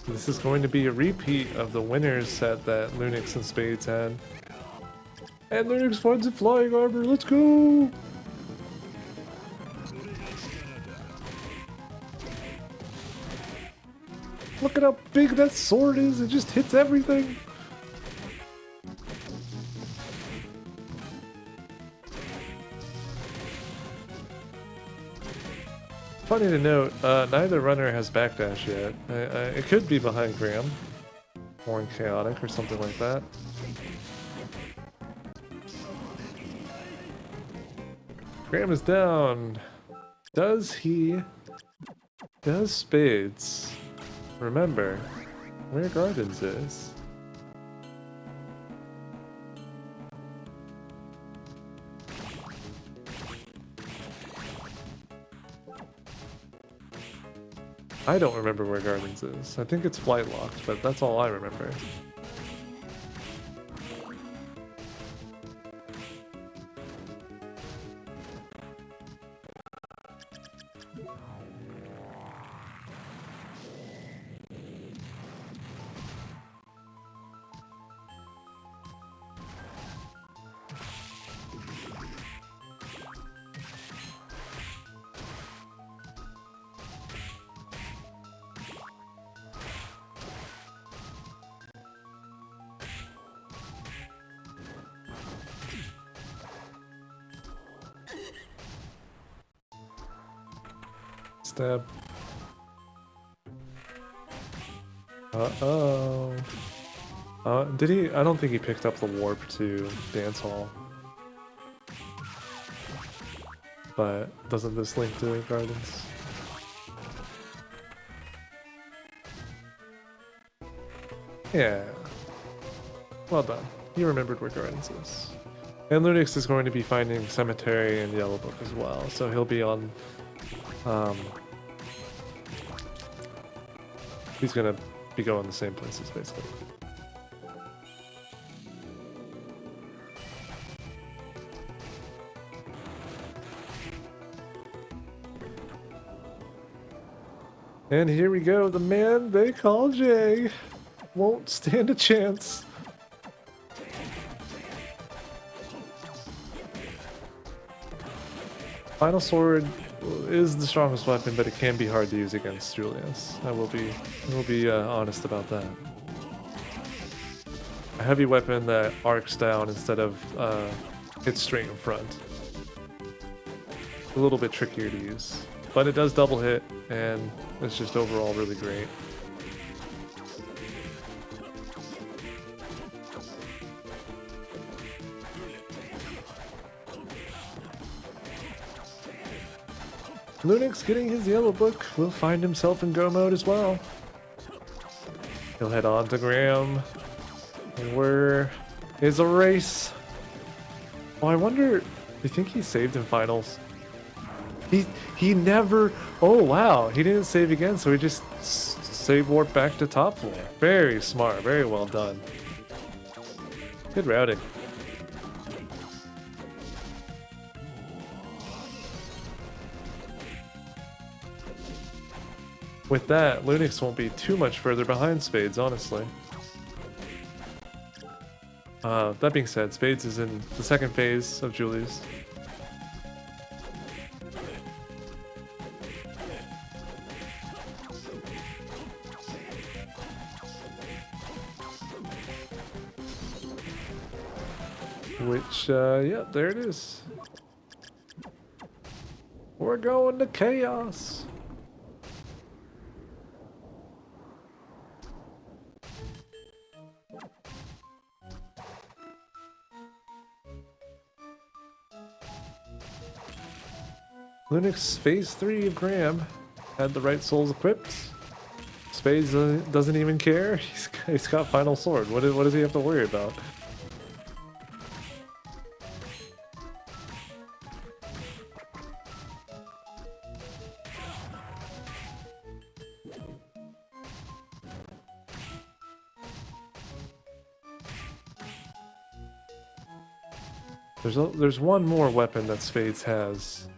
this is going to be a repeat of the winners set that Lunix and Spades had. And Lunix finds a flying armor, let's go! Look at how big that sword is, it just hits everything! Funny to note, neither runner has backdash yet. It could be behind Graham, or in Chaotic, or something like that. Graham is down. Does Spades remember where Gardens is? I don't remember where Gardens is. I think it's flight locked, but that's all I remember. Stab. Uh-oh. Did he? I don't think he picked up the warp to Dance Hall. But doesn't this link to Gardens? Yeah. Well done. You remembered where Gardens is. And Lunix is going to be finding Cemetery and Yellow Book as well, so he'll be on He's gonna be going the same places, basically. And here we go, the man they call Jay won't stand a chance. Final Sword is the strongest weapon, but it can be hard to use against Julius. I will be honest about that. A heavy weapon that arcs down instead of hits straight in front. A little bit trickier to use, but it does double hit, and it's just overall really great. Lunix getting his yellow book will find himself in go mode as well. He'll head on to Graham. And where is a race? Oh, I wonder, do you think he saved in finals? He never, oh wow, he didn't save again, so he just save warp back to top floor. Very smart, very well done. Good routing. With that, Lunix won't be too much further behind Spades, honestly. That being said, Spades is in the second phase of Julius. Which, yeah, there it is. We're going to chaos. Lunix phase 3 of Graham had the right souls equipped. Spades doesn't even care. He's got final sword. What does he have to worry about? There's one more weapon that Spades has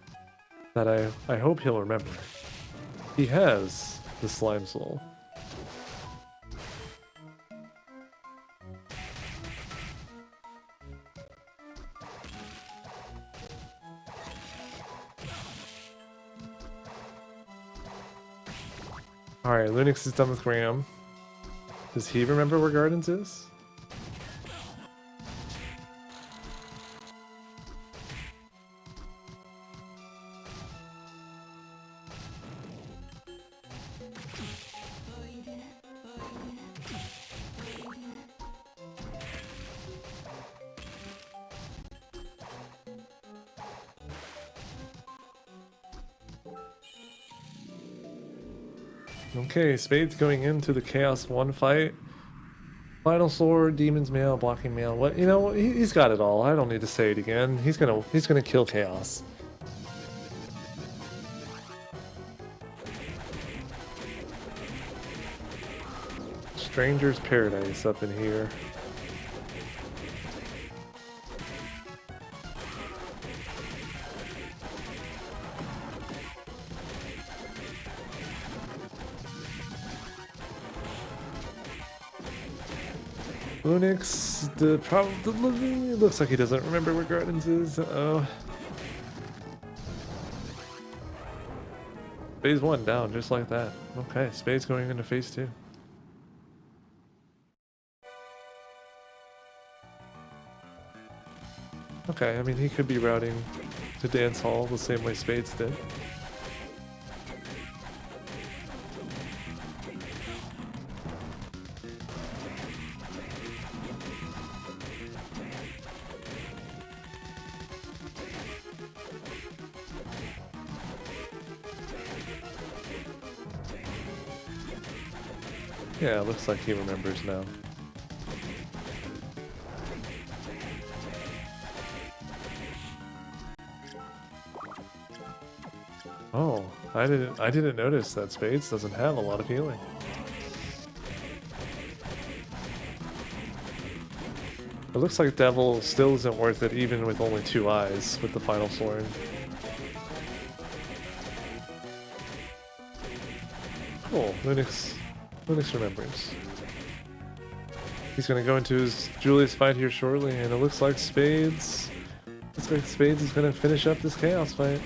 that I hope he'll remember. He has the Slime Soul. Alright, Lunix is done with Graham. Does he remember where Gardens is? Okay, Spades going into the Chaos 1 fight. Final Sword, Demon's Mail, Blocking Mail. What, you know, he's got it all. I don't need to say it again. He's gonna kill Chaos. Stranger's Paradise up in here. Lunix, it looks like he doesn't remember where Gardens is. Uh-oh. Phase 1 down, just like that. Okay, Spades going into phase 2. Okay, I mean, he could be routing to Dance Hall the same way Spades did. Yeah, it looks like he remembers now. Oh, I didn't notice that Spades doesn't have a lot of healing. It looks like Devil still isn't worth it, even with only 2 eyes with the final sword. Cool. Lunix remembers. He's gonna go into his Julius fight here shortly, and it looks like Spades. Looks like Spades is gonna finish up this Chaos fight.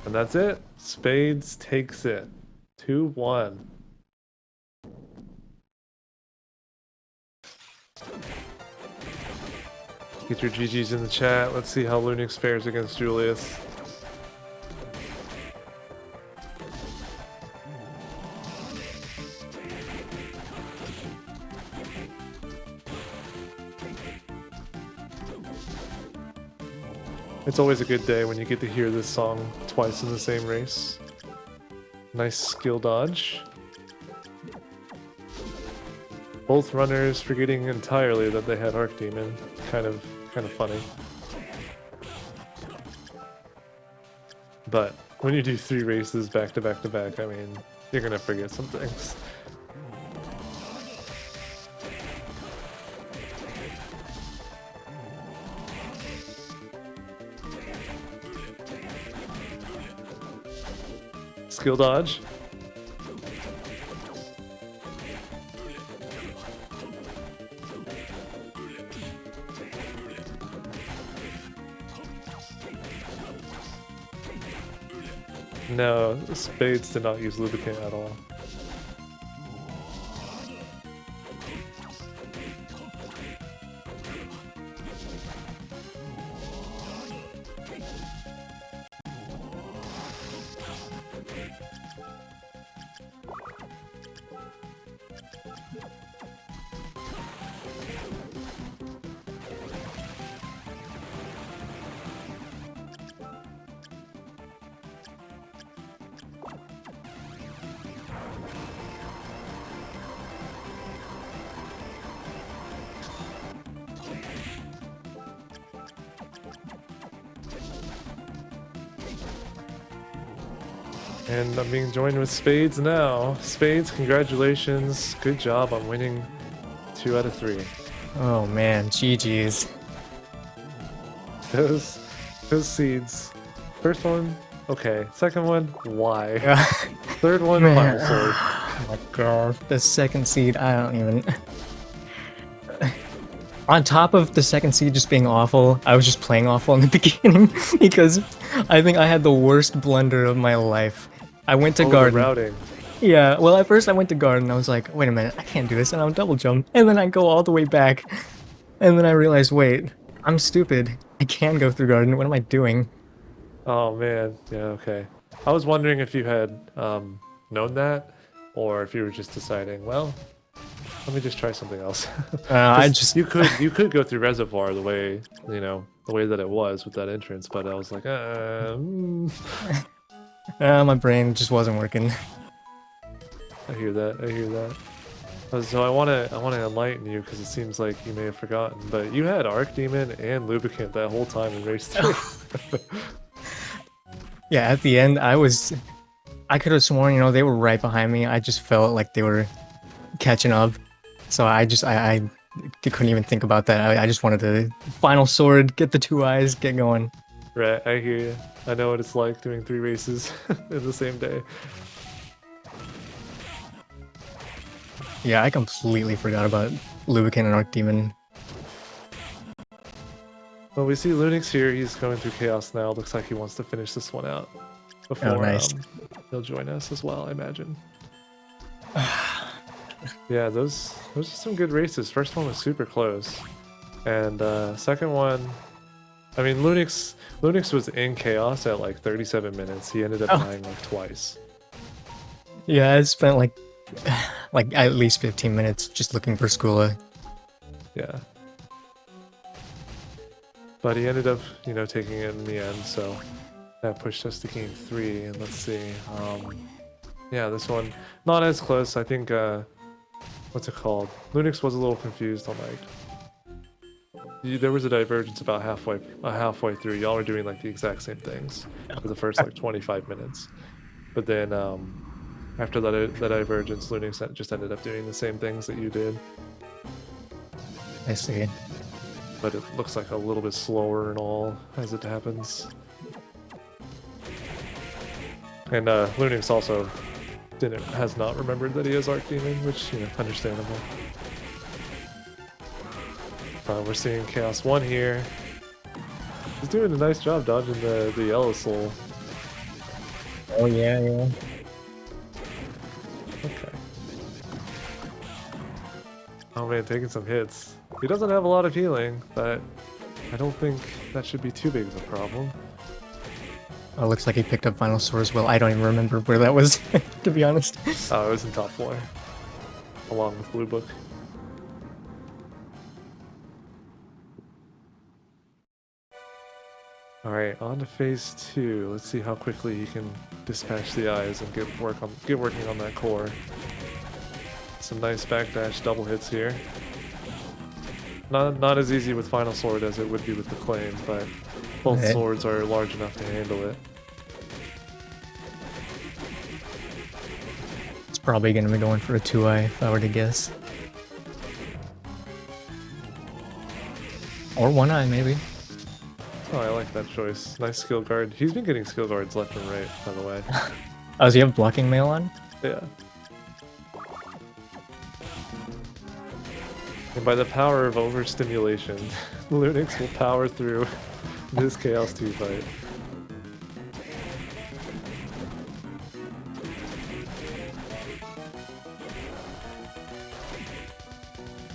And that's it. Spades takes it. 2-1. Get your GGs in the chat. Let's see how Lunix fares against Julius. It's always a good day when you get to hear this song twice in the same race. Nice skill dodge. Both runners forgetting entirely that they had Arc Demon. Kind of funny. But when you do 3 races back to back to back, I mean, you're gonna forget some things. Skill dodge. No, Spades did not use lubricant at all. And I'm being joined with Spades now. Spades, congratulations. Good job on winning 2 out of 3. Oh man, GG's. Those seeds. First one, okay. Second one, why? Yeah. Third one, Man. final sword. Oh my god. The second seed, I don't even... On top of the second seed just being awful, I was just playing awful in the beginning because I think I had the worst blunder of my life. I went to The garden. routing. Yeah, well at first I went to garden, I was like, wait a minute, I can't do this, and I'll double jump, and then I go all the way back, and then I realized, wait, I'm stupid. I can go through garden, what am I doing? Oh man, yeah, okay. I was wondering if you had known that, or if you were just deciding, well, let me just try something else. I just... you could go through Reservoir the way the way that it was with that entrance, but I was like, my brain just wasn't working. I hear that. So I want to enlighten you because it seems like you may have forgotten, but you had Arc Demon and Lubricant that whole time in race 3. Yeah, at the end, I could have sworn, they were right behind me. I just felt like they were catching up. So I couldn't even think about that. I just wanted the final sword, get the 2 eyes, get going. Right, I hear you. I know what it's like doing 3 races in the same day. Yeah, I completely forgot about Lubricant and Arc Demon. Well, we see Lunix here. He's going through Chaos now. Looks like he wants to finish this one out before nice. He'll join us as well, I imagine. Yeah, those are some good races. First one was super close, and second one, I mean, Lunix was in Chaos at like 37 minutes. He ended up dying like twice. Yeah, I spent like at least 15 minutes just looking for Skula. Yeah. But he ended up, taking it in the end, so that pushed us to game 3. And let's see. Yeah, this one not as close. I think what's it called? Lunix was a little confused on there was a divergence about halfway through. Y'all were doing like the exact same things for the first like 25 minutes. But then After that divergence, Lunix just ended up doing the same things that you did, I see. but it looks like a little bit slower and all as it happens. And Lunix also has not remembered that he has Arc Demon, which, you know, understandable. We're seeing Chaos 1 here. He's doing a nice job dodging the yellow soul. Oh yeah, yeah. Okay. Oh man, taking some hits. He doesn't have a lot of healing, but I don't think that should be too big of a problem. Oh, looks like he picked up Final Sword as well. I don't even remember where that was, to be honest. Oh, it was in top floor, along with Blue Book. Alright, on to phase 2. Let's see how quickly he can dispatch the eyes and get working on that core. Some nice backdash double hits here. Not as easy with Final Sword as it would be with the Claim, but both Okay. swords are large enough to handle it. It's probably gonna be going for a 2-eye if I were to guess. Or 1-eye, maybe. Oh, I like that choice. Nice skill guard. He's been getting skill guards left and right, by the way. Oh, does he have blocking mail on? Yeah. And by the power of overstimulation, Lunix will power through this Chaos 2 fight.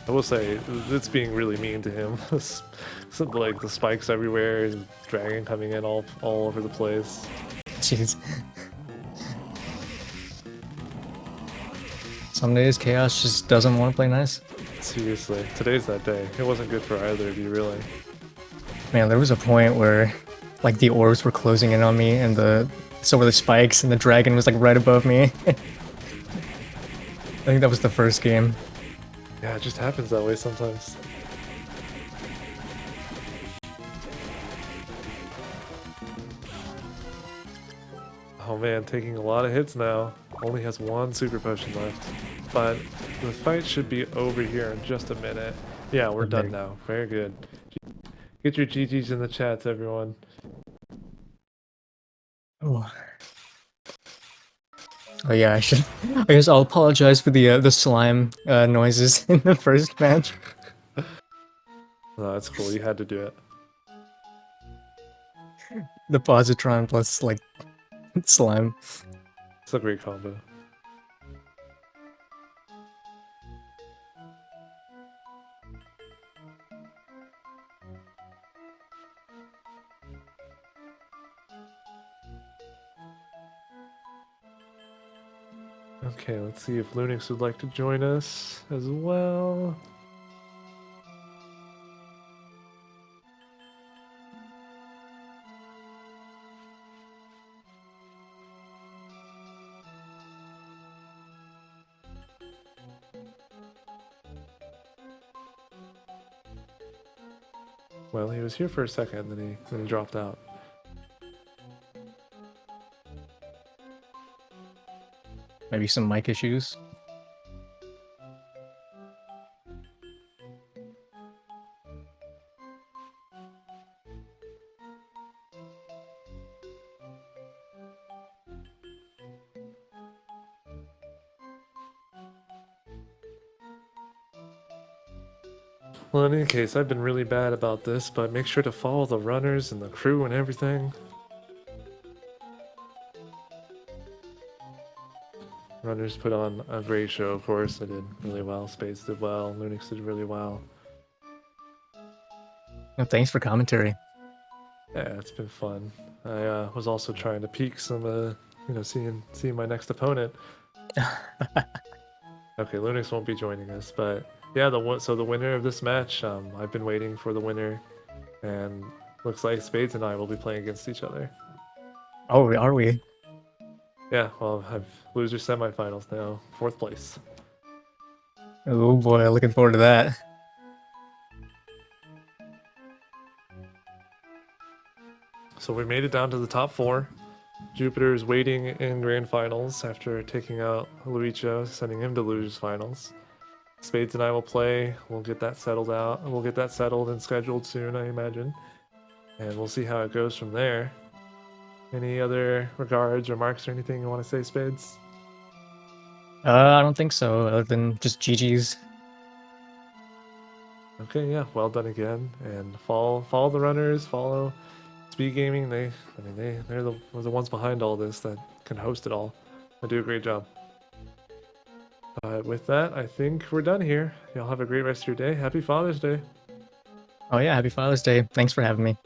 I will say, it's being really mean to him. Like, the spikes everywhere, and dragon coming in all over the place. Jeez. Some days Chaos just doesn't want to play nice. Seriously, today's that day. It wasn't good for either of you, really. Man, there was a point where, like, the orbs were closing in on me, and so were the spikes, and the dragon was, like, right above me. I think that was the first game. Yeah, it just happens that way sometimes. Oh man, taking a lot of hits now. Only has one super potion left. But the fight should be over here in just a minute. Yeah, we're done now. Very good. Get your GGs in the chats, everyone. Oh. Oh yeah, I guess I'll apologize for the slime noises in the first match. No, that's cool. You had to do it. The positron plus, like, slime. It's a great combo. Okay, let's see if Lunix would like to join us as well. Well, he was here for a second, then he dropped out. Maybe some mic issues. Well, in any case, I've been really bad about this, but make sure to follow the runners and the crew and everything. Runners put on a great show, of course. They did really well. Spades did well. Lunix did really well. No, thanks for commentary. Yeah, it's been fun. I was also trying to peek some, you know, seeing my next opponent. Okay, Lunix won't be joining us, but yeah, so the winner of this match, I've been waiting for the winner, and looks like Spades and I will be playing against each other. Oh, are we? Yeah, well, I've loser semifinals now, 4th place. Oh boy, looking forward to that. So we made it down to the top 4. Jupiter's waiting in grand finals after taking out Luigi, sending him to lose finals. Spades and I will play. We'll get that settled out. We'll get that settled and scheduled soon, I imagine. And we'll see how it goes from there. Any other regards, remarks, or anything you want to say, Spades? I don't think so, other than just GG's. Okay, yeah, well done again. And follow the runners, follow SpeedGaming. They're the ones behind all this that can host it all. They do a great job. But with that, I think we're done here. Y'all have a great rest of your day. Happy Father's Day. Oh yeah, happy Father's Day. Thanks for having me.